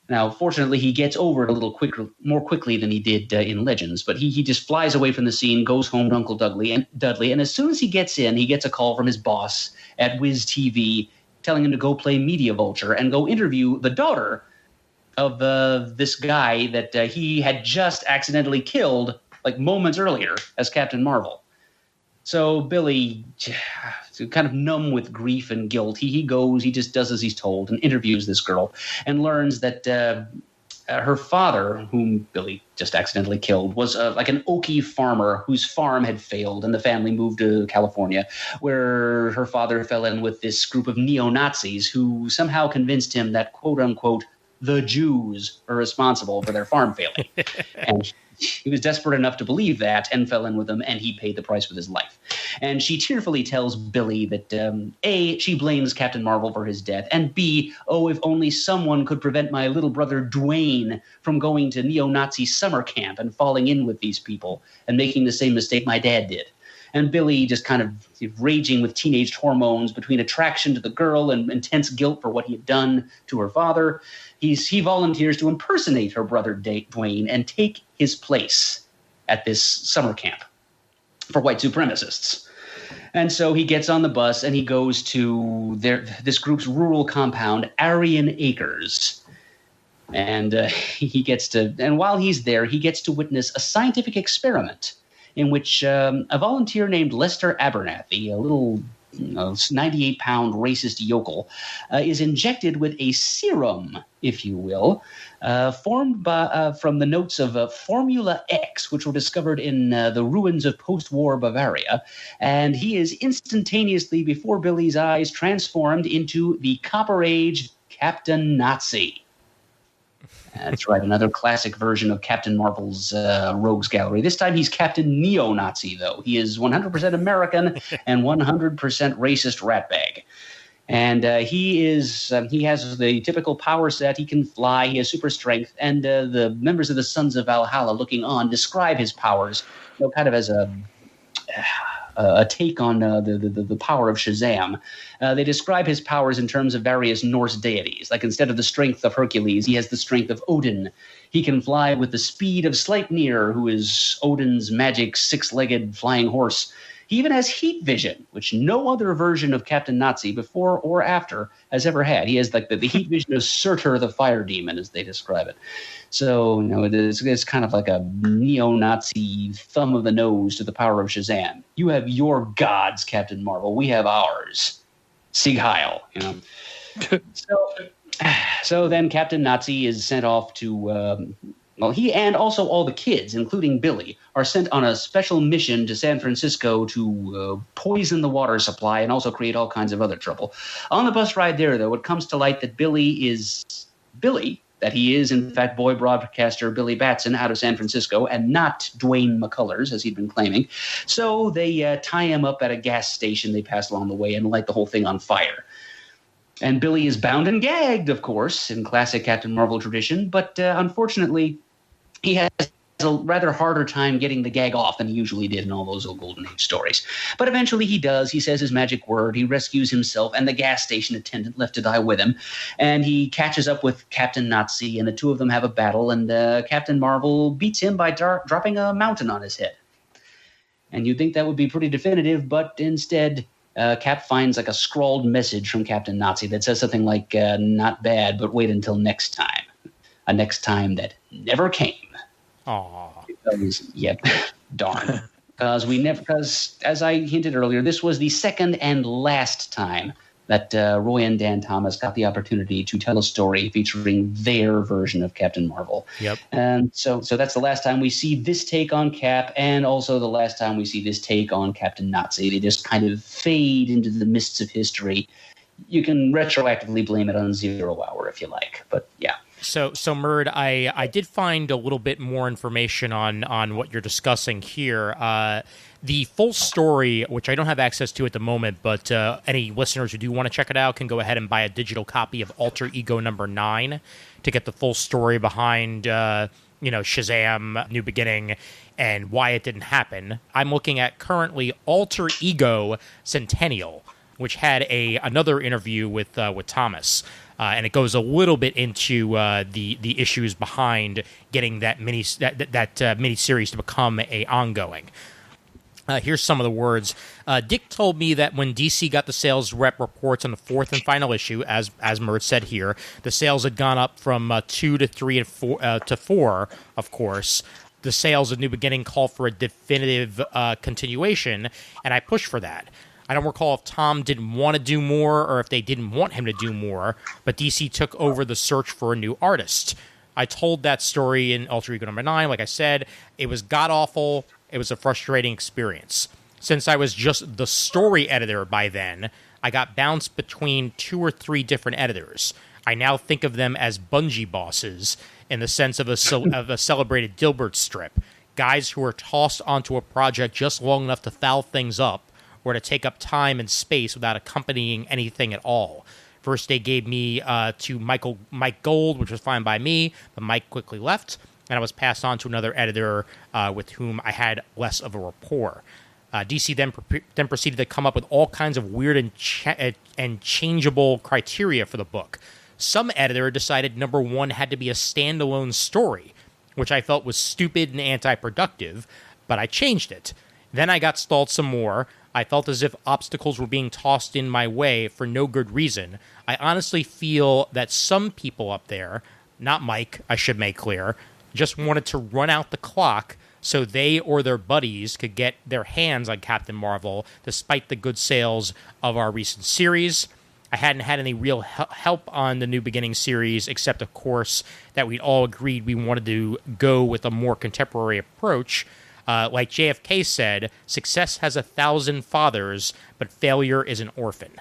Now, fortunately, he gets over it a little more quickly than he did in Legends, but he just flies away from the scene, goes home to Uncle Dudley, and as soon as he gets in, he gets a call from his boss at Wiz TV telling him to go play Media Vulture and go interview the daughter of this guy that he had just accidentally killed moments earlier as Captain Marvel. So Billy, kind of numb with grief and guilt, he goes, he just does as he's told and interviews this girl and learns that her father, whom Billy just accidentally killed, was an Okie farmer whose farm had failed, and the family moved to California, where her father fell in with this group of neo-Nazis who somehow convinced him that, quote-unquote, the Jews are responsible for their farm failing. And he was desperate enough to believe that and fell in with them, and he paid the price with his life. And she tearfully tells Billy that, A, she blames Captain Marvel for his death, and B, if only someone could prevent my little brother Dwayne from going to neo-Nazi summer camp and falling in with these people and making the same mistake my dad did. And Billy, just kind of raging with teenage hormones between attraction to the girl and intense guilt for what he had done to her father, he volunteers to impersonate her brother Dwayne and take his place at this summer camp for white supremacists. And so he gets on the bus and he goes to this group's rural compound, Aryan Acres. And and while he's there, he gets to witness a scientific experiment in which a volunteer named Lester Abernathy, a little 98-pound racist yokel, is injected with a serum, if you will, formed from the notes of Formula X, which were discovered in the ruins of post-war Bavaria. And he is instantaneously, before Billy's eyes, transformed into the Copper-Age Captain Nazi. That's right, another classic version of Captain Marvel's Rogues Gallery. This time he's Captain Neo-Nazi, though. He is 100% American and 100% racist ratbag. And he has the typical power set. He can fly. He has super strength. And the members of the Sons of Valhalla looking on describe his powers, kind of as a take on the power of Shazam. They describe his powers in terms of various Norse deities. Like instead of the strength of Hercules, he has the strength of Odin. He can fly with the speed of Sleipnir, who is Odin's magic six-legged flying horse. He even has heat vision, which no other version of Captain Nazi before or after has ever had. He has like the heat vision of Surtur the fire demon, as they describe it. So, it's kind of like a neo-Nazi thumb of the nose to the power of Shazam. You have your gods, Captain Marvel. We have ours. Sieg Heil, So then Captain Nazi is sent off to, he and also all the kids, including Billy, are sent on a special mission to San Francisco to poison the water supply and also create all kinds of other trouble. On the bus ride there, though, it comes to light that Billy is Billy, that he is, in fact, boy broadcaster Billy Batson out of San Francisco and not Dwayne McCullers, as he'd been claiming. So they tie him up at a gas station they pass along the way and light the whole thing on fire. And Billy is bound and gagged, of course, in classic Captain Marvel tradition, but unfortunately, he has a rather harder time getting the gag off than he usually did in all those old Golden Age stories. But eventually he does. He says his magic word. He rescues himself and the gas station attendant left to die with him. And he catches up with Captain Nazi, and the two of them have a battle, and Captain Marvel beats him by dropping a mountain on his head. And you'd think that would be pretty definitive, but instead Cap finds like a scrawled message from Captain Nazi that says something like, not bad, but wait until next time. A next time that never came. Aww. Yep, darn. Because as I hinted earlier, this was the second and last time that Roy and Dann Thomas got the opportunity to tell a story featuring their version of Captain Marvel. Yep. And so that's the last time we see this take on Cap, and also the last time we see this take on Captain Nazi. They just kind of fade into the mists of history. You can retroactively blame it on Zero Hour if you like, but yeah. So Murd, I did find a little bit more information on what you're discussing here. The full story, which I don't have access to at the moment, but any listeners who do want to check it out can go ahead and buy a digital copy of Alter Ego number 9 to get the full story behind, Shazam, New Beginning, and why it didn't happen. I'm looking at currently Alter Ego Centennial, which had another interview with Thomas. And it goes a little bit into the issues behind getting that mini-series to become a ongoing. Here's some of the words. Dick told me that when DC got the sales rep reports on the fourth and final issue, as Mert said here, the sales had gone up from 2 to 3 and 4 to 4, of course. The sales of New Beginning called for a definitive continuation, and I pushed for that. I don't recall if Tom didn't want to do more or if they didn't want him to do more, but DC took over the search for a new artist. I told that story in Alter Ego number 9. Like I said, it was god-awful. It was a frustrating experience. Since I was just the story editor by then, I got bounced between 2 or 3 different editors. I now think of them as Bungie bosses in the sense of a celebrated Dilbert strip. Guys who are tossed onto a project just long enough to foul things up, or to take up time and space without accompanying anything at all. First, they gave me to Mike Gold, which was fine by me, but Mike quickly left, and I was passed on to another editor with whom I had less of a rapport. DC then proceeded to come up with all kinds of weird and changeable criteria for the book. Some editor decided number 1 had to be a standalone story, which I felt was stupid and anti-productive, but I changed it. Then I got stalled some more. I felt as if obstacles were being tossed in my way for no good reason. I honestly feel that some people up there, not Mike, I should make clear, just wanted to run out the clock so they or their buddies could get their hands on Captain Marvel, despite the good sales of our recent series. I hadn't had any real help on the New Beginning series, except, of course, that we'd all agreed we wanted to go with a more contemporary approach. Like JFK said, success has 1,000 fathers, but failure is an orphan.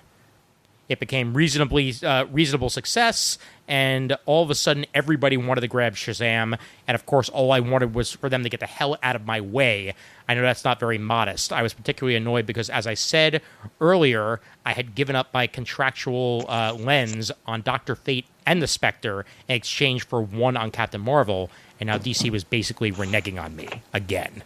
It became reasonable success, and all of a sudden everybody wanted to grab Shazam, and of course all I wanted was for them to get the hell out of my way. I know that's not very modest. I was particularly annoyed because, as I said earlier, I had given up my contractual lens on Dr. Fate and the Spectre in exchange for one on Captain Marvel, and now DC was basically reneging on me again.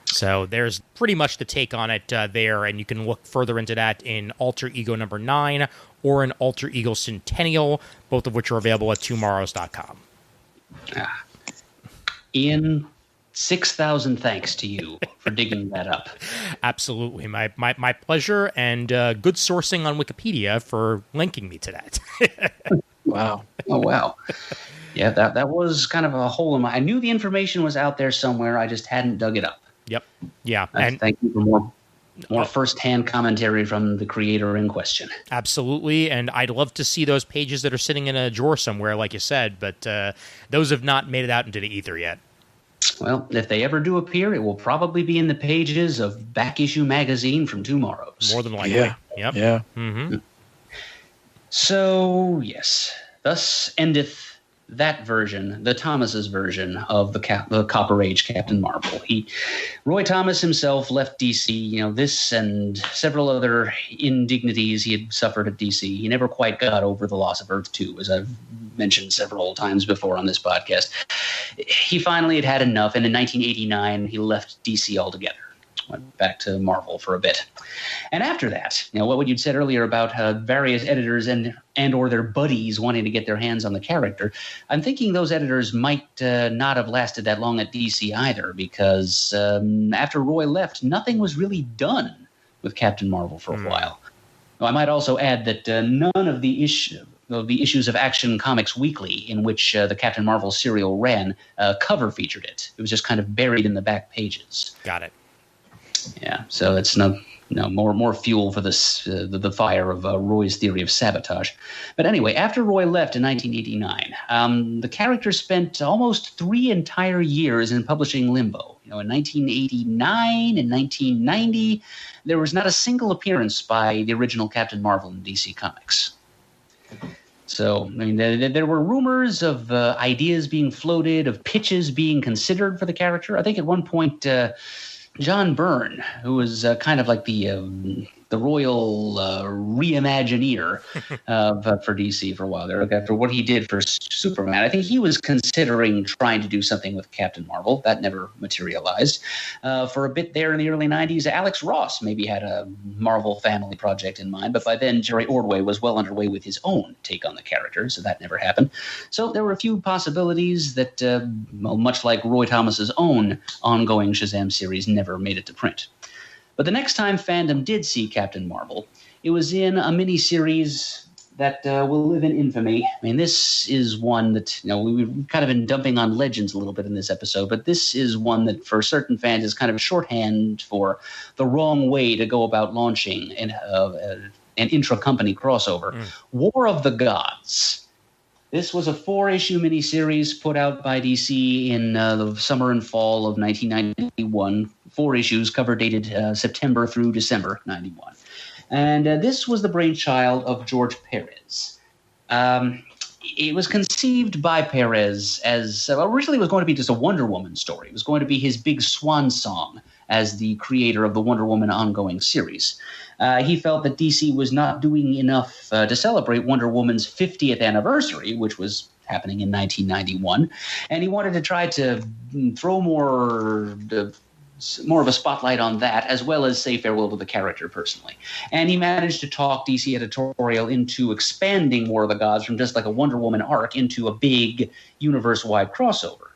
So there's pretty much the take on it there, and you can look further into that in Alter Ego number 9 or in Alter Ego Centennial, both of which are available at tomorrows.com. Ian, 6,000 thanks to you for digging that up. Absolutely. My pleasure, and good sourcing on Wikipedia for linking me to that. Wow. Oh, wow. Yeah, that was kind of a hole in my... I knew the information was out there somewhere. I just hadn't dug it up. Yep. Yeah. And thank you for more first-hand commentary from the creator in question. Absolutely, and I'd love to see those pages that are sitting in a drawer somewhere, like you said, but those have not made it out into the ether yet. Well, if they ever do appear, it will probably be in the pages of Back Issue magazine from Tomorrows. More than likely. Yeah. Yep. Yeah. Mm-hmm. So, yes, thus endeth that version, the Thomas's version of the Copper Age Captain Marvel. Roy Thomas himself left DC. This and several other indignities he had suffered at DC. He never quite got over the loss of Earth 2, as I've mentioned several times before on this podcast. He finally had enough, and in 1989 he left DC altogether. Went back to Marvel for a bit. And after that, what you'd said earlier about various editors and or their buddies wanting to get their hands on the character, I'm thinking those editors might not have lasted that long at DC either, because after Roy left, nothing was really done with Captain Marvel for a while. I might also add that none of the issues of Action Comics Weekly in which the Captain Marvel serial ran cover featured it. It was just kind of buried in the back pages. Got it. Yeah, so it's more fuel for this the fire of Roy's theory of sabotage. But anyway, after Roy left in 1989, the character spent almost 3 entire years in publishing limbo. In 1989 and 1990, there was not a single appearance by the original Captain Marvel in DC Comics. So, there were rumors of ideas being floated, of pitches being considered for the character. I think at one point... John Byrne, who was kind of like the royal reimagineer for DC for a while there, after what he did for Superman. I think he was considering trying to do something with Captain Marvel. That never materialized. For a bit there in the early 90s, Alex Ross maybe had a Marvel family project in mind, but by then Jerry Ordway was well underway with his own take on the character, so that never happened. So there were a few possibilities that, much like Roy Thomas's own ongoing Shazam series, never made it to print. But the next time fandom did see Captain Marvel, it was in a miniseries that will live in infamy. This is one that, we've kind of been dumping on Legends a little bit in this episode, but this is one that for certain fans is kind of a shorthand for the wrong way to go about launching an intra-company crossover. War of the Gods. This was a 4-issue miniseries put out by DC in the summer and fall of 1991. 4 issues, cover dated September through December 91. And this was the brainchild of George Perez. It was conceived by Perez as originally it was going to be just a Wonder Woman story. It was going to be his big swan song as the creator of the Wonder Woman ongoing series. He felt that DC was not doing enough to celebrate Wonder Woman's 50th anniversary, which was happening in 1991, and he wanted to try to throw more more of a spotlight on that, as well as say farewell to the character personally. And he managed to talk DC editorial into expanding War of the Gods from just like a Wonder Woman arc into a big universe-wide crossover.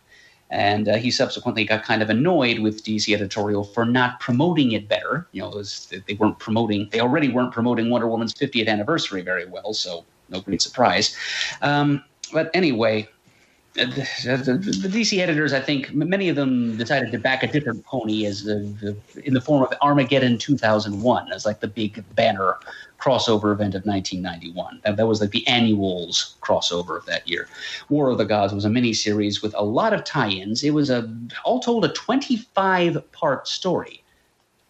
And he subsequently got kind of annoyed with DC editorial for not promoting it better. You know, they already weren't promoting Wonder Woman's 50th anniversary very well, so no great surprise. But anyway, the DC editors, I think, many of them decided to back a different pony as in the form of Armageddon 2001 as like the big banner crossover event of 1991. That was like the annuals crossover of that year. War of the Gods was a miniseries with a lot of tie-ins. It was all told a 25-part story,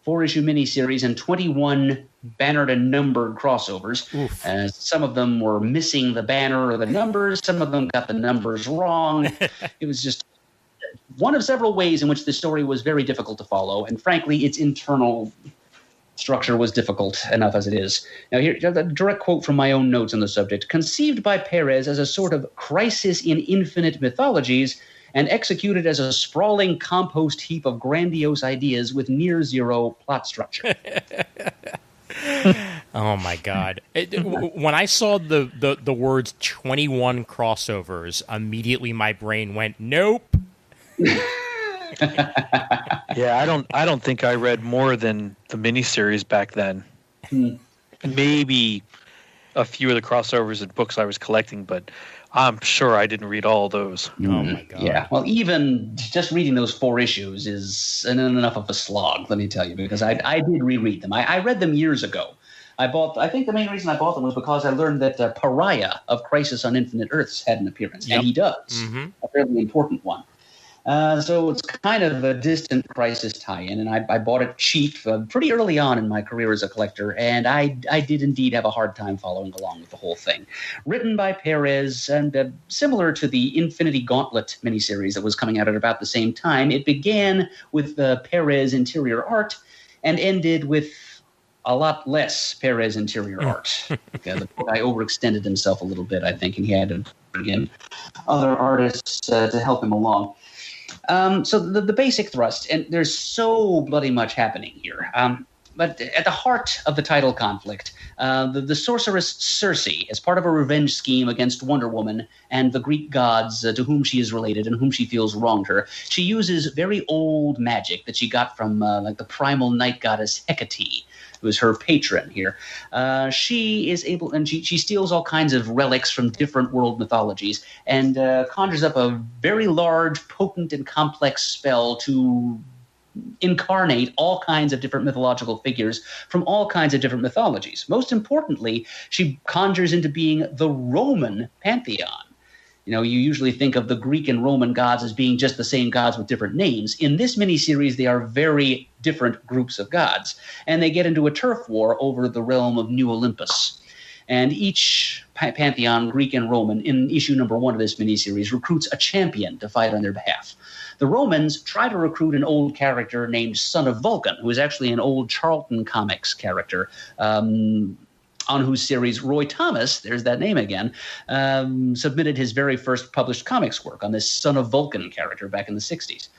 4-issue miniseries, and 21 bannered and numbered crossovers. Some of them were missing the banner or the numbers. Some of them got the numbers wrong. It was just one of several ways in which the story was very difficult to follow, and frankly, its internal structure was difficult enough as it is. Now, here, a direct quote from my own notes on the subject. Conceived by Perez as a sort of crisis in infinite mythologies and executed as a sprawling compost heap of grandiose ideas with near zero plot structure. Oh, my God. When I saw the words 21 crossovers, immediately my brain went, nope. Yeah, I don't think I read more than the miniseries back then. Maybe a few of the crossovers and books I was collecting, but I'm sure I didn't read all those. Oh my God! Yeah, well, even just reading those 4 issues is enough of a slog. Let me tell you, because I did reread them. I read them years ago. I think the main reason I bought them was because I learned that Pariah of Crisis on Infinite Earths had an appearance, and he does, a fairly important one. So it's kind of a distant Crisis tie-in, and I bought it cheap pretty early on in my career as a collector, and I did indeed have a hard time following along with the whole thing. Written by Perez, and similar to the Infinity Gauntlet miniseries that was coming out at about the same time, it began with Perez interior art and ended with a lot less Perez interior art. The guy overextended himself a little bit, I think, and he had to bring in other artists to help him along. So the basic thrust, and there's so bloody much happening here. But at the heart of the title conflict, the sorceress Circe, as part of a revenge scheme against Wonder Woman and the Greek gods to whom she is related and whom she feels wronged her, she uses very old magic that she got from like the primal night goddess Hecate, who is her patron here. She is able, and she steals all kinds of relics from different world mythologies and conjures up a very large, potent, and complex spell to incarnate all kinds of different mythological figures from all kinds of different mythologies. Most importantly, she conjures into being the Roman pantheon. You know, you usually think of the Greek and Roman gods as being just the same gods with different names. In this miniseries, they are very different groups of gods, and they get into a turf war over the realm of New Olympus. And each pantheon, Greek and Roman, in issue number 1 of this miniseries, recruits a champion to fight on their behalf. The Romans try to recruit an old character named Son of Vulcan, who is actually an old Charlton Comics character, on whose series Roy Thomas, there's that name again, submitted his very first published comics work on this Son of Vulcan character back in the 60s.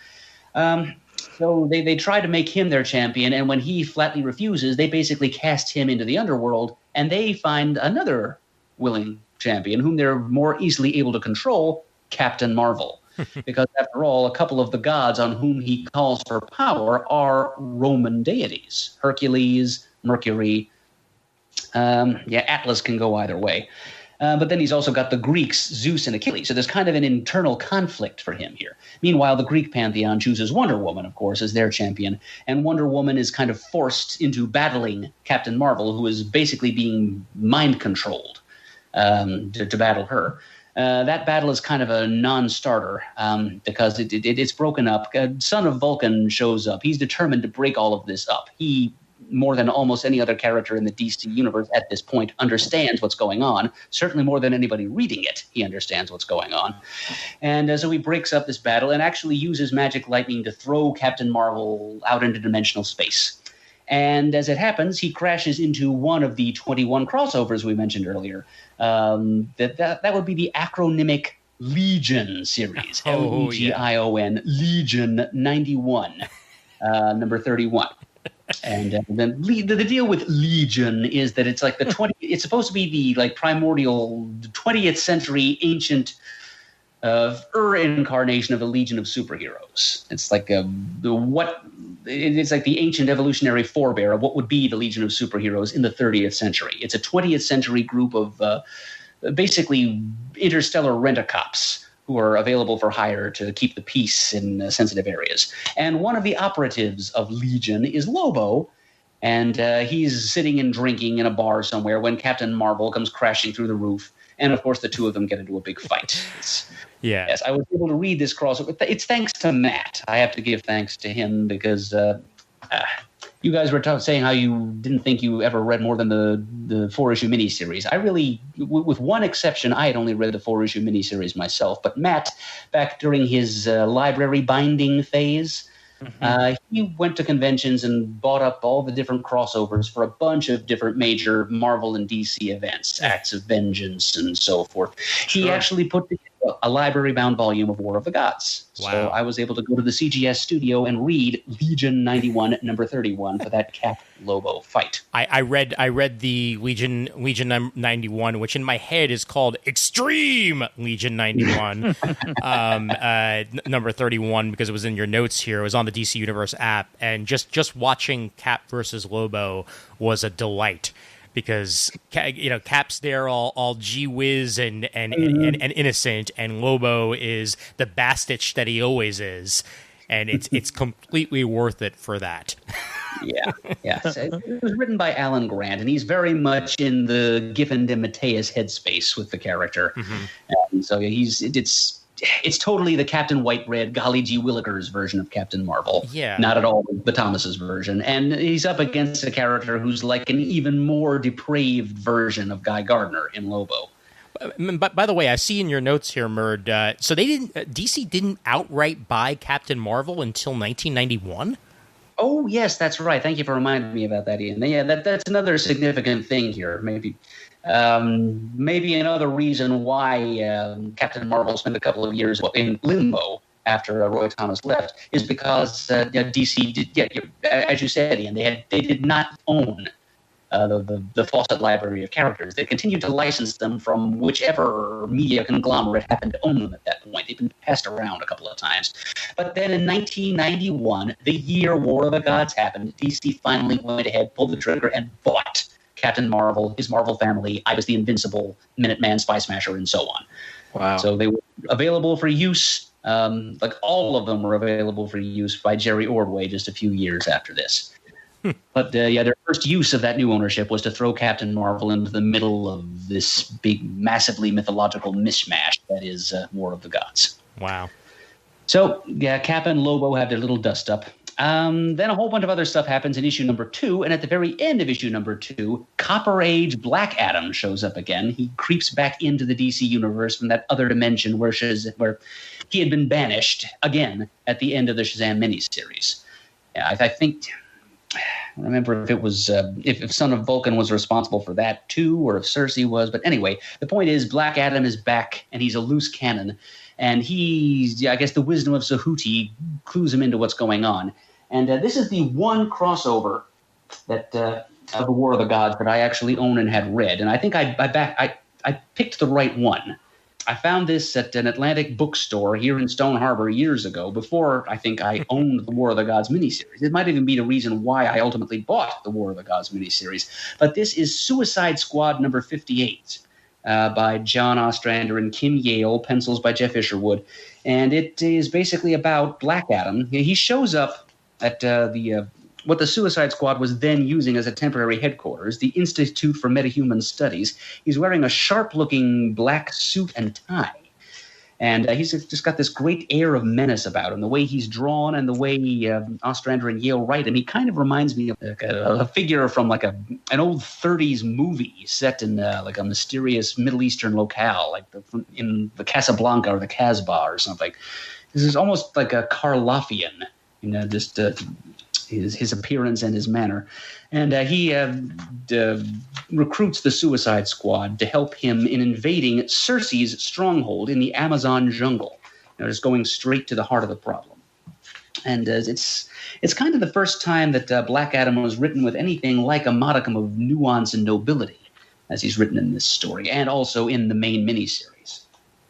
So they try to make him their champion, and when he flatly refuses, they basically cast him into the underworld, and they find another willing champion whom they're more easily able to control, Captain Marvel. Because after all, a couple of the gods on whom he calls for power are Roman deities. Hercules, Mercury. Atlas can go either way. But then he's also got the Greeks, Zeus and Achilles. So there's kind of an internal conflict for him here. Meanwhile, the Greek pantheon chooses Wonder Woman, of course, as their champion. And Wonder Woman is kind of forced into battling Captain Marvel, who is basically being mind-controlled to battle her. That battle is kind of a non-starter because it's broken up. Son of Vulcan shows up. He's determined to break all of this up. He, more than almost any other character in the DC universe at this point, understands what's going on. Certainly more than anybody reading it, he understands what's going on. And so he breaks up this battle and actually uses magic lightning to throw Captain Marvel out into dimensional space. And as it happens, he crashes into one of the 21 crossovers we mentioned earlier. That would be the acronymic Legion series, Legion, Legion 91. number 31. And then the deal with Legion is that it's like it's supposed to be the like primordial 20th century ancient incarnation of the Legion of Superheroes. It's like it's like the ancient evolutionary forebear of what would be the Legion of Superheroes in the 30th century. It's a 20th century group of basically interstellar rent-a-cops who are available for hire to keep the peace in sensitive areas. And one of the operatives of Legion is Lobo, and he's sitting and drinking in a bar somewhere when Captain Marvel comes crashing through the roof, and of course the two of them get into a big fight. Yes, I was able to read this crossover. It's thanks to Matt. I have to give thanks to him because you guys were saying how you didn't think you ever read more than the 4-issue miniseries. I really, with one exception, I had only read the 4-issue miniseries myself. But Matt, back during his library binding phase, he went to conventions and bought up all the different crossovers for a bunch of different major Marvel and DC events, Acts of Vengeance and so forth. Sure. He actually put together a library-bound volume of War of the Gods. Wow. So I was able to go to the CGS studio and read Legion 91, number 31 for that Cap Lobo fight. I read the Legion 91, which in my head is called Extreme Legion 91, number 31, because it was in your notes here. It was on the DC Universe app, and just watching Cap versus Lobo was a delight. Because Cap's there all gee-whiz and innocent, and Lobo is the bastich that he always is, and it's completely worth it for that. Yeah. So it was written by Alan Grant, and he's very much in the Giffen DeMatteis headspace with the character, and so it's totally the Captain White Red, golly gee Willikers version of Captain Marvel. Yeah. Not at all the Thomas's version. And he's up against a character who's like an even more depraved version of Guy Gardner in Lobo. But by the way, I see in your notes here, Murd, so DC didn't outright buy Captain Marvel until 1991? Oh, yes, that's right. Thank you for reminding me about that, Ian. Yeah, that's another significant thing here, maybe. Maybe another reason why Captain Marvel spent a couple of years in limbo after Roy Thomas left is because DC did, as you said, Ian, they did not own the Fawcett library of characters. They continued to license them from whichever media conglomerate happened to own them at that point. They've been passed around a couple of times. But then in 1991, the year War of the Gods happened, DC finally went ahead, pulled the trigger, and bought Captain Marvel, his Marvel family, I Was the Invincible, Minuteman, Spy Smasher, and so on. Wow. So they were available for use. Like all of them were available for use by Jerry Ordway just a few years after this. But their first use of that new ownership was to throw Captain Marvel into the middle of this big, massively mythological mishmash that is War of the Gods. Wow. So, Cap and Lobo have their little dust-up. Then a whole bunch of other stuff happens in issue number 2, and at the very end of issue number 2, Copper Age Black Adam shows up again. He creeps back into the DC universe from that other dimension where he had been banished again at the end of the Shazam miniseries. I think... I remember if it was if Son of Vulcan was responsible for that too, or if Cersei was. But anyway, the point is Black Adam is back, and he's a loose cannon. And I guess the wisdom of Sahuti clues him into what's going on. And this is the one crossover that of the War of the Gods that I actually own and had read. And I think I picked the right one. I found this at an Atlantic bookstore here in Stone Harbor years ago, before I think I owned the War of the Gods miniseries. It might even be the reason why I ultimately bought the War of the Gods miniseries. But this is Suicide Squad number 58 by John Ostrander and Kim Yale, pencils by Jeff Isherwood. And it is basically about Black Adam. He shows up at what the Suicide Squad was then using as a temporary headquarters, the Institute for Metahuman Studies. He's wearing a sharp-looking black suit and tie. And he's just got this great air of menace about him. The way he's drawn and the way Ostrander and Yale write him, he kind of reminds me of a figure from like an old 30s movie set in like a mysterious Middle Eastern locale, like in the Casablanca or the Casbah or something. This is almost like a Karloffian, just... his appearance and his manner. And he recruits the Suicide Squad to help him in invading Cersei's stronghold in the Amazon jungle. Just going straight to the heart of the problem. And it's kind of the first time that Black Adam was written with anything like a modicum of nuance and nobility, as he's written in this story, and also in the main miniseries,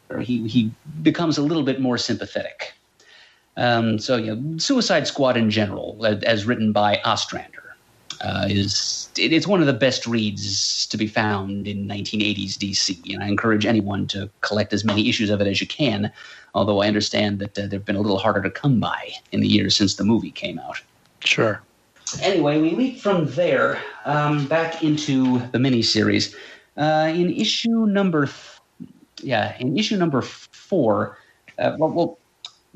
where he becomes a little bit more sympathetic. Suicide Squad in general, as written by Ostrander, it's one of the best reads to be found in 1980s DC, and I encourage anyone to collect as many issues of it as you can, although I understand that they've been a little harder to come by in the years since the movie came out. Sure. Anyway, we leap from there back into the miniseries. In issue number 4,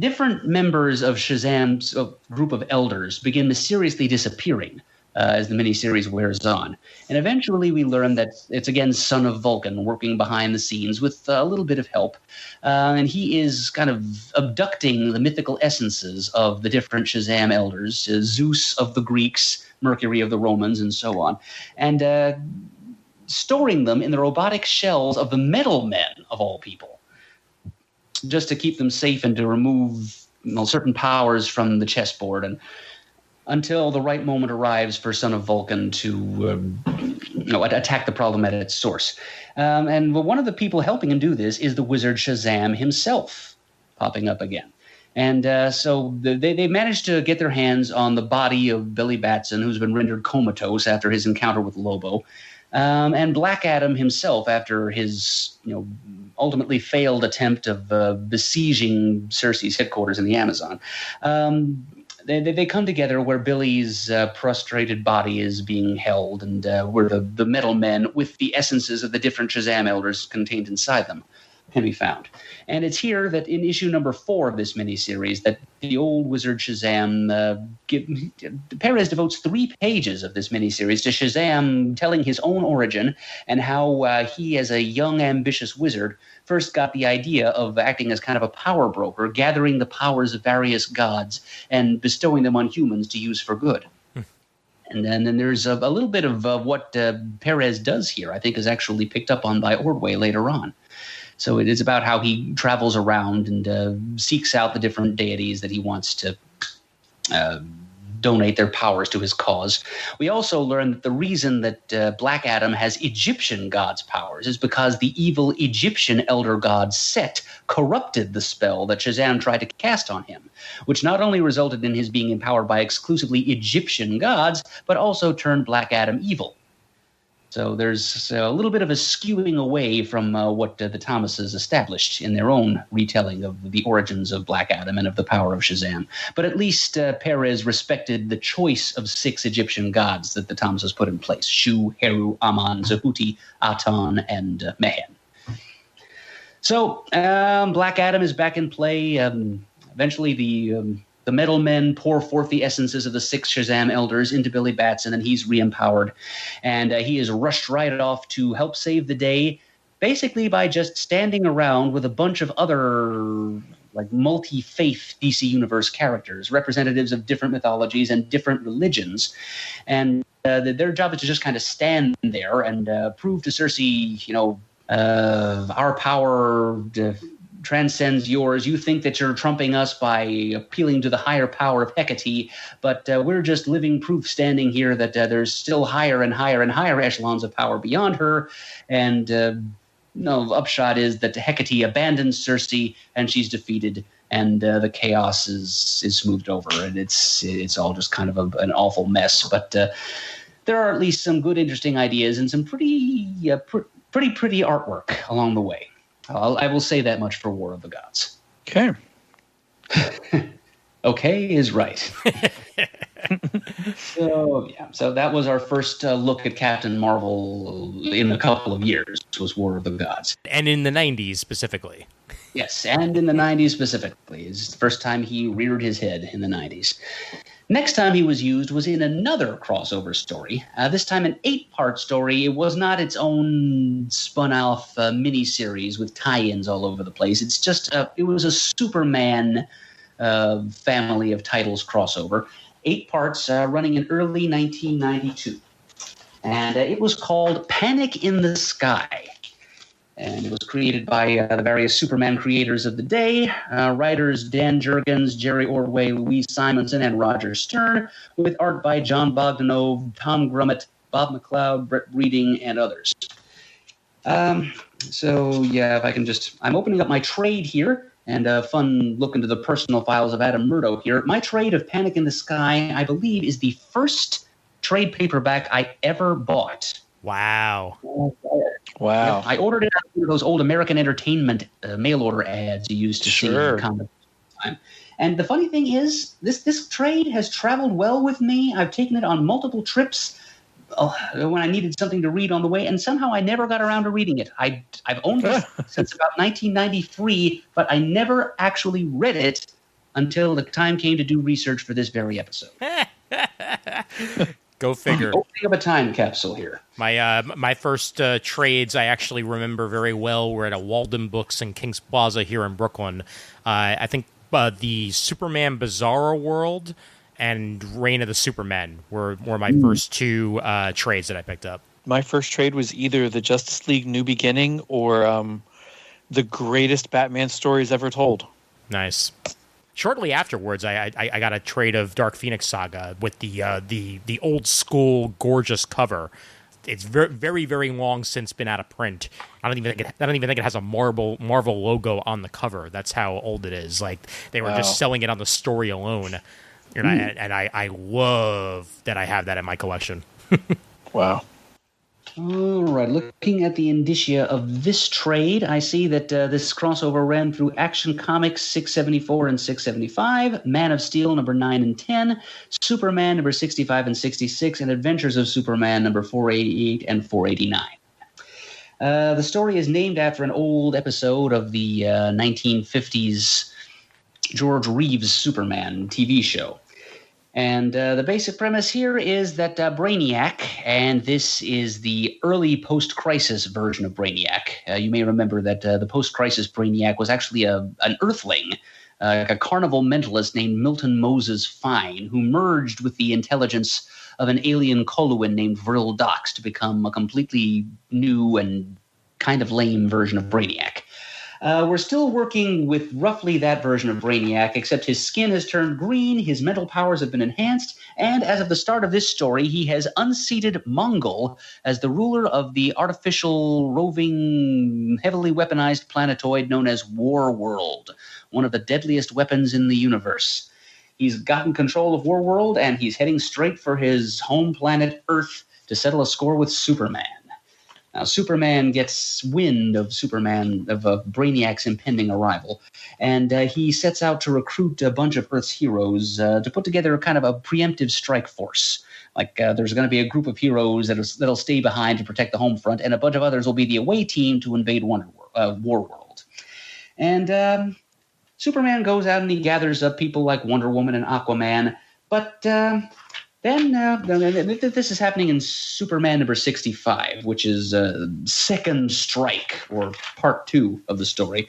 different members of Shazam's group of elders begin mysteriously disappearing as the miniseries wears on. And eventually we learn that it's again Son of Vulcan working behind the scenes with a little bit of help. And he is kind of abducting the mythical essences of the different Shazam elders, Zeus of the Greeks, Mercury of the Romans, and so on, and storing them in the robotic shells of the Metal Men, of all people, just to keep them safe and to remove certain powers from the chessboard, and until the right moment arrives for Son of Vulcan to attack the problem at its source. And one of the people helping him do this is the wizard Shazam himself, popping up again. And so they managed to get their hands on the body of Billy Batson, who's been rendered comatose after his encounter with Lobo, and Black Adam himself after his ultimately failed attempt of besieging Cersei's headquarters in the Amazon. They come together where Billy's prostrated body is being held, and where the Metal Men, with the essences of the different Shazam elders contained inside them, can be found. And it's here that in issue number 4 of this miniseries that the old wizard Shazam, Perez devotes 3 pages of this miniseries to Shazam telling his own origin and how he, as a young, ambitious wizard, first got the idea of acting as kind of a power broker, gathering the powers of various gods and bestowing them on humans to use for good. And then there's a little bit of what Perez does here, I think, is actually picked up on by Ordway later on. So it is about how he travels around and seeks out the different deities that he wants to donate their powers to his cause. We also learn that the reason that Black Adam has Egyptian gods' powers is because the evil Egyptian elder god Set corrupted the spell that Shazam tried to cast on him, which not only resulted in his being empowered by exclusively Egyptian gods, but also turned Black Adam evil. So there's a little bit of a skewing away from what the Thomases established in their own retelling of the origins of Black Adam and of the power of Shazam. But at least Perez respected the choice of 6 Egyptian gods that the Thomases put in place: Shu, Heru, Aman, Zehuti, Aton, and Mehen. So Black Adam is back in play. Eventually the Metal Men pour forth the essences of the 6 Shazam elders into Billy Batson, and he's re-empowered. And he is rushed right off to help save the day, basically by just standing around with a bunch of other multi-faith DC Universe characters, representatives of different mythologies and different religions. And their job is to just kind of stand there and prove to Cersei, our power transcends yours. You think that you're trumping us by appealing to the higher power of Hecate, but we're just living proof standing here that there's still higher and higher and higher echelons of power beyond her. And upshot is that Hecate abandons Cersei and she's defeated, and the chaos is smoothed over, and it's all just kind of an awful mess. But there are at least some good, interesting ideas and some pretty artwork along the way. I will say that much for War of the Gods. Okay. Okay is right. So that was our first look at Captain Marvel in a couple of years, was War of the Gods. And in the 90s specifically. Yes, and in the 90s specifically. It's the first time he reared his head in the 90s. Next time he was used was in another crossover story, this time an 8-part story. It was not its own spun-off miniseries with tie-ins all over the place. It's just it was a Superman family of titles crossover. 8 parts running in early 1992. And it was called Panic in the Sky. And it was created by the various Superman creators of the day, writers Dan Jurgens, Jerry Ordway, Louise Simonson, and Roger Stern, with art by John Bogdanove, Tom Grummett, Bob McLeod, Brett Reading, and others. So, yeah, if I can just... I'm opening up my trade here, and a fun look into the personal files of Adam Murdoch here. My trade of Panic in the Sky, I believe, is the first trade paperback I ever bought. Wow. Wow. Yeah, I ordered it out of one of those old American Entertainment mail order ads you used to see in the comic time. And the funny thing is, this trade has traveled well with me. I've taken it on multiple trips when I needed something to read on the way, and somehow I never got around to reading it. I've owned it since about 1993, but I never actually read it until the time came to do research for this very episode. Go figure. Opening up a time capsule here. My first trades I actually remember very well were at a Walden Books in Kings Plaza here in Brooklyn. I think the Superman Bizarro World and Reign of the Supermen were my first two trades that I picked up. My first trade was either the Justice League New Beginning or the greatest Batman stories ever told. Nice. Shortly afterwards, I got a trade of Dark Phoenix Saga with the old school gorgeous cover. It's very, very, very long since been out of print. I don't even think it has a Marvel logo on the cover. That's how old it is. Like they were just selling it on the story alone, and I love that I have that in my collection. Wow. All right, looking at the indicia of this trade, I see that this crossover ran through Action Comics 674 and 675, Man of Steel number 9 and 10, Superman number 65 and 66, and Adventures of Superman number 488 and 489. The story is named after an old episode of the 1950s George Reeves' Superman TV show. And the basic premise here is that Brainiac, and this is the early post-crisis version of Brainiac. You may remember that the post-crisis Brainiac was actually an Earthling, a carnival mentalist named Milton Moses Fine, who merged with the intelligence of an alien Coluan named Vril Dox to become a completely new and kind of lame version of Brainiac. We're still working with roughly that version of Brainiac, except his skin has turned green, his mental powers have been enhanced, and as of the start of this story, he has unseated Mongol as the ruler of the artificial, roving, heavily weaponized planetoid known as War World, one of the deadliest weapons in the universe. He's gotten control of War World, and he's heading straight for his home planet Earth to settle a score with Superman. Now, Superman gets wind of Brainiac's impending arrival, and he sets out to recruit a bunch of Earth's heroes to put together a kind of a preemptive strike force. Like, there's going to be a group of heroes that'll stay behind to protect the home front, and a bunch of others will be the away team to invade War World. And Superman goes out and he gathers up people like Wonder Woman and Aquaman, but... Then this is happening in Superman number 65, which is Second Strike, or part 2 of the story,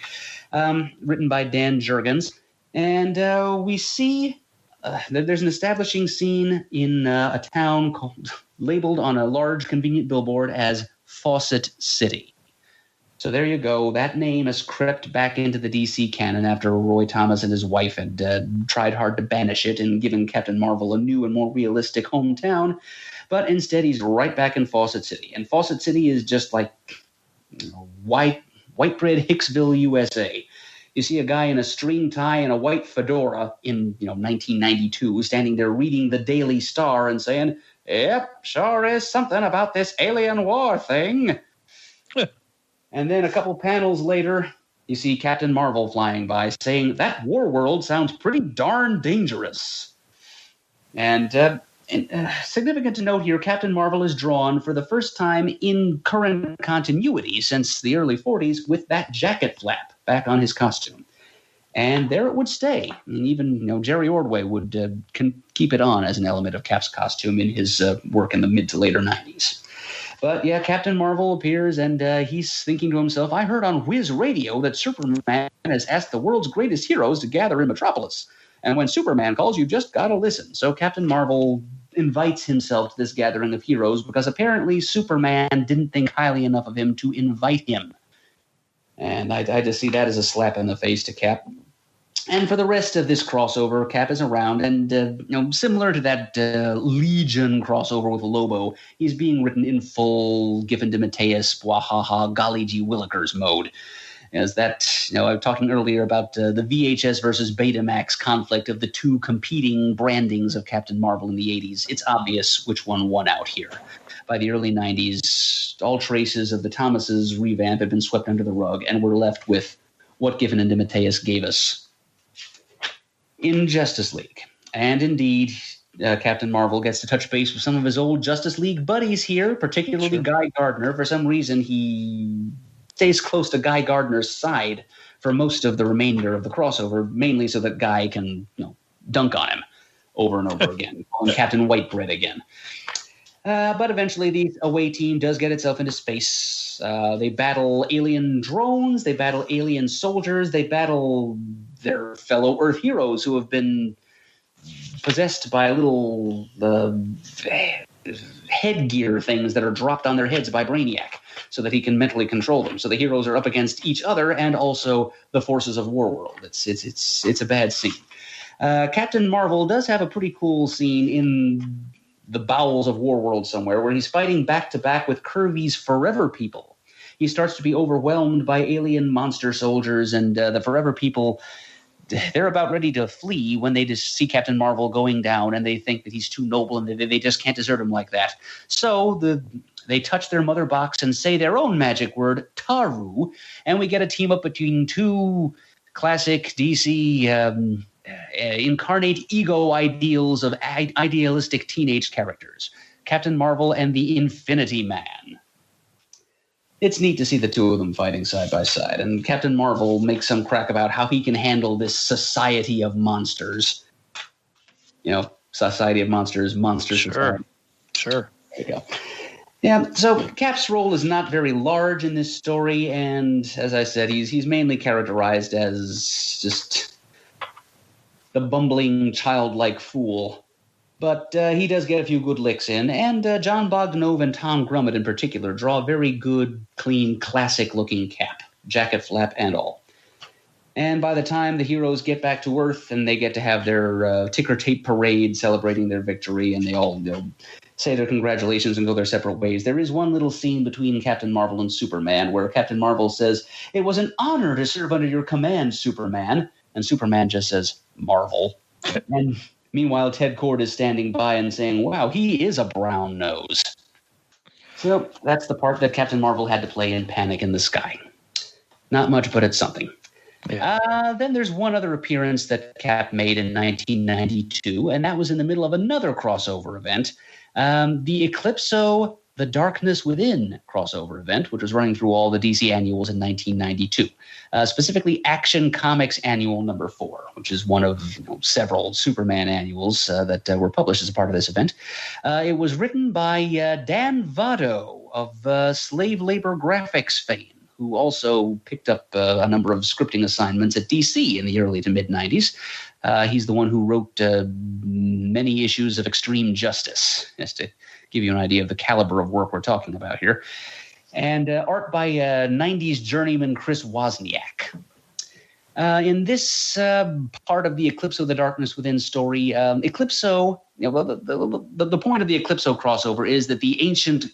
written by Dan Jurgens. And we see there's an establishing scene in a town labeled on a large convenient billboard as Fawcett City. So there you go. That name has crept back into the DC canon after Roy Thomas and his wife had tried hard to banish it and given Captain Marvel a new and more realistic hometown. But instead, he's right back in Fawcett City. And Fawcett City is just like white bread Hicksville, USA. You see a guy in a string tie and a white fedora in 1992 standing there reading the Daily Star and saying, "Yep, sure is something about this alien war thing." And then a couple panels later, you see Captain Marvel flying by saying, "That War World sounds pretty darn dangerous." And significant to note here, Captain Marvel is drawn for the first time in current continuity since the early 40s with that jacket flap back on his costume. And there it would stay. And even Jerry Ordway would keep it on as an element of Cap's costume in his work in the mid to later 90s. But yeah, Captain Marvel appears, and he's thinking to himself, "I heard on Whiz Radio that Superman has asked the world's greatest heroes to gather in Metropolis. And when Superman calls, you just gotta listen." So Captain Marvel invites himself to this gathering of heroes because apparently Superman didn't think highly enough of him to invite him. And I just see that as a slap in the face to Cap. And for the rest of this crossover, Cap is around, and similar to that Legion crossover with Lobo, he's being written in full Giffen DeMatteis, BWAH-HA-HA, golly-gee-whizzing mode. As that, I was talking earlier about the VHS versus Betamax conflict of the two competing brandings of Captain Marvel in the 80s. It's obvious which one won out here. By the early 90s, all traces of the Thomases revamp had been swept under the rug, and we're left with what Giffen and DeMatteis gave us in Justice League. And indeed, Captain Marvel gets to touch base with some of his old Justice League buddies here, particularly Guy Gardner. For some reason, he stays close to Guy Gardner's side for most of the remainder of the crossover, mainly so that Guy can dunk on him over and over again, calling Captain Whitebread again. But eventually the away team does get itself into space. They battle alien drones, they battle alien soldiers, they battle their fellow Earth heroes who have been possessed by little headgear things that are dropped on their heads by Brainiac so that he can mentally control them. So the heroes are up against each other and also the forces of Warworld. It's a bad scene. Captain Marvel does have a pretty cool scene in the bowels of Warworld somewhere where he's fighting back-to-back with Kirby's Forever People. He starts to be overwhelmed by alien monster soldiers, and the Forever People, they're about ready to flee when they just see Captain Marvel going down, and they think that he's too noble and they just can't desert him like that. So they touch their mother box and say their own magic word, Taru, and we get a team-up between two classic DC incarnate ego ideals of idealistic teenage characters, Captain Marvel and the Infinity Man. It's neat to see the two of them fighting side by side, and Captain Marvel makes some crack about how he can handle this society of monsters. Society of monsters, monsters. Sure. There you go. Yeah, so Cap's role is not very large in this story, and as I said, he's mainly characterized as just the bumbling, childlike fool. But he does get a few good licks in, and John Bogdanove and Tom Grummett in particular draw a very good, clean, classic-looking Cap, jacket flap and all. And by the time the heroes get back to Earth and they get to have their ticker tape parade celebrating their victory, and they all say their congratulations and go their separate ways, there is one little scene between Captain Marvel and Superman where Captain Marvel says, "It was an honor to serve under your command, Superman." And Superman just says, "Marvel." And meanwhile, Ted Kord is standing by and saying, "Wow, he is a brown nose." So that's the part that Captain Marvel had to play in Panic in the Sky. Not much, but it's something. Yeah. Then there's one other appearance that Cap made in 1992, and that was in the middle of another crossover event, the Eclipso The Darkness Within crossover event, which was running through all the DC annuals in 1992, specifically Action Comics Annual number 4, which is one of several Superman annuals that were published as a part of this event. It was written by Dan Vado of slave labor graphics fame, who also picked up a number of scripting assignments at DC in the early to mid-90s. He's the one who wrote many issues of Extreme Justice, just to give you an idea of the caliber of work we're talking about here. And art by 90s journeyman Chris Wozniak. In this part of the Eclipso The Darkness Within story, Eclipso, the point of the Eclipso crossover is that the ancient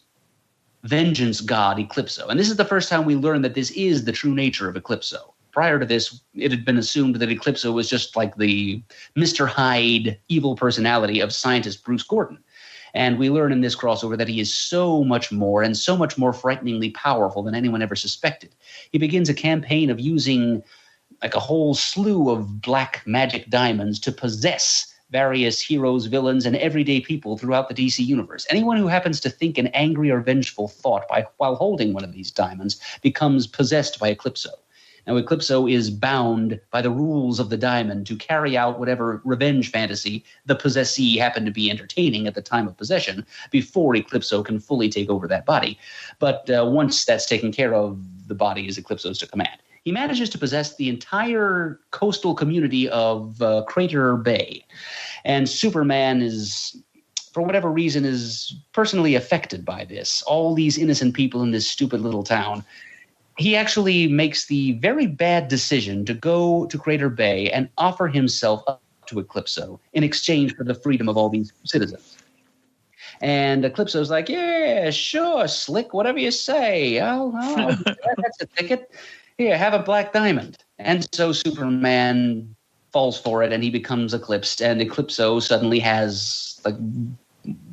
vengeance god Eclipso, and this is the first time we learn that this is the true nature of Eclipso. Prior to this, it had been assumed that Eclipso was just like the Mr. Hyde evil personality of scientist Bruce Gordon. And we learn in this crossover that he is so much more and so much more frighteningly powerful than anyone ever suspected. He begins a campaign of using like a whole slew of black magic diamonds to possess various heroes, villains, and everyday people throughout the DC universe. Anyone who happens to think an angry or vengeful thought while holding one of these diamonds becomes possessed by Eclipso. Now, Eclipso is bound by the rules of the diamond to carry out whatever revenge fantasy the possessee happened to be entertaining at the time of possession before Eclipso can fully take over that body. But once that's taken care of, the body is Eclipso's to command. He manages to possess the entire coastal community of Crater Bay. And Superman is, for whatever reason, is personally affected by this. All these innocent people in this stupid little town he actually makes the very bad decision to go to Crater Bay and offer himself up to Eclipso in exchange for the freedom of all these citizens. And Eclipso's like, yeah, sure, Slick, whatever you say. That's a ticket. Here, have a black diamond. And so Superman falls for it, and he becomes eclipsed, and Eclipso suddenly has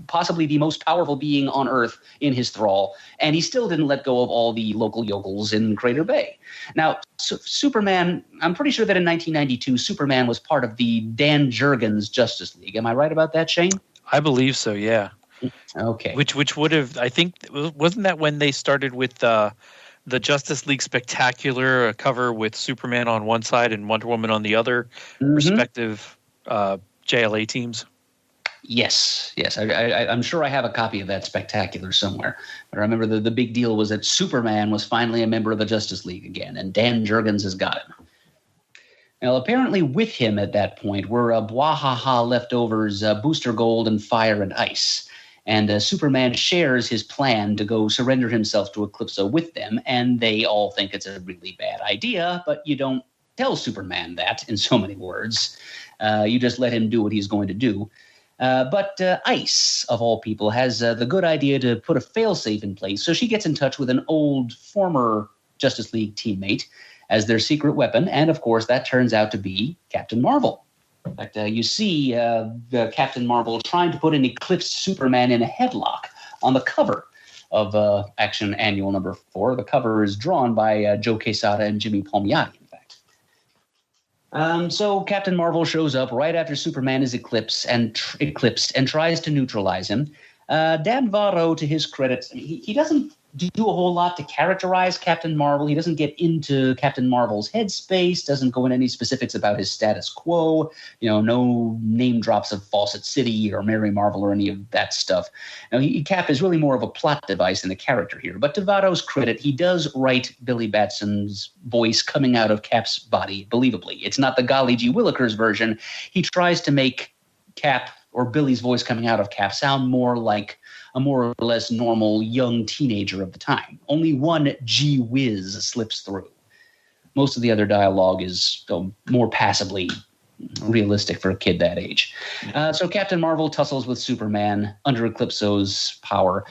possibly the most powerful being on Earth in his thrall, and he still didn't let go of all the local yokels in Crater Bay. Now, Superman, I'm pretty sure that in 1992, Superman was part of the Dan Jurgens Justice League. Am I right about that, Shane? I believe so, yeah. Okay. Which would have, I think, wasn't that when they started with the Justice League Spectacular, a cover with Superman on one side and Wonder Woman on the other, respective JLA teams? Yes. I'm sure I have a copy of that Spectacular somewhere. But I remember the big deal was that Superman was finally a member of the Justice League again, and Dan Jurgens has got him. Now, apparently with him at that point were BWAH-HA-HA leftovers, Booster Gold, and Fire and Ice. And Superman shares his plan to go surrender himself to Eclipso with them, and they all think it's a really bad idea, but you don't tell Superman that in so many words. You just let him do what he's going to do. But Ice, of all people, has the good idea to put a failsafe in place, so she gets in touch with an old former Justice League teammate as their secret weapon, and of course that turns out to be Captain Marvel. In fact, you see Captain Marvel trying to put an eclipsed Superman in a headlock on the cover of Action Annual number 4. The cover is drawn by Joe Quesada and Jimmy Palmiotti, in fact. So Captain Marvel shows up right after Superman is eclipsed and tries to neutralize him. Dan Varro, to his credit, he doesn't do a whole lot to characterize Captain Marvel. He doesn't get into Captain Marvel's headspace, doesn't go into any specifics about his status quo, no name drops of Fawcett City or Mary Marvel or any of that stuff. Now, Cap is really more of a plot device than a character here. But to Varro's credit, he does write Billy Batson's voice coming out of Cap's body believably. It's not the golly-gee-willikers version. He tries to make Cap or Billy's voice coming out of Cap sound more like a more or less normal young teenager of the time. Only one gee whiz slips through. Most of the other dialogue is more passably realistic for a kid that age. So Captain Marvel tussles with Superman under Eclipso's power.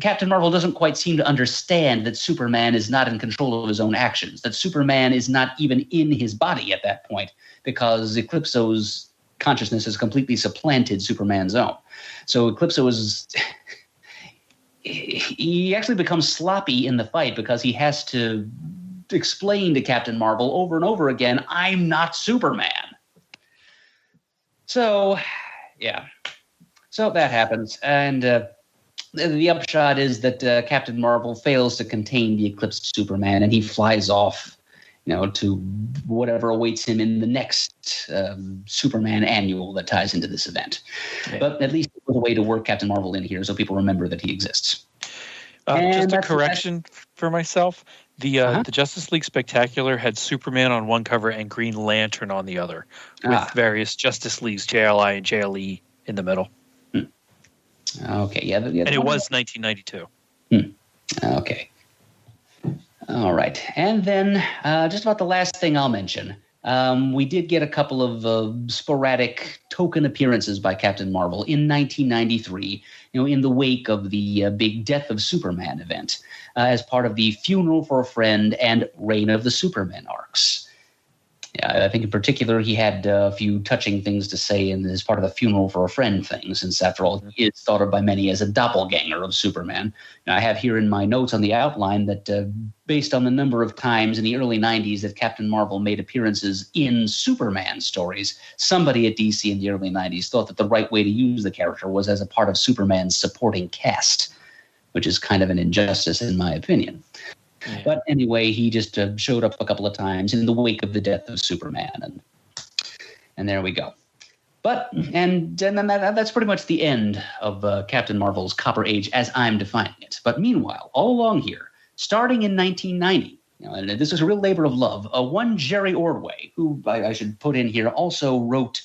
Captain Marvel doesn't quite seem to understand that Superman is not in control of his own actions, that Superman is not even in his body at that point, because Eclipso's consciousness has completely supplanted Superman's own. So Eclipso he actually becomes sloppy in the fight because he has to explain to Captain Marvel over and over again, I'm not Superman. So, yeah. So that happens. And the upshot is that Captain Marvel fails to contain the eclipsed Superman, and he flies off to whatever awaits him in the next Superman annual that ties into this event. Yeah. But at least it was a way to work Captain Marvel in here so people remember that he exists. Just a correction for myself. The Justice League Spectacular had Superman on one cover and Green Lantern on the other, with various Justice Leagues, JLI and JLE, in the middle. Okay, yeah. And it was 1992. Okay. All right. And then just about the last thing I'll mention, we did get a couple of sporadic token appearances by Captain Marvel in 1993, in the wake of the big Death of Superman event, as part of the Funeral for a Friend and Reign of the Supermen arcs. Yeah, I think in particular he had a few touching things to say as part of the Funeral for a Friend thing, since after all he is thought of by many as a doppelganger of Superman. Now, I have here in my notes on the outline that based on the number of times in the early 90s that Captain Marvel made appearances in Superman stories, somebody at DC in the early 90s thought that the right way to use the character was as a part of Superman's supporting cast, which is kind of an injustice in my opinion. Yeah. But anyway, he just showed up a couple of times in the wake of the death of Superman, and there we go. But and then that's pretty much the end of Captain Marvel's Copper Age as I'm defining it. But meanwhile, all along here, starting in 1990, and this was a real labor of love, one Jerry Ordway, who I should put in here, also wrote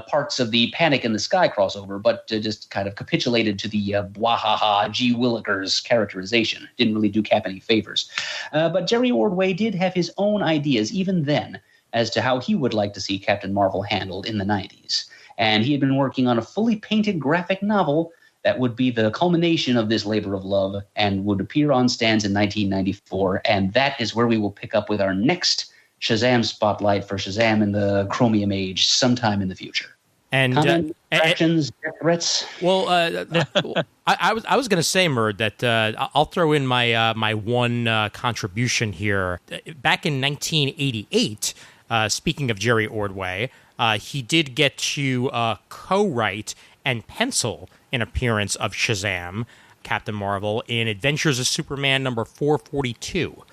parts of the Panic in the Sky crossover, but just kind of capitulated to the BWAH-HA-HA-G-Willikers characterization. Didn't really do Cap any favors. But Jerry Ordway did have his own ideas even then as to how he would like to see Captain Marvel handled in the 90s. And he had been working on a fully painted graphic novel that would be the culmination of this labor of love and would appear on stands in 1994. And that is where we will pick up with our next Shazam Spotlight for Shazam in the Chromium Age sometime in the future. And questions, threats? Well, I was going to say, Murd, that I'll throw in my one contribution here. Back in 1988, speaking of Jerry Ordway, he did get to co-write and pencil an appearance of Shazam, Captain Marvel, in Adventures of Superman number 442.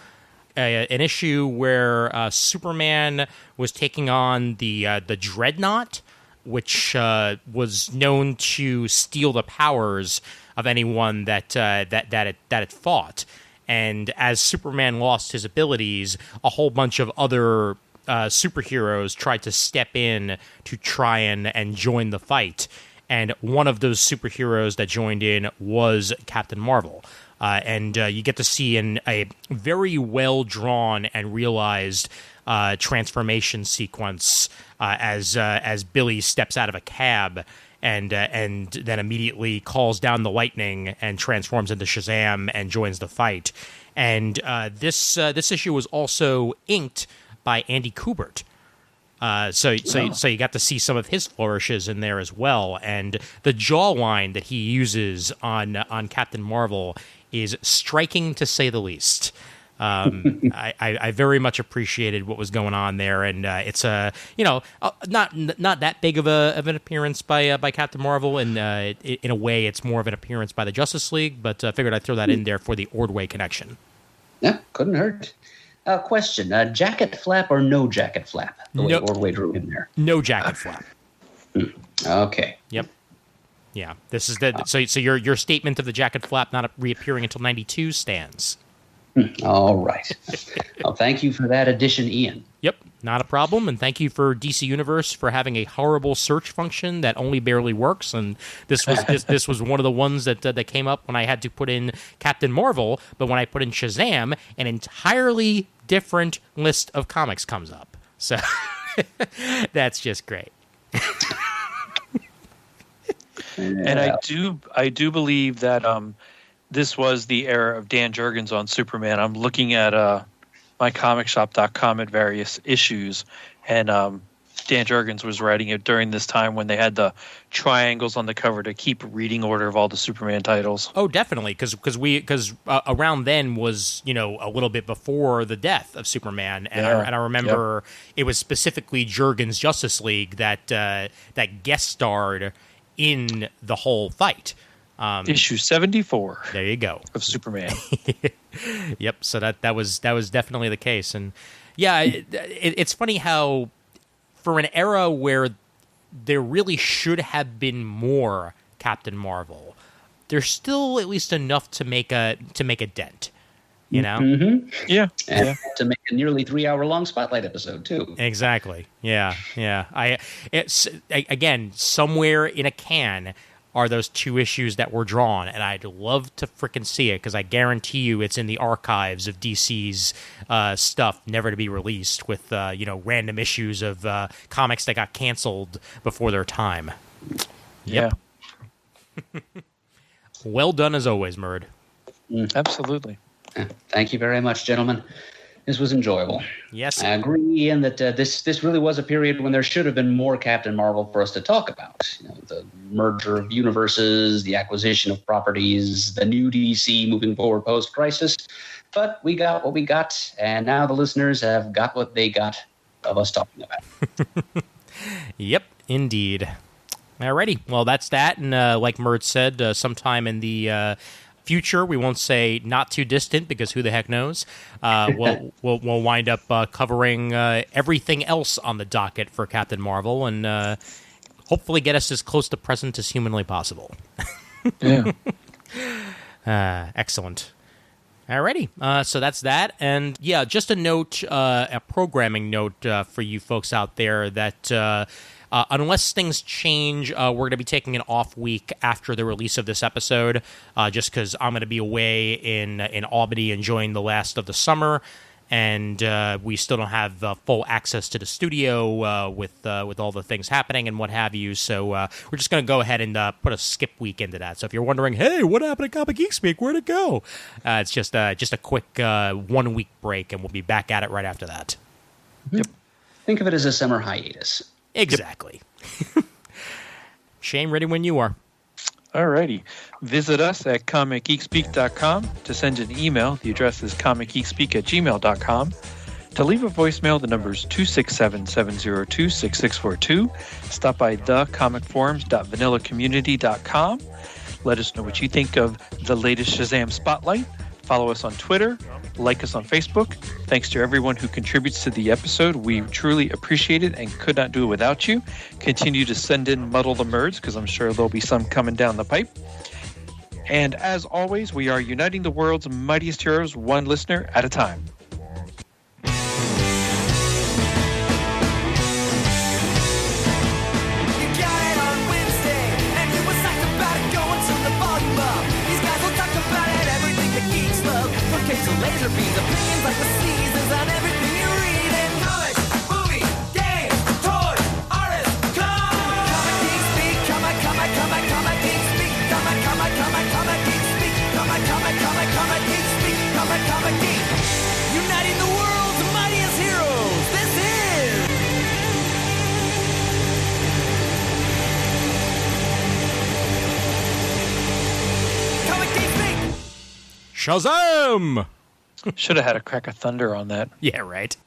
An issue where Superman was taking on the Dreadnought, which was known to steal the powers of anyone that it fought. And as Superman lost his abilities, a whole bunch of other superheroes tried to step in to try and join the fight. And one of those superheroes that joined in was Captain Marvel. And you get to see a very well-drawn and realized transformation sequence as Billy steps out of a cab and then immediately calls down the lightning and transforms into Shazam and joins the fight. And this issue was also inked by Andy Kubert. So you got to see some of his flourishes in there as well, and the jawline that he uses on Captain Marvel is striking to say the least. I very much appreciated what was going on there, and it's not that big of an appearance by Captain Marvel, and in a way it's more of an appearance by the Justice League, but I figured I'd throw that in there for the Ordway connection. Yeah, couldn't hurt. Question: jacket flap or no jacket flap? The way Ordway drew in there. No jacket flap. Okay. Yep. Yeah. This is so your statement of the jacket flap not reappearing until 92 stands. All right. Well, thank you for that addition, Ian. Yep, not a problem, and thank you for DC Universe for having a horrible search function that only barely works. And this was this was one of the ones that came up when I had to put in Captain Marvel, but when I put in Shazam, an entirely different list of comics comes up. So that's just great. And I do believe that this was the era of Dan Jurgens on Superman. I'm looking at mycomicshop.com at various issues, and Dan Jurgens was writing it during this time when they had the triangles on the cover to keep reading order of all the Superman titles. Oh, definitely, because around then was a little bit before the death of Superman, and I remember it was specifically Jurgens' Justice League that guest starred in the whole fight. Issue 74. There you go. Of Superman. Yep. So that was definitely the case, and yeah, it's funny how for an era where there really should have been more Captain Marvel, there's still at least enough to make a dent. You know? Mm-hmm. Yeah. And to make a nearly 3-hour-long Spotlight episode too. Exactly. Yeah. Again, somewhere in a can are those two issues that were drawn, and I'd love to frickin' see it, because I guarantee you it's in the archives of DC's stuff, never to be released, with random issues of comics that got canceled before their time. Yep. Yeah. Well done as always, Murd. Absolutely. Thank you very much, gentlemen. This was enjoyable. Yes. I agree, Ian, that this really was a period when there should have been more Captain Marvel for us to talk about. The merger of universes, the acquisition of properties, the new DC moving forward post-crisis. But we got what we got, and now the listeners have got what they got of us talking about. Yep, indeed. Alrighty. Well, that's that. And like Mert said, sometime in the future, we won't say not too distant, because who the heck knows, we'll wind up covering everything else on the docket for Captain Marvel, and hopefully get us as close to present as humanly possible. Yeah. Excellent. Alrighty, so that's that, and yeah, just a note, a programming note for you folks out there that Unless things change, we're going to be taking an off week after the release of this episode, just because I'm going to be away in Albany enjoying the last of the summer, and we still don't have full access to the studio with all the things happening and what have you. So we're just going to go ahead and put a skip week into that. So if you're wondering, hey, what happened to Comic Geek Speak? Where'd it go? It's just a quick 1 week break, and we'll be back at it right after that. Yep. Think of it as a summer hiatus. Exactly. Yep. Shane, ready when you are. Alrighty. Visit us at comicgeekspeak.com to send an email. The address is comicgeekspeak@gmail.com. To leave a voicemail, the number is 267-702-6642. Stop by thecomicforums.vanillacommunity.com. Let us know what you think of the latest Shazam Spotlight. Follow us on Twitter. Like us on Facebook. Thanks to everyone who contributes to the episode. We truly appreciate it and could not do it without you. Continue to send in Muddle the Merds, because I'm sure there'll be some coming down the pipe. And as always, we are uniting the world's mightiest heroes, one listener at a time. Laser beams, opinions like the seasons on everything you read in comics, movies, games, toys, artists, comic geek speak, comic geek speak, comic geek speak, comic geek speak, comic geek, uniting the world's mightiest heroes. This is Comic Geek Speak. Shazam! Should have had a crack of thunder on that. Yeah, right.